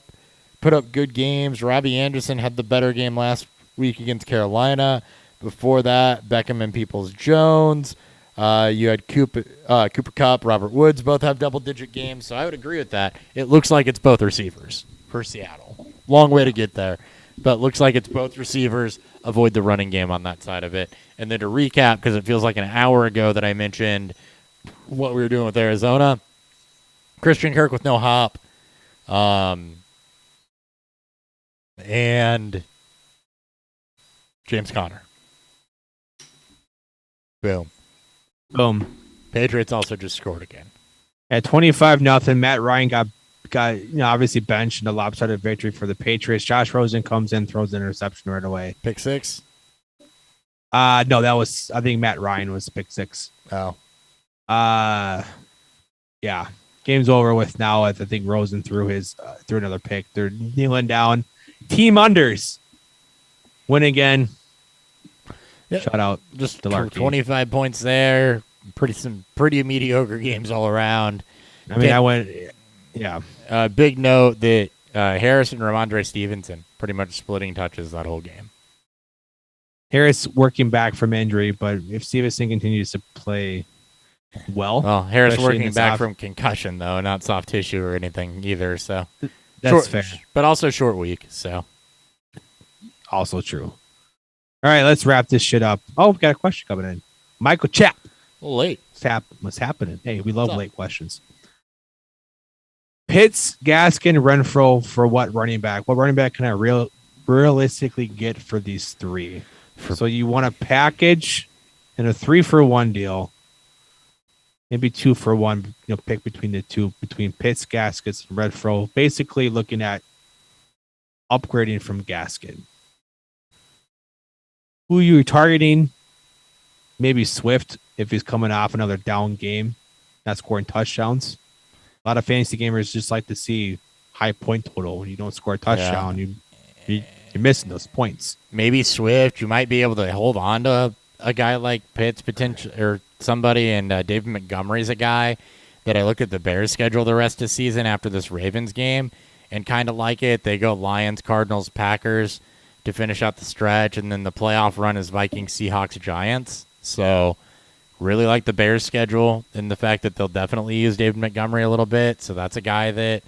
good games. Robbie Anderson had the better game last week against Carolina. Before that, Beckham and Peoples-Jones. You had Cooper Kupp, Robert Woods both have double-digit games, so I would agree with that. It looks like it's both receivers for Seattle. Long way to get there, but looks like it's both receivers. Avoid the running game on that side of it. And then to recap, because it feels like an hour ago that I mentioned what we were doing with Arizona, Christian Kirk with no hop, and James Conner. Boom. Patriots also just scored again. At 25-0, Matt Ryan got obviously benched in a lopsided victory for the Patriots. Josh Rosen comes in, throws an interception right away. Pick six? No, that was, I think Matt Ryan was pick six. Oh. Yeah. Game's over with now. I think Rosen threw another pick. They're kneeling down. Team unders win again. Yeah. Shout out. Just 25 points there. Some pretty mediocre games all around. I mean, I went, yeah. Big note that Harris and Ramondre Stevenson pretty much splitting touches that whole game. Harris working back from injury, but if Stevenson continues to play well. Harris working back from concussion, though, not soft tissue or anything either. So that's fair. But also short week, so. Also true. All right, let's wrap this shit up. Oh, we got a question coming in. Michael Chap. A little late. What's happening? Hey, we love late questions. Pitts, Gaskin, Renfro for what running back? What running back can I realistically get for these three? So you want a package and a 3-for-1 deal. Maybe 2-for-1, pick between the two, between Pitts, Gaskins, and Renfro. Basically looking at upgrading from Gaskin. Who you're targeting? Maybe Swift if he's coming off another down game, not scoring touchdowns. A lot of fantasy gamers just like to see high point total. When you don't score a touchdown, you're missing those points. Maybe Swift. You might be able to hold on to a guy like Pitts potential or somebody, and David Montgomery's a guy that I look at the Bears schedule the rest of the season after this Ravens game and kind of like it. They go Lions, Cardinals, Packers to finish out the stretch, and then the playoff run is Vikings, Seahawks, Giants. So really like the Bears schedule and the fact that they'll definitely use David Montgomery a little bit. So that's a guy that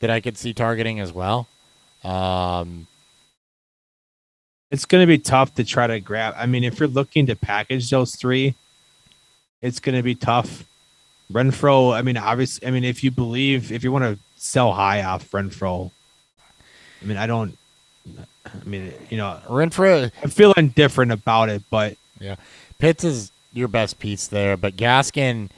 I could see targeting as well. It's going to be tough to try to grab. I mean, if you're looking to package those three, it's going to be tough. Renfro, I mean, obviously, if you want to sell high off Renfro, Renfro, I'm feeling different about it, but yeah, Pitts is your best piece there, but Gaskin,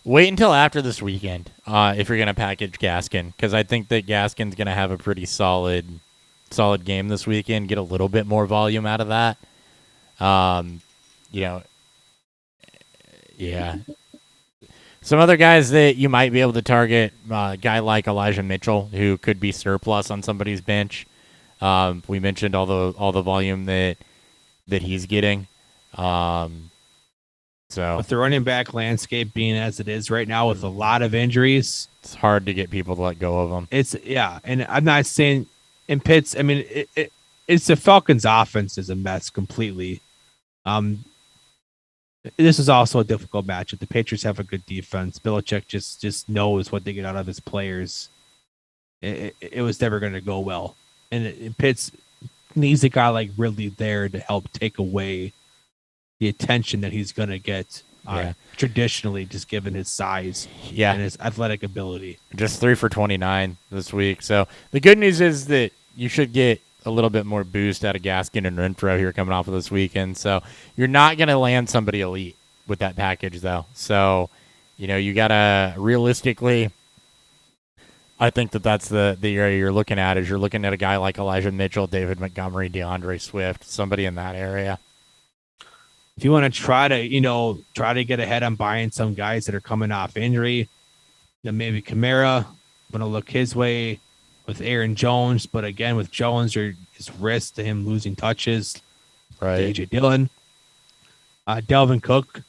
wait until after this weekend if you're going to package Gaskin, because I think that Gaskin's going to have a pretty solid game this weekend, get a little bit more volume out of that. Yeah. Some other guys that you might be able to target, a guy like Elijah Mitchell, who could be surplus on somebody's bench. We mentioned all the volume that he's getting. So with the running back landscape being as it is right now with a lot of injuries, it's hard to get people to let go of them. And I'm not saying in Pitts, it's the Falcons' offense is a mess completely. This is also a difficult matchup. The Patriots have a good defense. Belichick just knows what they get out of his players. It was never going to go well. And Pitts needs a guy like Ridley there to help take away the attention that he's going to get traditionally, just given his size and his athletic ability. Just 3 for 29 this week. So the good news is that you should get a little bit more boost out of Gaskin and Renfro here coming off of this weekend. So you're not going to land somebody elite with that package, though. So, you got to realistically, I think that's the area you're looking at is you're looking at a guy like Elijah Mitchell, David Montgomery, DeAndre Swift, somebody in that area. If you want to try to get ahead on buying some guys that are coming off injury, then maybe Kamara, going to look his way with Aaron Jones. But again, with Jones, his risk to him losing touches, right? A.J. Dillon. Dalvin Cook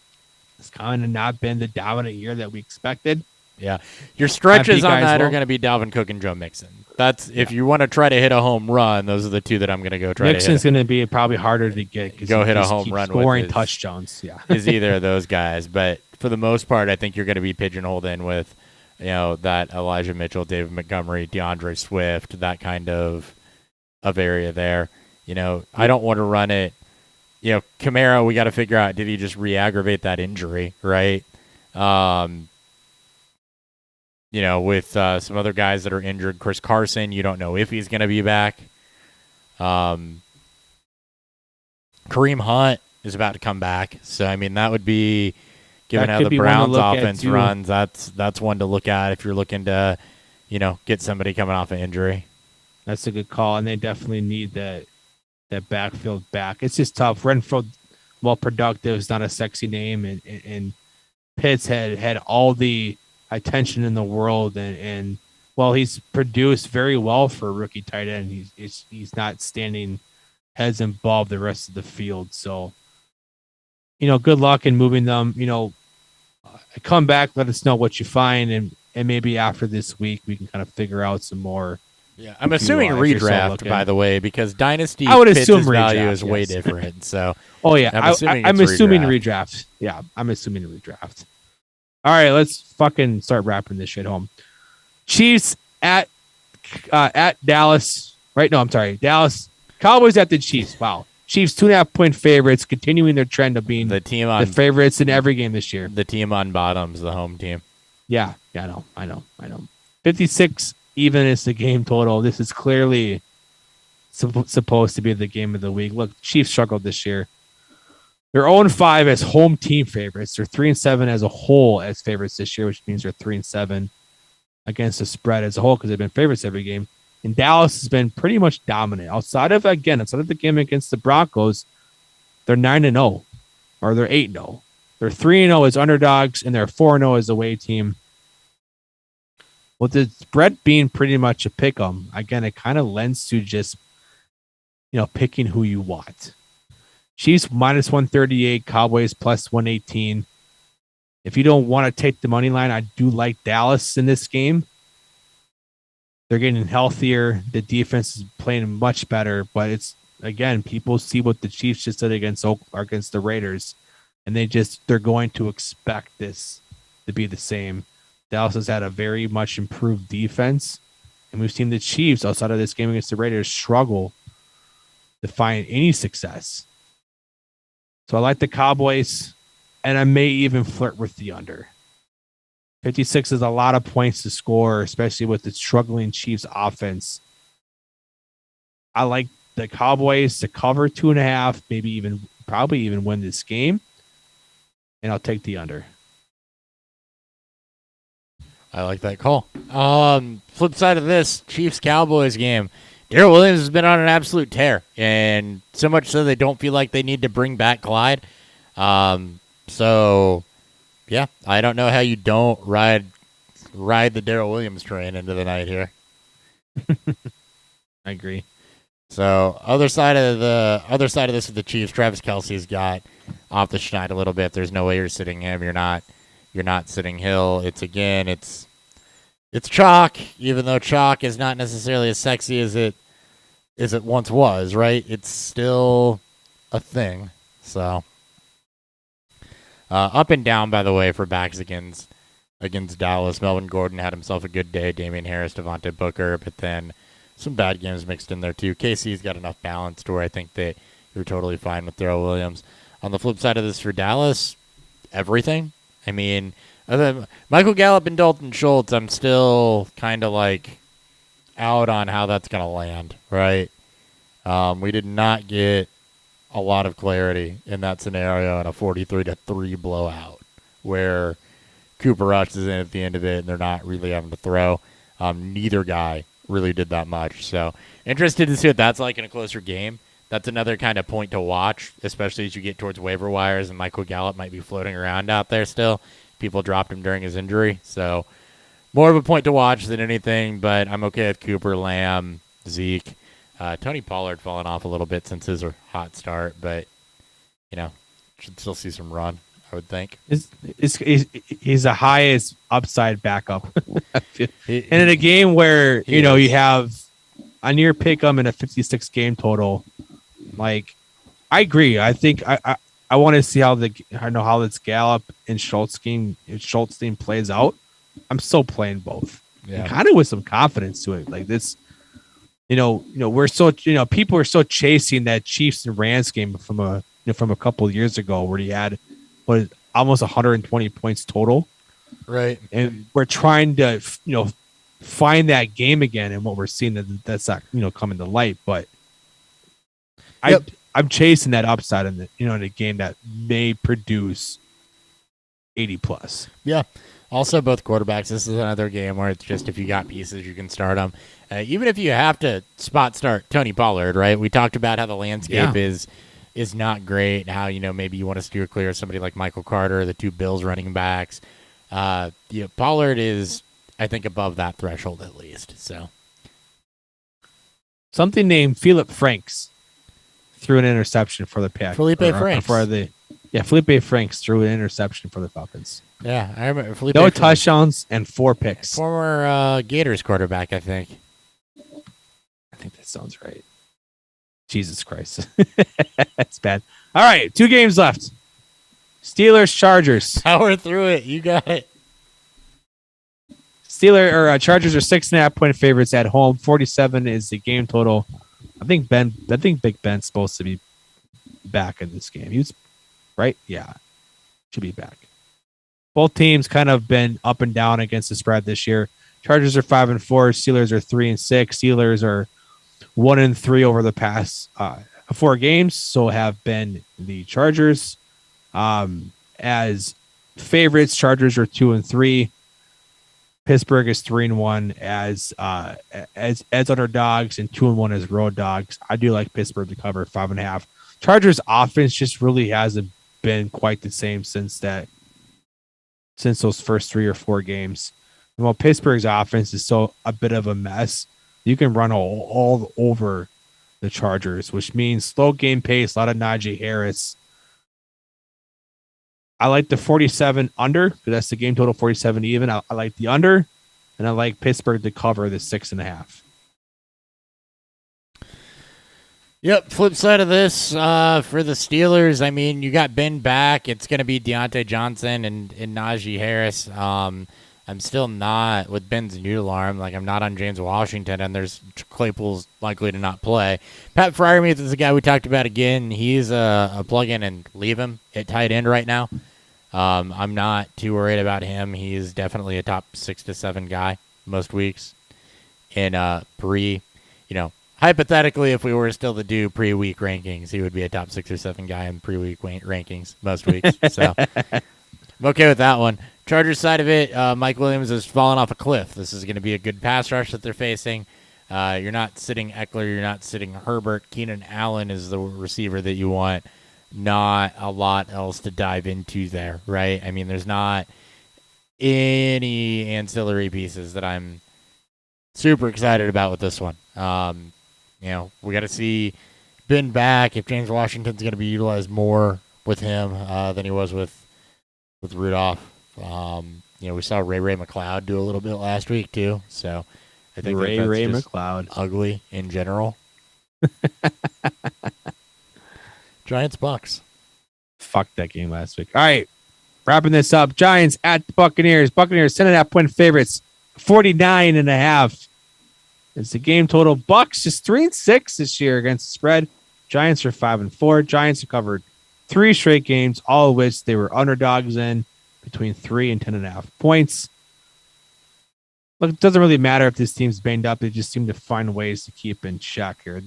has kind of not been the dominant year that we expected. Yeah. Your stretches on that are going to be Dalvin Cook and Joe Mixon. That's if you want to try to hit a home run, those are the two that I'm going to go try Mixon's to hit. going to be probably harder to get because go hit a home run scoring with touchdowns. Yeah. is either of those guys. But for the most part, I think you're going to be pigeonholed in with, that Elijah Mitchell, David Montgomery, Deandre Swift, that kind of area there. I don't want to run it. Kamara, we got to figure out, did he just re-aggravate that injury, right? With some other guys that are injured. Chris Carson, you don't know if he's going to be back. Kareem Hunt is about to come back. So, that would be, given how the Browns offense runs, that's one to look at if you're looking to, get somebody coming off an injury. That's a good call, and they definitely need that backfield back. It's just tough. Renfro, while productive, is not a sexy name, and Pitts had all the attention in the world, and while he's produced very well for a rookie tight end, he's not standing heads above the rest of the field. So, good luck in moving them. Come back, let us know what you find, and maybe after this week we can kind of figure out some more. Yeah, I'm assuming redraft, by the way, because Dynasty I would assume Pitts' value is yes. way different. So, oh yeah, I'm assuming redraft. redraft. Yeah, I'm assuming redraft. All right, let's fucking start wrapping this shit home. Chiefs at Dallas. Right? No, I'm sorry. Dallas Cowboys at the Chiefs. Wow. Chiefs 2.5-point favorites, continuing their trend of being the favorites in every game this year. The team on bottoms, the home team. Yeah, I know. 56 even is the game total. This is clearly supposed to be the game of the week. Look, Chiefs struggled this year. They're 0-5 as home team favorites. They're 3-7 as a whole as favorites this year, which means they're 3-7 against the spread as a whole because they've been favorites every game. And Dallas has been pretty much dominant. Outside of the game against the Broncos, they're 9-0 or they're 8-0. They're 3-0 as underdogs and they're 4-0 as away team. With the spread being pretty much a pick 'em, again, it kind of lends to just, picking who you want. Chiefs -138, Cowboys +118. If you don't want to take the money line, I do like Dallas in this game. They're getting healthier. The defense is playing much better, but it's, again, people see what the Chiefs just did against the Raiders, and they're going to expect this to be the same. Dallas has had a very much improved defense, and we've seen the Chiefs outside of this game against the Raiders struggle to find any success. So I like the Cowboys, and I may even flirt with the under. 56 is a lot of points to score, especially with the struggling Chiefs offense. I like the Cowboys to cover 2.5, probably even win this game, and I'll take the under. I like that call. Flip side of this, Chiefs-Cowboys game. Darrell Williams has been on an absolute tear, and so much so they don't feel like they need to bring back Clyde. So, yeah, I don't know how you don't ride the Darrell Williams train into the night here. I agree. So, other side of this with the Chiefs, Travis Kelce's got off the schneid a little bit. There's no way you're sitting him. You're not sitting Hill. It's chalk, even though chalk is not necessarily as sexy as it once was, right? It's still a thing. So, up and down, by the way, for backs against Dallas. Melvin Gordon had himself a good day. Damian Harris, Devontae Booker, but then some bad games mixed in there too. KC's got enough balance to where I think that you're totally fine with Darrell Williams. On the flip side of this for Dallas, everything. Michael Gallup and Dalton Schultz, I'm still kind of like out on how that's going to land, right? We did not get a lot of clarity in that scenario in a 43-3 blowout where Cooper Rush is in at the end of it and they're not really having to throw. Neither guy really did that much. So interested to see what that's like in a closer game. That's another kind of point to watch, especially as you get towards waiver wires and Michael Gallup might be floating around out there still. People dropped him during his injury. So more of a point to watch than anything, but I'm okay with Cooper, Lamb, Zeke. Tony Pollard falling off a little bit since his hot start, but, should still see some run, I would think. He's the highest upside backup. And in a game where, you have a near pick 'em in a 56 game total, like, I agree. I think I want to see how this Gallup and Schultz team plays out. I'm still playing both. Yeah. Kind of with some confidence to it. Like this, we're so, people are still chasing that Chiefs and Rams game from a couple of years ago where he had almost 120 points total. Right. And we're trying to, find that game again, and what we're seeing that's not, coming to light. But I'm chasing that upside in the game that may produce 80 plus. Yeah. Also, both quarterbacks. This is another game where it's just if you got pieces, you can start them. Even if you have to spot start Tony Pollard, right? We talked about how the landscape is not great. How maybe you want to steer clear of somebody like Michael Carter, the two Bills running backs. Pollard is, I think, above that threshold at least. So something named Philip Franks threw an interception for the Pack. Felipe Franks. Felipe Franks threw an interception for the Falcons. Yeah, I remember Felipe. No touchdowns and 4 picks. Former Gators quarterback, I think. I think that sounds right. Jesus Christ. That's bad. All right, 2 games left. Steelers, Chargers. Power through it. You got it. Chargers are 6.5 point favorites at home. 47 is the game total. I think Big Ben's supposed to be back in this game. He was right? Yeah. Should be back. Both teams kind of been up and down against the spread this year. Chargers are 5-4. Steelers are 3-6. Steelers are 1-3 over the past 4 games. So have been the Chargers. As favorites, Chargers are 2-3. Pittsburgh is 3-1 as underdogs, and 2-1 as road dogs. I do like Pittsburgh to cover 5.5. Chargers offense just really hasn't been quite the same since those first 3 or 4 games. And while Pittsburgh's offense is so a bit of a mess, you can run all over the Chargers, which means slow game pace, a lot of Najee Harris. I like the 47 under because that's the game total, 47 even. I like the under, and I like Pittsburgh to cover the 6.5. Yep. Flip side of this for the Steelers. I mean, you got Ben back. It's going to be Deontay Johnson and Najee Harris. I'm still not with Ben's noodle arm. Like, I'm not on James Washington, and there's Claypool's likely to not play. Pat Freiermuth is the guy we talked about again. He's a plug-in and leave him at tight end right now. I'm not too worried about him. He's definitely a top 6 to 7 guy most weeks. And hypothetically, if we were still to do pre-week rankings, he would be a top 6 or 7 guy in pre-week rankings most weeks. So I'm okay with that one. Chargers side of it, Mike Williams has fallen off a cliff. This is going to be a good pass rush that they're facing. You're not sitting Eckler. You're not sitting Herbert. Keenan Allen is the receiver that you want. Not a lot else to dive into there, right? I mean, there's not any ancillary pieces that I'm super excited about with this one. We got to see Ben back, if James Washington's going to be utilized more with him than he was with Rudolph. We saw Ray McLeod do a little bit last week too. So I think Ray McLeod ugly in general. Giants Bucks. Fuck that game last week. All right, wrapping this up. Giants at the Buccaneers. Buccaneers 10.5 point favorites. 49.5. It's the game total. Bucks just 3-6 this year against the spread. Giants are 5-4. Giants have covered 3 straight games, all of which they were underdogs in, between 3 and 10.5 points. Look, it doesn't really matter if this team's banged up. They just seem to find ways to keep in check here.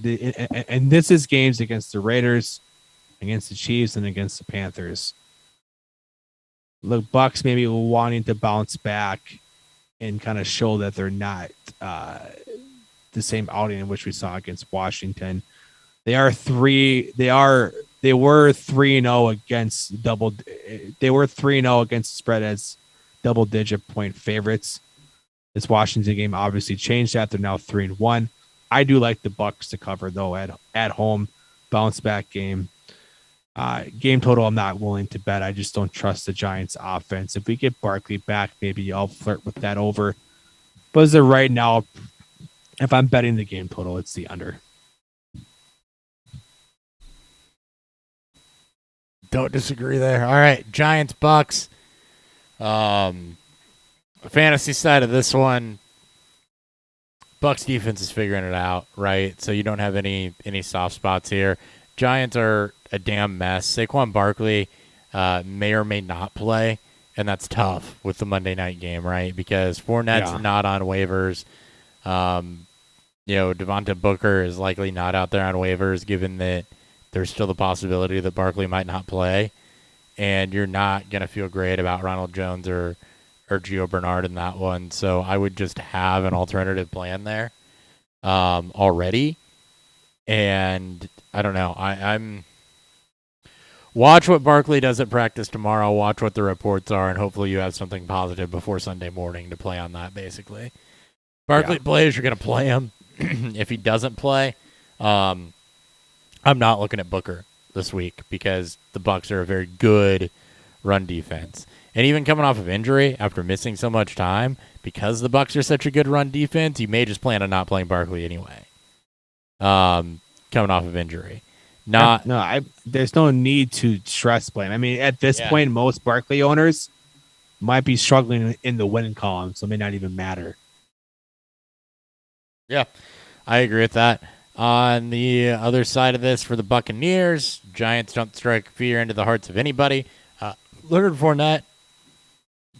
And this is games against the Raiders, against the Chiefs, and against the Panthers. Look, Bucks maybe wanting to bounce back and kind of show that they're not the same outing in which we saw against Washington. They were 3-0 against the spread as double-digit point favorites. This Washington game obviously changed that. They're now 3-1. I do like the Bucks to cover though at home, bounce back game. Game total, I'm not willing to bet. I just don't trust the Giants offense. If we get Barkley back, maybe I'll flirt with that over. But as of right now, if I'm betting the game total, it's the under. Don't disagree there. All right, Giants, Bucks. Fantasy side of this one, Bucks defense is figuring it out, right? So you don't have any soft spots here. Giants are a damn mess. Saquon Barkley may or may not play, and that's tough with the Monday night game, right? Because Fournette's not on waivers. Devonta Booker is likely not out there on waivers, given that there's still the possibility that Barkley might not play, and you're not going to feel great about Ronald Jones or Gio Bernard in that one. So I would just have an alternative plan there already. And I don't know. I'm watch what Barkley does at practice tomorrow. Watch what the reports are, and hopefully you have something positive before Sunday morning to play on that, basically. Barkley plays, you're going to play him. If he doesn't play, I'm not looking at Booker this week because the Bucs are a very good run defense. And even coming off of injury after missing so much time, because the Bucs are such a good run defense, you may just plan on not playing Barkley anyway. Coming off of injury. There's no need to stress blame. I mean, at this point, most Barkley owners might be struggling in the win column, so it may not even matter. Yeah, I agree with that. On the other side of this, for the Buccaneers, Giants don't strike fear into the hearts of anybody. Leonard Fournette,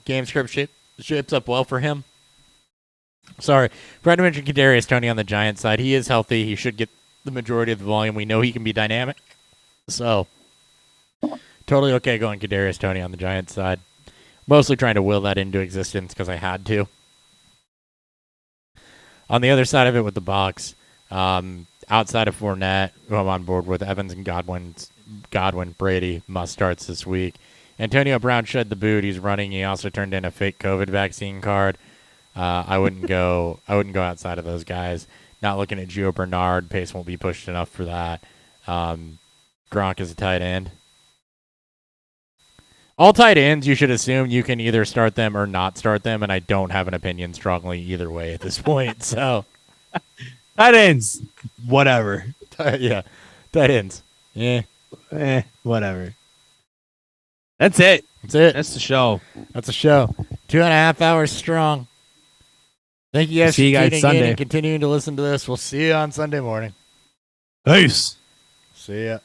game script shapes up well for him. Sorry, forgot to mention Kadarius Toney on the Giants side. He is healthy. He should get the majority of the volume. We know he can be dynamic. So, totally okay going Kadarius Toney on the Giants side. Mostly trying to will that into existence because I had to. On the other side of it with the Bucs, outside of Fournette, who I'm on board with, Evans and Godwin, Brady must starts this week. Antonio Brown shed the boot. He's running. He also turned in a fake COVID vaccine card. I wouldn't go outside of those guys. Not looking at Gio Bernard. Pace won't be pushed enough for that. Gronk is a tight end. All tight ends, you should assume you can either start them or not start them, and I don't have an opinion strongly either way at this point. So, tight ends, whatever. Yeah, tight ends. Yeah, whatever. That's it. That's the show. That's a show. 2.5 hours strong. Thank you guys for tuning in and continuing to listen to this. We'll see you on Sunday morning. Peace. See ya.